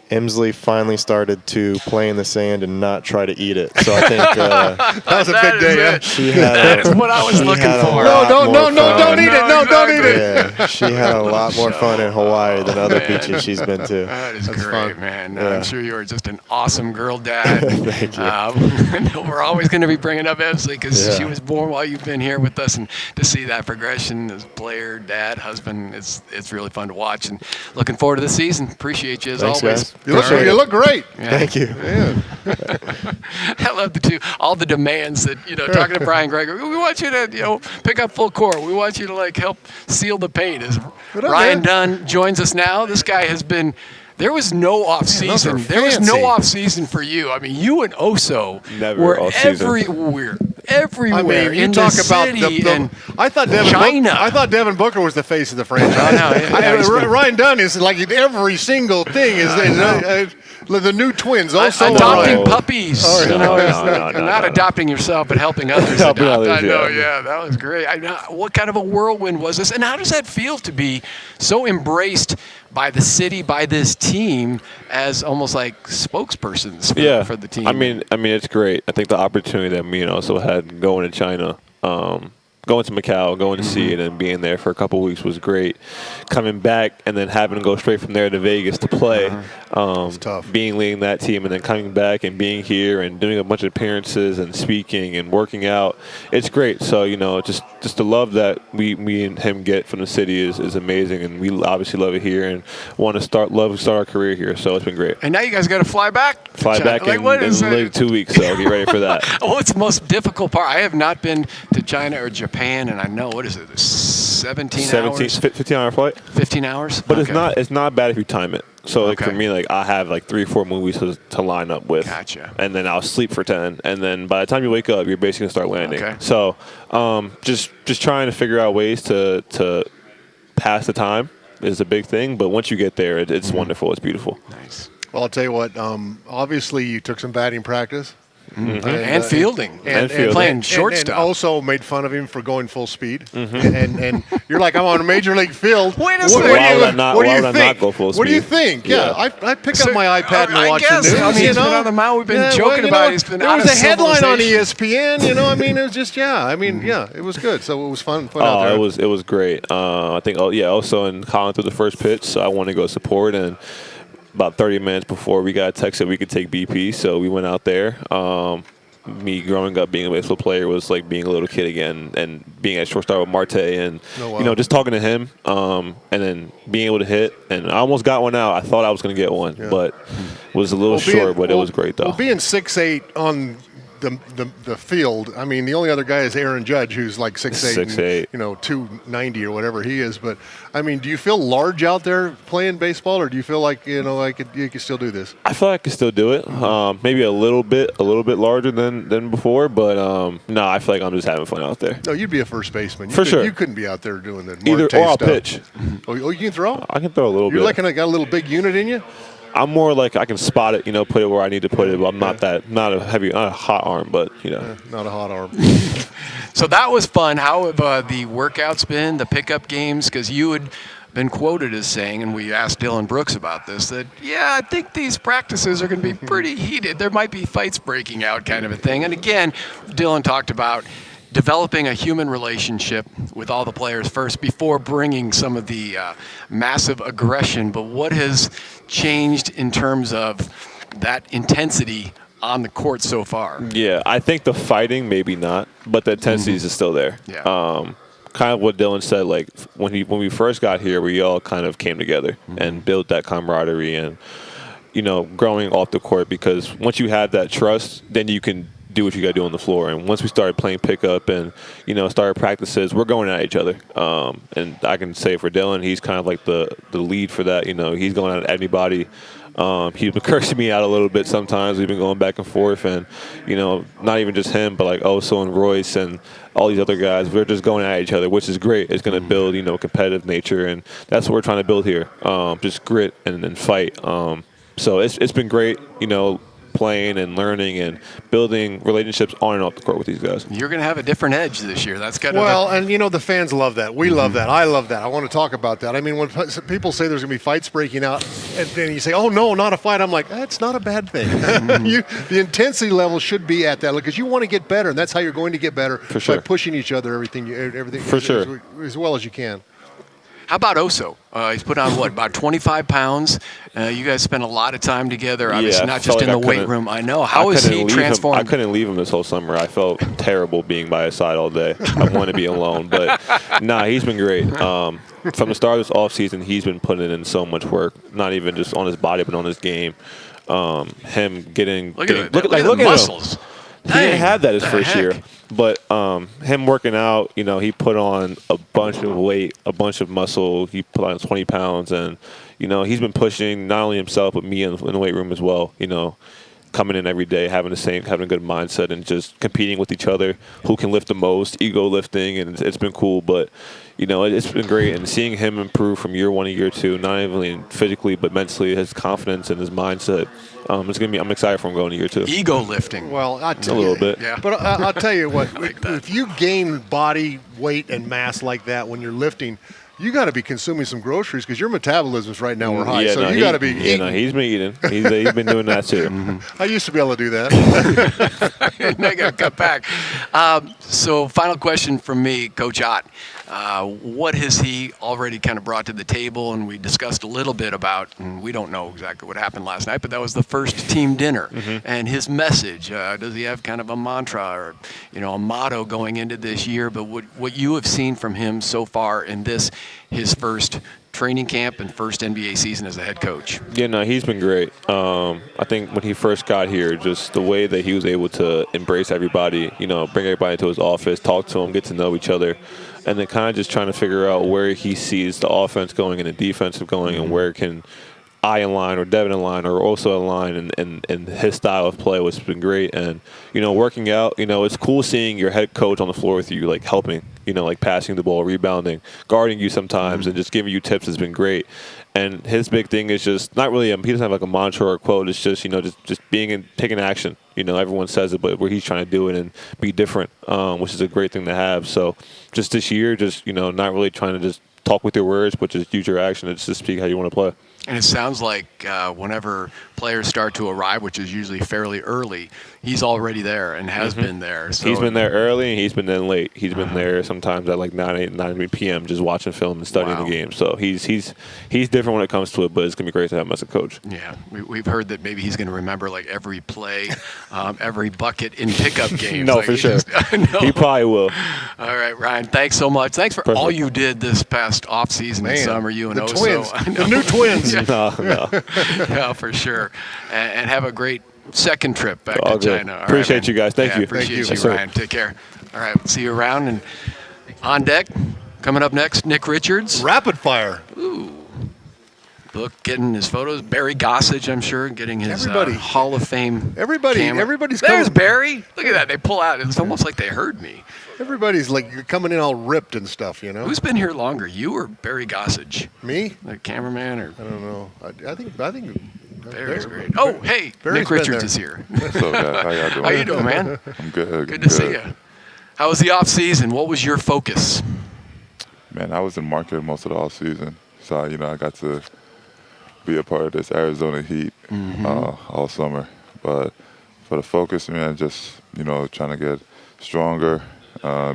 Emsley finally started to play in the sand and not try to eat it. So I think that was a big day. That is what I was looking for. Don't eat it. No, don't eat it. Yeah, she had a lot more fun in Hawaii than other beaches she's been to. That is great, fun. man. Yeah. I'm sure you are just an awesome girl dad. Thank you. We're always going to be bringing up Emsley because she was born while you've been here with us, and to see that progression as player, dad, husband, it's really fun to watch. And looking forward to the season. Appreciate you as Thanks, always. guys. You look great. Yeah. Thank you. Yeah. I love all the demands that, talking to Brian Gregory, we want you to, pick up full court. We want you to help seal the paint. As Ryan Dunn joins us now, this guy has been, there was no off season. There was no off season for you. I mean, you and Oso Never were off season. everywhere. everywhere. I mean, you in talk the about city and I thought Devin Booker was the face of the franchise. I know. Ryan Dunn is like every single thing is the new twins. Also adopting puppies. No, Not adopting yourself, but helping others Helping adopt. others, I know. yeah. Yeah, that was great. I know. What kind of a whirlwind was this? And how does that feel to be so embraced by the city, by this team, as almost like spokespersons for the team? I mean, it's great. I think the opportunity that me and also had going to China, going to Macau, going to see it, and being there for a couple of weeks was great. Coming back and then having to go straight from there to Vegas to play, it's tough. leading that team, and then coming back and being here and doing a bunch of appearances and speaking and working out, it's great. So just the love that me and him get from the city is amazing, and we obviously love it here and want to start our career here. So it's been great. And now you guys got to fly back. Fly back in like 2 weeks, so get ready for that. What's the most difficult part? I have not been to China or Japan, and I know, what is it, 17 hours? 15-hour flight. 15 hours? But it's not bad if you time it. So for me, I have 3 or 4 movies to line up with. Gotcha. And then I'll sleep for 10, and then by the time you wake up, you're basically gonna start landing. Okay. So just trying to figure out ways to pass the time is a big thing. But once you get there, it's wonderful. It's beautiful. Nice. Well, I'll tell you what. Obviously, you took some batting practice. And fielding. And playing shortstop. And also made fun of him for going full speed. And you're like, I'm on a major league field. Wait a second. Why would I not go full speed? What do you think? Yeah, I pick up my iPad and watch the news. He's been on the mound. We've been joking about it. He's been there out was of a headline on civilization. ESPN. It was just it was good. So it was fun out there. It was great. I think also in Colin threw the first pitch, so I wanted to go support, and about 30 minutes before we got a text that we could take BP, so we went out there. Me growing up being a baseball player was like being a little kid again, and being at shortstop with Marte, and just talking to him, and then being able to hit, and I almost got one out. I thought I was going to get one, but was a little short, but it was great though. Well, being 6'8" on the field, I mean, the only other guy is Aaron Judge, who's like 6'8", 290 or whatever he is. But I mean, do you feel large out there playing baseball, or do you feel like you can still do this? I feel like I can still do it. Maybe a little bit larger than before, but no, I feel like I'm just having fun out there. No, you'd be a first baseman. Sure. You couldn't be out there doing that. Or I'll pitch. Oh, you can throw? I can throw a little bit. You're like got a little big unit in you? I'm more like I can spot it, put it where I need to put it, but I'm not a hot arm, but not a hot arm. So that was fun. How have the workouts been, the pickup games? Because you had been quoted as saying, and we asked Dillon Brooks about this, that, I think these practices are going to be pretty heated. There might be fights breaking out kind of a thing. And again, Dillon talked about developing a human relationship with all the players first before bringing some of the massive aggression. But what has changed in terms of that intensity on the court so far? Yeah, I think the fighting, maybe not, but the intensity is still there. Yeah. Kind of what Dillon said, like when we first got here, we all kind of came together and built that camaraderie and, growing off the court, because once you have that trust, then you can do what you got to do on the floor. And once we started playing pickup and, started practices, we're going at each other. And I can say for Dillon, he's kind of like the lead for that. He's going at anybody. He's been cursing me out a little bit sometimes. We've been going back and forth, and not even just him, but like Oso and Royce and all these other guys. We're just going at each other, which is great. It's going to build competitive nature, and that's what we're trying to build here. Just grit and fight. So it's been great. Playing and learning and building relationships on and off the court with these guys. You're going to have a different edge this year. That's kind of and the fans love that. We love that. I love that. I want to talk about that. I mean, when people say there's going to be fights breaking out, and then you say, "Oh no, not a fight," I'm like, that's not a bad thing. The intensity level should be at that, because you want to get better, and that's how you're going to get better by pushing each other, everything as well as you can. How about Oso? He's put on, about 25 pounds? You guys spent a lot of time together, obviously, not just in the weight room. I know. How is he transformed? I couldn't leave him this whole summer. I felt terrible being by his side all day. I wanted to be alone. But, he's been great. From the start of this offseason, he's been putting in so much work, not even just on his body, but on his game. Him getting – look at the muscles. Him. He didn't have that his first year. But him working out, he put on a bunch of weight, a bunch of muscle. He put on 20 pounds. And, he's been pushing not only himself but me in the weight room as well, coming in every day, having a good mindset, and just competing with each other, who can lift the most, ego lifting, and it's been cool. But it's been great, and seeing him improve from year 1 to year 2, not only physically but mentally, his confidence and his mindset. I'm excited for him going to year 2. Ego lifting. Well, I tell a little bit. Yeah. But I'll tell you what, if you gain body weight and mass like that when you're lifting, you got to be consuming some groceries because your metabolisms right now are high. Yeah, so you got to be eating. He's been eating. He's been doing that too. I used to be able to do that. I got to cut back. So final question from me, Coach Ott. What has he already kind of brought to the table? And we discussed a little bit about, and we don't know exactly what happened last night, but that was the first team dinner. And his message, does he have kind of a mantra or, a motto going into this year? But what you have seen from him so far in his first training camp and first NBA season as a head coach? Yeah, no, he's been great. I think when he first got here, just the way that he was able to embrace everybody, bring everybody into his office, talk to them, get to know each other, and then kind of just trying to figure out where he sees the offense going and the defensive going, and where can I align or Devin align or Oso align and his style of play, which has been great. And, working out, it's cool seeing your head coach on the floor with you, like helping, like passing the ball, rebounding, guarding you sometimes, and just giving you tips has been great. And his big thing is just not really, he doesn't have like a mantra or a quote. It's just, just being and taking action. Everyone says it, but where he's trying to do it and be different, which is a great thing to have. So just this year, just, not really trying to just talk with your words, but just use your action and just speak how you want to play. And it sounds like whenever players start to arrive, which is usually fairly early, he's already there and has been there. So he's been there early and he's been there late. He's been there sometimes at like 9 p.m. just watching film and studying the game. So he's different when it comes to it, but it's going to be great to have him as a coach. Yeah, we've heard that maybe he's going to remember like every play, every bucket in pickup games. No, like for sure. No. He probably will. All right, Ryan, thanks so much. Thanks for all you did this past offseason and summer, you and the Oso. twins, the new twins. No. Yeah, for sure. And have a great second trip back to China. All appreciate right, you guys. Thank you. Appreciate Thank you, you, Ryan. Take care. All right, see you around. And on deck, coming up next, Nick Richards. Rapid fire. Ooh. Look, getting his photos. Barry Gossage, I'm sure, getting his Hall of Fame. Everybody's There's coming. Barry. Look at that. They pull out. It's almost like they heard me. Everybody's like coming in all ripped and stuff, Who's been here longer, you or Barry Gossage? Me? The cameraman, or I don't know. I think Barry's great. Oh, hey, Barry's Nick Richards is here. What's up, guys? How y'all doing? How you doing, man? I'm good. Good to see you. How was the off season? What was your focus? Man, I was in market most of the off season, so I got to be a part of this Arizona Heat all summer. But for the focus, man, just trying to get stronger,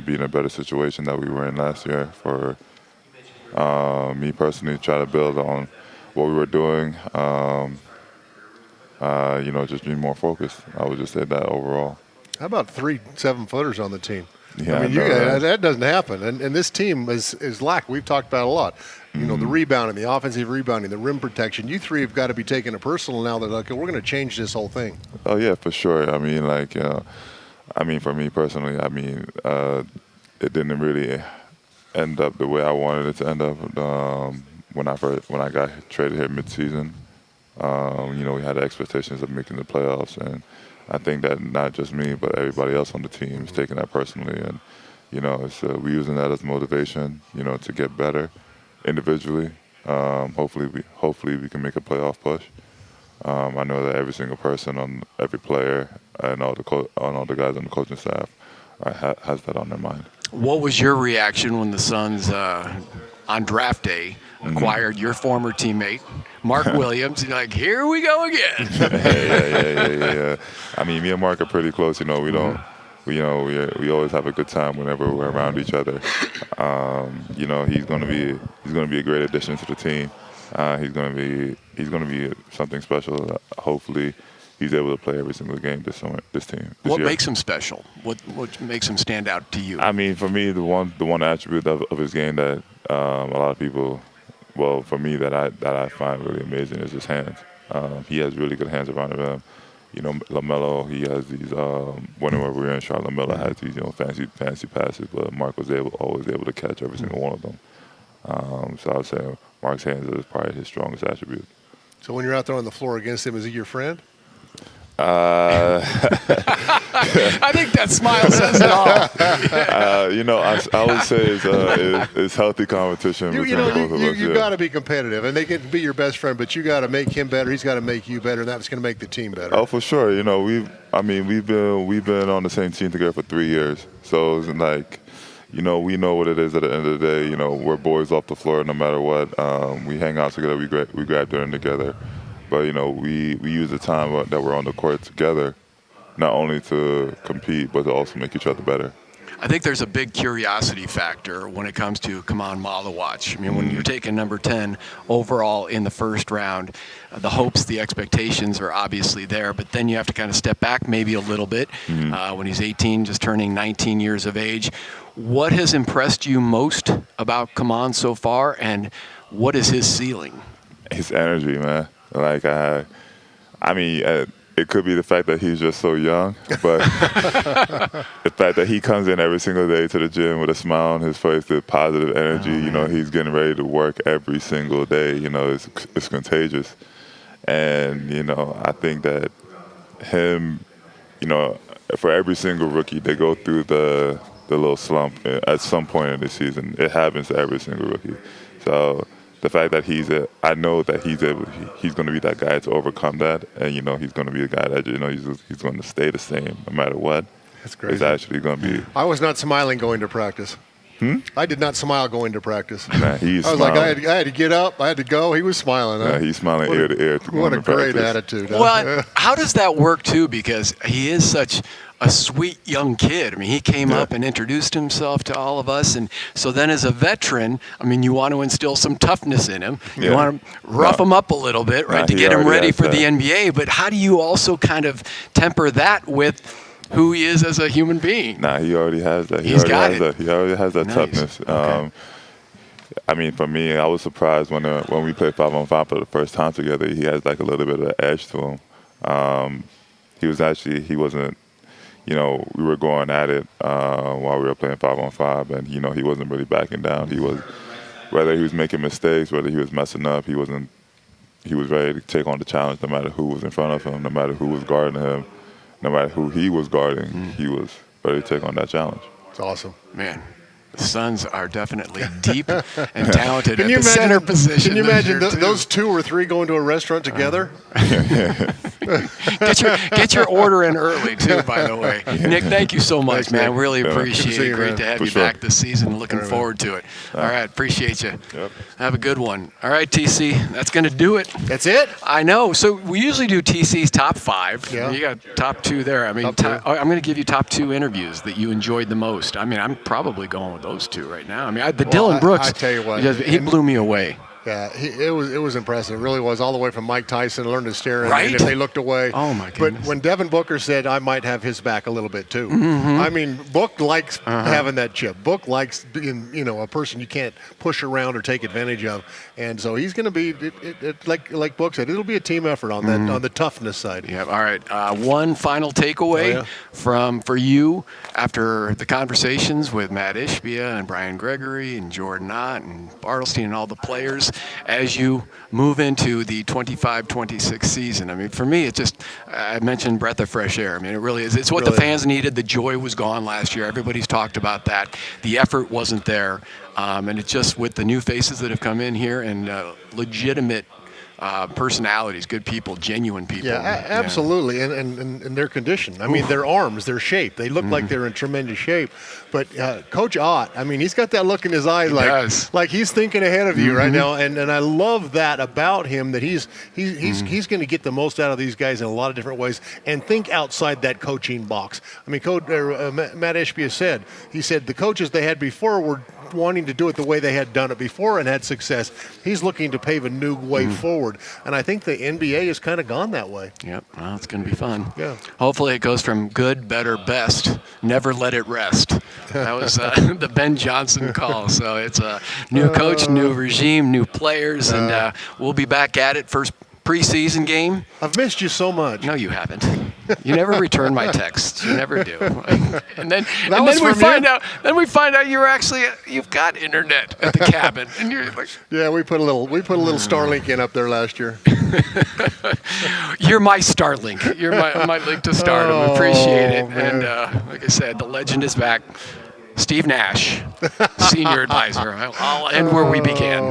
be in a better situation that we were in last year. For me personally, try to build on what we were doing. Just be more focused. I would just say that overall. How about 3 7-footers on the team? Yeah, I mean, that doesn't happen. And this team is lack. We've talked about it a lot. The rebounding, the offensive rebounding, the rim protection. You three have got to be taking it personal now that, okay, we're going to change this whole thing. Oh, yeah, for sure. I mean, for me personally, it didn't really end up the way I wanted it to end up. When I got traded here mid-season, we had expectations of making the playoffs, and I think that not just me, but everybody else on the team is taking that personally, and we're using that as motivation, to get better individually. Hopefully we can make a playoff push. I know that every single person on every player and all the guys on the coaching staff has that on their mind. What was your reaction when the Suns on draft day acquired your former teammate, Mark Williams? You're like, here we go again. Yeah. I mean, me and Mark are pretty close. We don't. We always have a good time whenever we're around each other. He's gonna be a great addition to the team. He's gonna be something special. Hopefully, he's able to play every single game this year. What makes him special? What makes him stand out to you? I mean, for me, the one attribute of his game that a lot of people, well, for me that I find really amazing is his hands. He has really good hands around him. LaMelo, he has these. Whenever we were in Charlotte, LaMelo has these, fancy passes, but Mark was always able to catch every single one of them. So I would say Mark's hands is probably his strongest attribute. So when you're out there on the floor against him, is he your friend? I think that smile says it all. I would say it's healthy competition between both of us. You got to be competitive, and they can be your best friend, but you got to make him better. He's got to make you better, and that's going to make the team better. Oh, for sure. We've been on the same team together for 3 years, so it's like, we know what it is at the end of the day. We're boys off the floor no matter what. We hang out together. We grab dinner together. But, we use the time that we're on the court together, not only to compete, but to also make each other better. I think there's a big curiosity factor when it comes to Malawatch. I mean, when you're taking number 10 overall in the first round, the hopes, the expectations are obviously there, but then you have to kind of step back maybe a little bit when he's 18, just turning 19 years of age. What has impressed you most about Kaman so far, and what is his ceiling? His energy, man. Like, it could be the fact that he's just so young, but the fact that he comes in every single day to the gym with a smile on his face, the positive energy, he's getting ready to work every single day, it's contagious. And, I think that him, for every single rookie, they go through the little slump at some point in the season. It happens to every single rookie. So the fact that I know that he's going to be that guy to overcome that, and he's going to be a guy that he's going to stay the same no matter what. That's crazy. It's actually going to be. I was not smiling going to practice. I did not smile going to practice. Nah, he's I was smiling. like, I had to get up, I had to go. He was smiling. Yeah, he's smiling ear to ear. What a great attitude. Well, how does that work too? Because he is such a sweet young kid. I mean, he came up and introduced himself to all of us, and so then as a veteran, you want to instill some toughness in him. You want to rough him up a little bit, right, to get him ready for the NBA. But how do you also kind of temper that with who he is as a human being? Nah, he already has that. He already has that toughness. Okay. For me, I was surprised when we played 5-on-5 for the first time together. He has like a little bit of an edge to him. He wasn't. We were going at it while we were playing 5-on-5, and he wasn't really backing down. Whether he was making mistakes, whether he was messing up, he was ready to take on the challenge no matter who was in front of him, no matter who was guarding him, no matter who he was guarding. He was ready to take on that challenge. It's awesome, man. The Suns are definitely deep and talented at the center position. Can you imagine those 2 or 3 going to a restaurant together? Get your order in early, too, by the way. Nick, thank you so much, Thanks, man. Nick. Really appreciate it. You, Great man. to have For you sure. back this season. Looking forward to it. All right, appreciate you. Yep. Have a good one. All right, TC, that's going to do it. That's it? I know. So we usually do TC's top 5. Yeah. You got top 2 there. I'm going to give you top 2 interviews that you enjoyed the most. I'm probably going with those 2 right now. Dillon Brooks, I tell you what, he blew me away. Yeah, it was impressive. It really was, all the way from Mike Tyson, learned to stare, Right? and if they looked away. Oh, my goodness. But when Devin Booker said, I might have his back a little bit, too. Mm-hmm. Book likes having that chip. Book likes being, a person you can't push around or take advantage of. And so he's going to be, like Book said, it'll be a team effort on that on the toughness side. Yeah. All right. One final takeaway for you after the conversations with Matt Ishbia and Brian Gregory and Jordan Ott and Bartlestein and all the players as you move into the 25-26 season. For me, it's just, I mentioned breath of fresh air. It really is. It's what the fans needed. The joy was gone last year. Everybody's talked about that. The effort wasn't there. And it's just with the new faces that have come in here and legitimate personalities, good people, genuine people. Yeah, absolutely. And their condition. Their arms, their shape. They look like they're in tremendous shape. But Coach Ott, he's got that look in his eyes like he's thinking ahead of you right now. And I love that about him, that he's going to get the most out of these guys in a lot of different ways and think outside that coaching box. Coach Matt Ishbia said the coaches they had before were wanting to do it the way they had done it before and had success. He's looking to pave a new way forward. And I think the NBA has kind of gone that way. Yep. Well, it's going to be fun. Yeah. Hopefully it goes from good, better, best. Never let it rest. That was the Ben Johnson call. So it's a new coach, new regime, new players, and we'll be back at it. First preseason game. I've missed you so much. No, you haven't. You never return my texts. You never do. And then we find out you've got internet at the cabin, and you're like, yeah, we put a little Starlink in up there last year. You're my Starlink. You're my link to stardom. Appreciate it. Man. And like I said, the legend is back. Steve Nash, senior advisor. I'll end where we began.